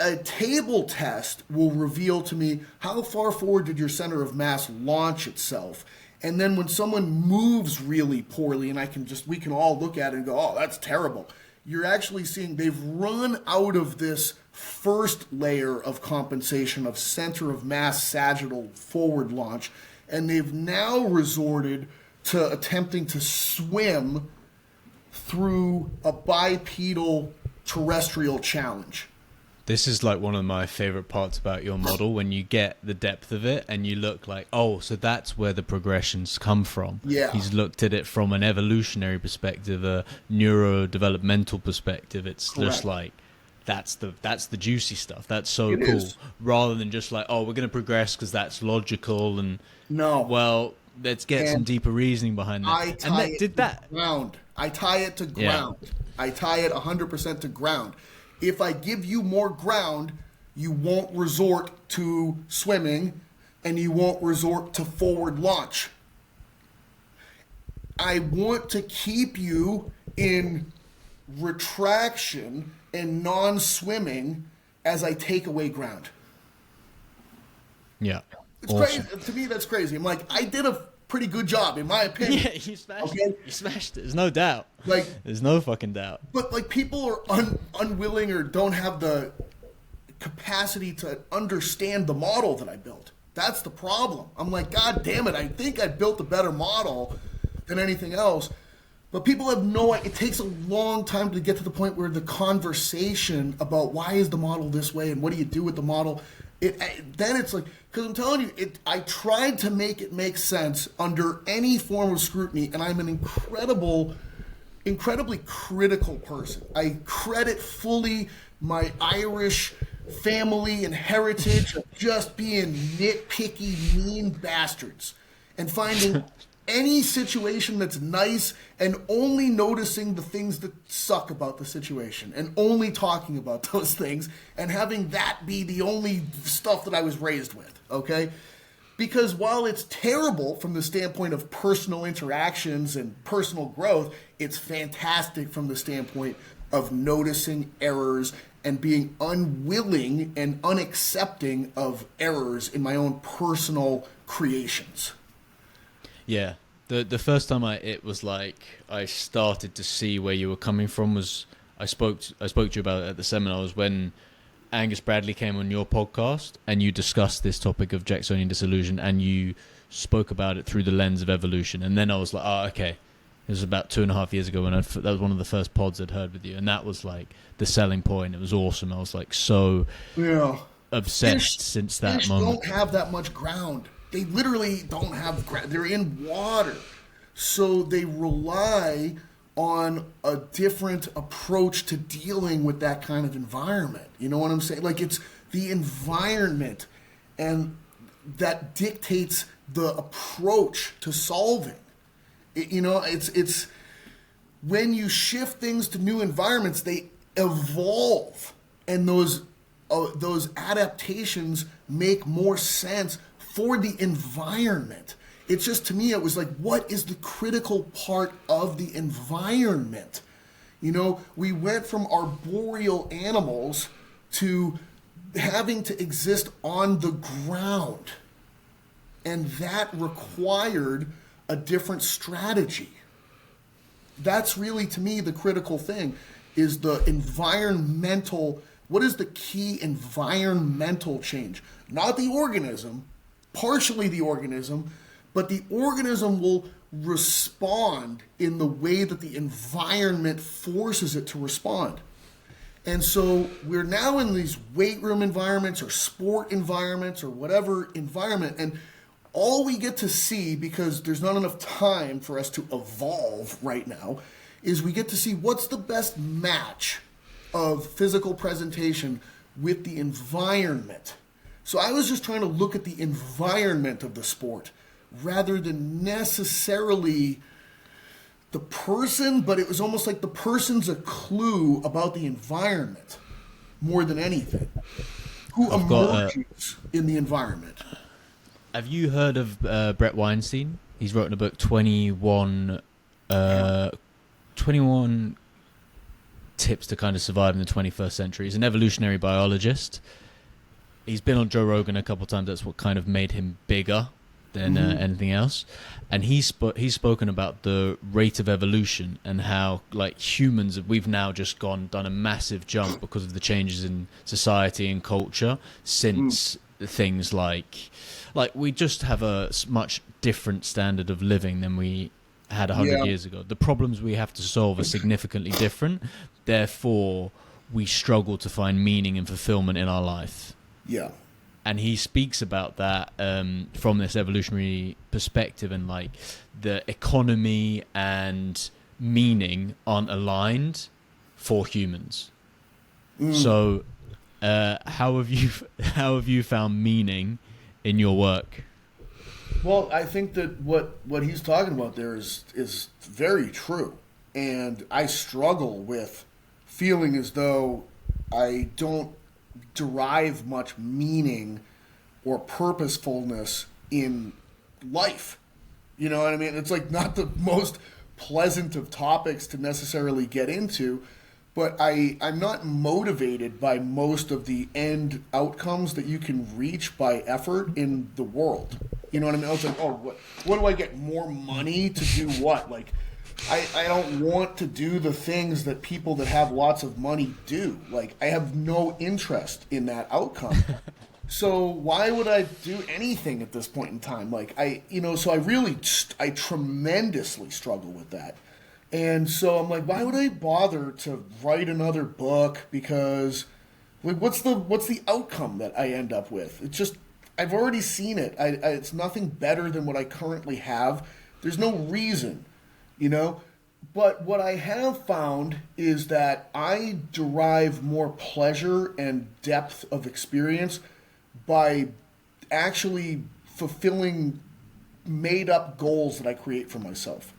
a table test will reveal to me how far forward did your center of mass launch itself. And then when someone moves really poorly, and we can all look at it and go, oh, that's terrible. You're actually seeing they've run out of this first layer of compensation of center of mass sagittal forward launch, and they've now resorted to attempting to swim through a bipedal terrestrial challenge. This is like one of my favorite parts about your model, when you get the depth of it and you look like, oh, so that's where the progressions come from. Yeah. He's looked at it from an evolutionary perspective, a neurodevelopmental perspective. It's Correct. just like, that's the juicy stuff. That's so It cool. is. Rather than just like, oh, we're going to progress because that's logical. And No. well, let's get some deeper reasoning behind that. I tie it to ground. I tie it to ground. Yeah. I tie it 100% to ground. If I give you more ground, you won't resort to swimming and you won't resort to forward launch. I want to keep you in retraction and non-swimming as I take away ground. Yeah. It's Awesome. crazy. To me, that's crazy. I'm like, I did a pretty good job, in my opinion. Yeah, you smashed Okay? it. You smashed it. There's no doubt. Like, there's no fucking doubt. but like people are unwilling or don't have the capacity to understand the model that I built. That's the problem. I'm like, God damn it, I think I built a better model than anything else. But people have no idea. It takes a long time to get to the point where the conversation about why is the model this way and what do you do with the model, then it's like, because I'm telling you, I tried to make it make sense under any form of scrutiny, and I'm an incredibly critical person. I credit fully my Irish family and heritage of just being nitpicky, mean bastards and finding any situation that's nice and only noticing the things that suck about the situation and only talking about those things and having that be the only stuff that I was raised with, okay? Because while it's terrible from the standpoint of personal interactions and personal growth, it's fantastic from the standpoint of noticing errors and being unwilling and unaccepting of errors in my own personal creations. Yeah. The first time I started to see where you were coming from was I spoke to you about it at the seminar was when Angus Bradley came on your podcast and you discussed this topic of Jacksonian disillusion and you spoke about it through the lens of evolution. And then I was like, oh, okay. It was about 2.5 years ago when that was one of the first pods I'd heard with you. And that was like the selling point. It was awesome. I was like so obsessed since that moment. Fish don't have that much ground. They literally don't have ground. They're in water. So they rely on a different approach to dealing with that kind of environment. You know what I'm saying? Like, it's the environment and that dictates the approach to solving. It's when you shift things to new environments, they evolve, and those adaptations make more sense for the environment. It's just, to me, it was like, what is the critical part of the environment? We went from arboreal animals to having to exist on the ground. And that required a different strategy. That's really, to me, the critical thing is the environmental, what is the key environmental change? Not the organism, partially the organism, but the organism will respond in the way that the environment forces it to respond. And so we're now in these weight room environments or sport environments or whatever environment, and all we get to see, because there's not enough time for us to evolve right now, is we get to see what's the best match of physical presentation with the environment. So I was just trying to look at the environment of the sport rather than necessarily the person, but it was almost like the person's a clue about the environment more than anything. Who emerges in the environment. Have you heard of Brett Weinstein? He's written a book, 21 Tips to kind of survive in the 21st century. He's an evolutionary biologist. He's been on Joe Rogan a couple of times. That's what kind of made him bigger than anything else. And he's spoken about the rate of evolution and how, like, humans, we've now just done a massive jump because of the changes in society and culture since things like we just have a much different standard of living than we had 100 years ago. The problems we have to solve are significantly different. Therefore, we struggle to find meaning and fulfillment in our life. Yeah. And he speaks about that from this evolutionary perspective, and like the economy and meaning aren't aligned for humans. So how have you found meaning in your work? Well, I think that what he's talking about there is very true. And I struggle with feeling as though I don't derive much meaning or purposefulness in life. You know what I mean? It's like not the most pleasant of topics to necessarily get into, but I'm not motivated by most of the end outcomes that you can reach by effort in the world. You know what I mean? I was like, oh, what do I get? More money to do what? Like, I don't want to do the things that people that have lots of money do. Like, I have no interest in that outcome. So why would I do anything at this point in time? Like, I tremendously struggle with that. And so I'm like, why would I bother to write another book? Because like, what's the outcome that I end up with? It's just I've already seen it. It's nothing better than what I currently have. There's no reason, you know. But what I have found is that I derive more pleasure and depth of experience by actually fulfilling made up goals that I create for myself.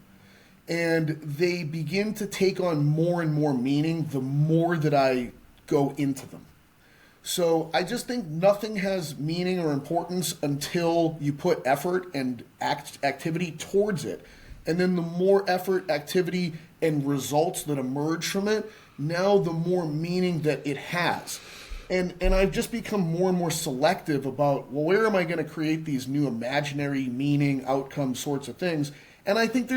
And they begin to take on more and more meaning the more that I go into them. So I just think nothing has meaning or importance until you put effort and activity towards it. And then the more effort, activity, and results that emerge from it, now the more meaning that it has. And I've just become more and more selective about, well, where am I going to create these new imaginary meaning, outcome sorts of things? And I think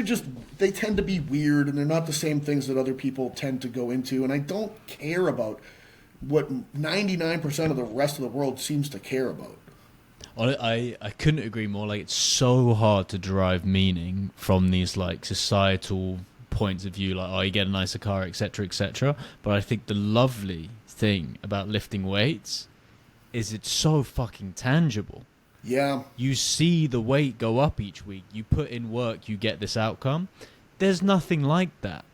they tend to be weird, and they're not the same things that other people tend to go into. And I don't care about what 99% of the rest of the world seems to care about. I couldn't agree more. Like, it's so hard to derive meaning from these like societal points of view, like, oh, you get a nicer car, etc., etc. But I think the lovely thing about lifting weights is it's so fucking tangible. Yeah. You see the weight go up each week. You put in work, you get this outcome. There's nothing like that.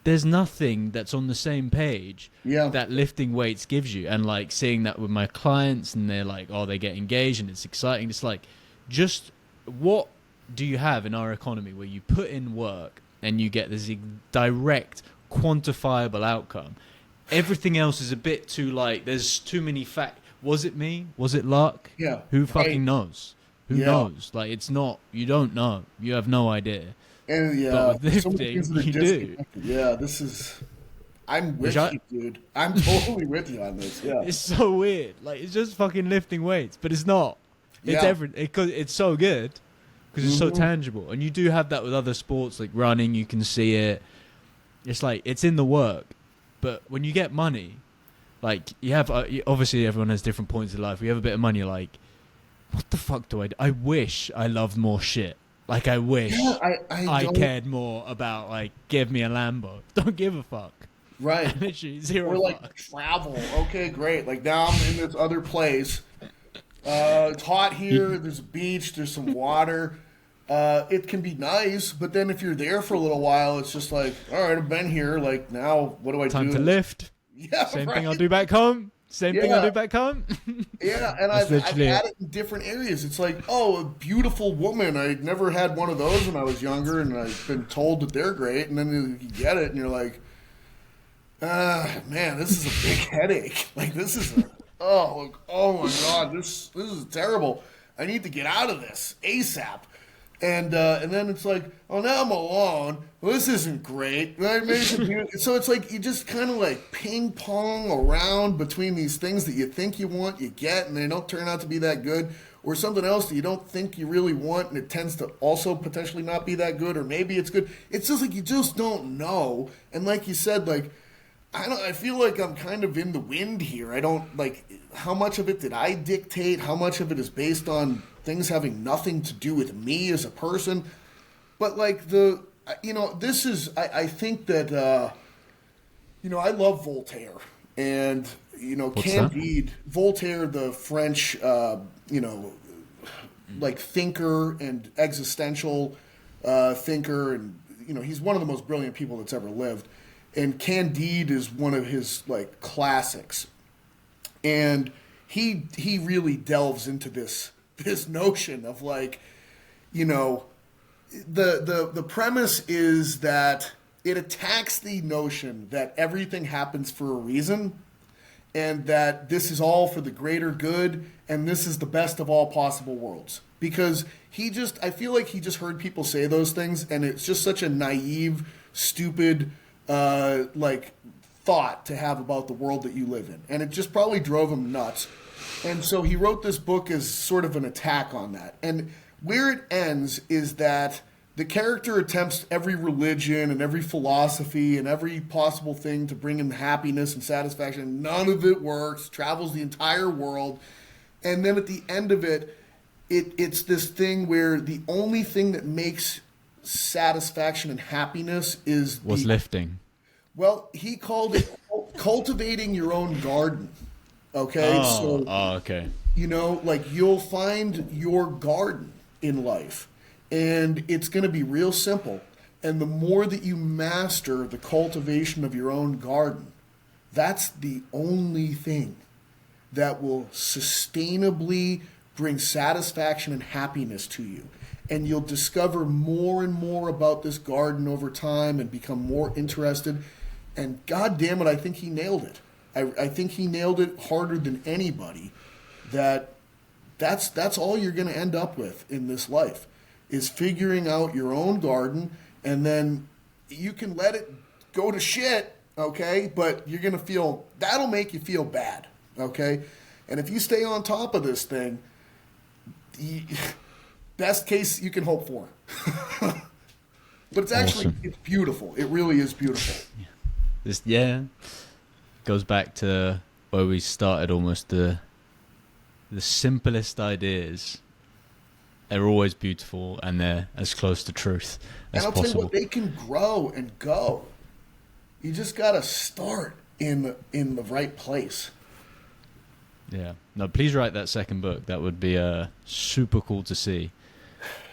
There's nothing that's on the same page that lifting weights gives you. And like seeing that with my clients, and they're like, oh, they get engaged and it's exciting. It's like, just what do you have in our economy where you put in work and you get this direct, quantifiable outcome? Everything else is a bit too like, there's too many Was it me? Was it luck? Yeah. Who fucking knows? Who knows? Like, it's not, you don't know. You have no idea. And But with lifting, you do. Yeah, I'm with you, dude. I'm totally with you on this. Yeah. It's so weird. Like, it's just fucking lifting weights, but it's not. It's it's so good because it's so tangible. And you do have that with other sports like running. You can see it. It's like, it's in the work. But when you get money, like, you have, obviously everyone has different points in life. When you have a bit of money, you're like, what the fuck do I do? I wish I loved more shit. Like, I wish I cared more about, like, give me a Lambo. Don't give a fuck. Right. Literally, zero or, like, fucks. travel. Okay, great. Like, now I'm in this other place. It's hot here. There's a beach. There's some water. It can be nice, but then if you're there for a little while, it's just like, all right, I've been here. Like, now what do I do? Time to lift. Yeah, Same right? thing I'll do back home. Same thing I'll do back home. Yeah, and I've had it in different areas. It's like, oh, a beautiful woman. I never had one of those when I was younger, and I've been told that they're great, and then you get it, and you're like, man, this is a big headache. Like, this is oh my God, this is terrible. I need to get out of this ASAP. And then it's like, oh, now I'm alone. Well, this isn't great. So it's like you just kind of like ping pong around between these things that you think you want, you get, and they don't turn out to be that good, or something else that you don't think you really want, and it tends to also potentially not be that good, or maybe it's good. It's just like you just don't know. And like you said, like, I feel like I'm kind of in the wind here. I don't, like, how much of it did I dictate? How much of it is based on things having nothing to do with me as a person? But, like, this is, I think that, I love Voltaire. And, Candide, Voltaire, the French, like, thinker and existential thinker. And, he's one of the most brilliant people that's ever lived. And Candide is one of his, like, classics. And he really delves into this notion of, like, the premise is that it attacks the notion that everything happens for a reason, and that this is all for the greater good, and this is the best of all possible worlds. Because I feel like he just heard people say those things, and it's just such a naive, stupid, like, thought to have about the world that you live in. And it just probably drove him nuts. And so he wrote this book as sort of an attack on that. And where it ends is that the character attempts every religion and every philosophy and every possible thing to bring him happiness and satisfaction. None of it works, travels the entire world. And then at the end of it, it's this thing where the only thing that makes satisfaction and happiness is Was lifting. well, he called it cultivating your own garden. Okay, Okay. Like you'll find your garden in life, and it's going to be real simple. And the more that you master the cultivation of your own garden, that's the only thing that will sustainably bring satisfaction and happiness to you. And you'll discover more and more about this garden over time and become more interested. And God damn it, I think he nailed it. I think he nailed it harder than anybody. That's all you're going to end up with in this life is figuring out your own garden, and then you can let it go to shit, okay? But you're going to that'll make you feel bad, okay? And if you stay on top of this thing, best case you can hope for. But it's actually, Awesome. It's beautiful. It really is beautiful. This goes back to where we started. Almost the simplest ideas are always beautiful, and they're as close to truth as And I'll possible. tell you what, they can grow and go. You just got to start in the right place. Yeah. No, please write that second book. That would be super cool to see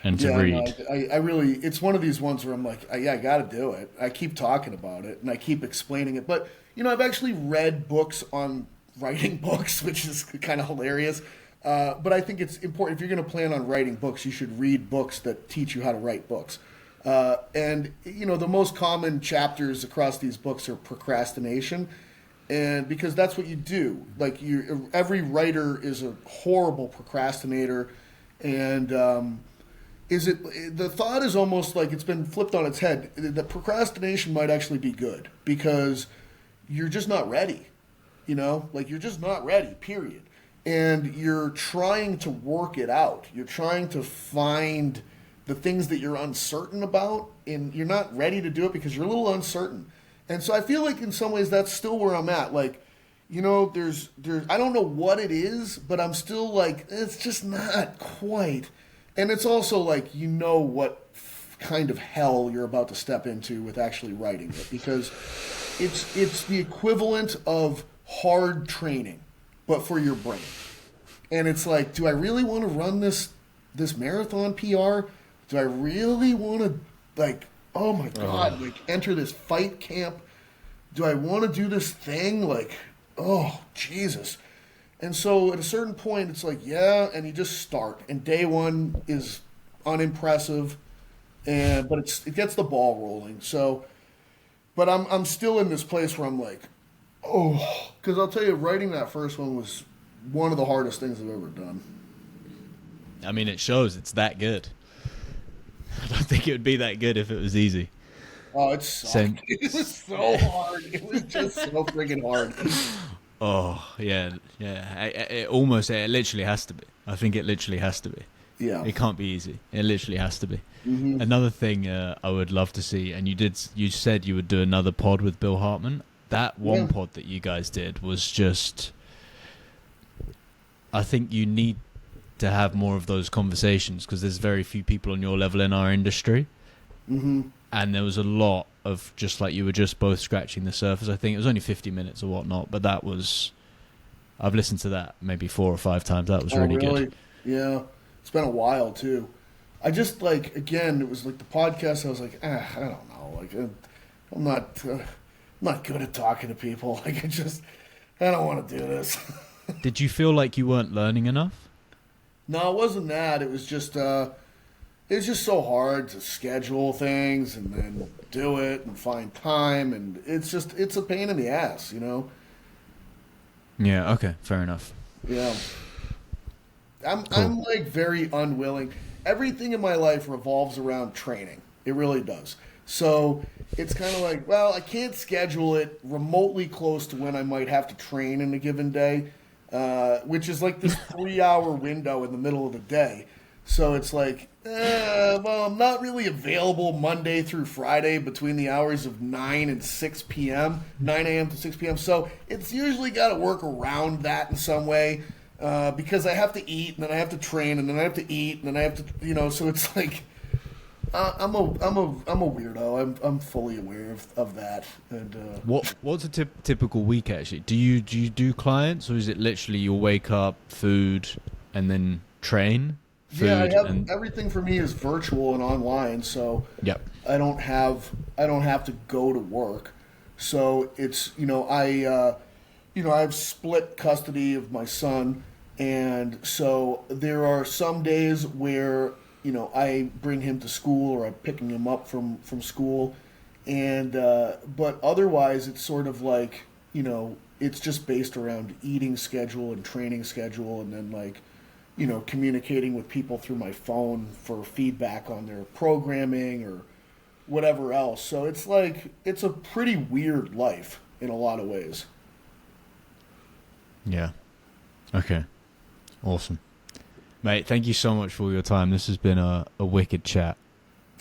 and to read. No, I really, it's one of these ones where I'm like, I got to do it. I keep talking about it and I keep explaining it. But, I've actually read books on writing books, which is kind of hilarious. But I think it's important. If you're going to plan on writing books, you should read books that teach you how to write books. And the most common chapters across these books are procrastination. And because that's what you do. Like every writer is a horrible procrastinator. And the thought is almost like it's been flipped on its head. That procrastination might actually be good because you're just not ready. Like you're just not ready, period. And you're trying to work it out. You're trying to find the things that you're uncertain about, and you're not ready to do it because you're a little uncertain. And so I feel like in some ways that's still where I'm at. Like, there's I don't know what it is, but I'm still like, it's just not quite. And it's also like, what kind of hell you're about to step into with actually writing it, because it's the equivalent of hard training, but for your brain. And it's like, do I really want to run this marathon PR? Do I really want to, oh my God, enter this fight camp? Do I want to do this thing? Oh, Jesus. And so at a certain point, it's like, yeah, and you just start. And day one is unimpressive, but it gets the ball rolling. So, but I'm still in this place where I'm like, oh, because I'll tell you, writing that first one was one of the hardest things I've ever done. I mean, it shows it's that good. I don't think it would be that good if it was easy. Oh, it sucked. It was so hard. It was just so friggin' hard. Oh, yeah. It literally has to be. I think it literally has to be. Yeah. It can't be easy. It literally has to be. Mm-hmm. Another thing I would love to see, and you said you would do another pod with Bill Hartman. That one pod that you guys did was just, I think you need to have more of those conversations because there's very few people on your level in our industry. Mm-hmm. And there was a lot of just like you were just both scratching the surface. I think it was only 50 minutes or whatnot, but I've listened to that maybe 4 or 5 times. That was really good. Yeah. It's been a while too. I just again, it was like the podcast. I was like, I don't know. I'm not good at talking to people. I don't want to do this. Did you feel like you weren't learning enough? No, it wasn't that. It was just so hard to schedule things and then do it and find time, and it's a pain in the ass, Yeah. Okay. Fair enough. Yeah. I'm very unwilling. Everything in my life revolves around training. It really does. So it's kind of like, well, I can't schedule it remotely close to when I might have to train in a given day, which is like this 3-hour window in the middle of the day. So it's like, well, I'm not really available Monday through Friday between the hours of 9 and 6 p.m., 9 a.m. to 6 p.m. So it's usually got to work around that in some way because I have to eat, and then I have to train, and then I have to eat, and then I have to, so it's like, I'm a weirdo. I'm fully aware of that. And What's a typical week actually? Do you do clients, or is it literally you'll wake up, food, and then train, yeah, I food, have and everything for me is virtual and online, so yep, I don't have to go to work. So it's I have split custody of my son, and so there are some days where I bring him to school or I'm picking him up from school, and but otherwise it's sort of like it's just based around eating schedule and training schedule, and then like communicating with people through my phone for feedback on their programming or whatever else. So it's like it's a pretty weird life in a lot of ways. yeah, okay, awesome, mate. Thank you so much for your time. This has been a wicked chat.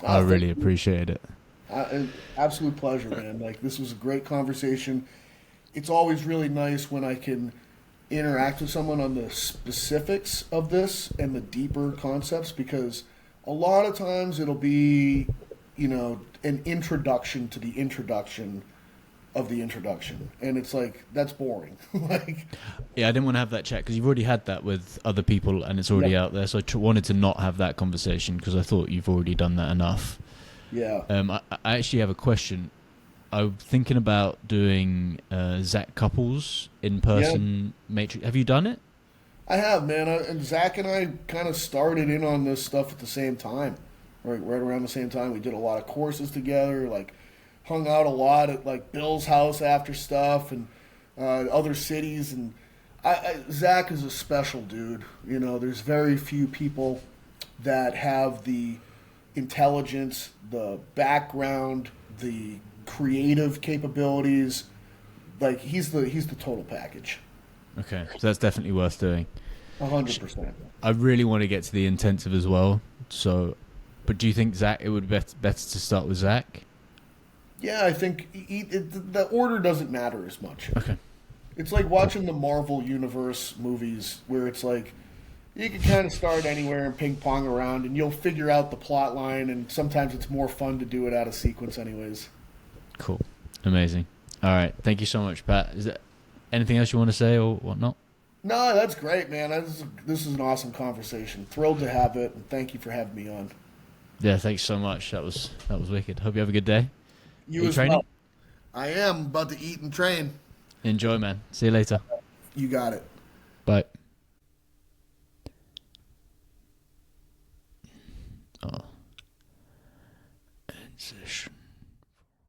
I really appreciate it. Absolute pleasure, man. Like this was a great conversation. It's always really nice when I can interact with someone on the specifics of this and the deeper concepts, because a lot of times it'll be, an introduction to the introduction of the introduction, and it's like that's boring. Like, Yeah, I didn't want to have that chat because you've already had that with other people and it's already yeah, out there. So I wanted to not have that conversation because I thought you've already done that enough. yeah, I actually have a question. I'm thinking about doing Zach Couples in yeah. person matrix. Have you done it? I have, man. And Zach and I kind of started in on this stuff at the same time, right around the same time. We did a lot of courses together, like hung out a lot at like Bill's house after stuff and other cities. And Zach is a special dude. There's very few people that have the intelligence, the background, the creative capabilities. Like he's the total package. Okay, so that's definitely worth doing. 100%. I really want to get to the intensive as well. So, but do you think Zach? It would be better to start with Zach. Yeah, I think the order doesn't matter as much. Okay. It's like watching the Marvel Universe movies where it's like you can kind of start anywhere and ping pong around and you'll figure out the plot line, and sometimes it's more fun to do it out of sequence anyways. Cool. Amazing. All right. Thank you so much, Pat. Is there anything else you want to say or whatnot? No, that's great, man. This is an awesome conversation. Thrilled to have it, and thank you for having me on. Yeah. Thanks so much. That was wicked. Hope you have a good day. Are You you as well. training? I am about to eat and train. Enjoy, man. See you later. You got it. Bye. Oh. End session.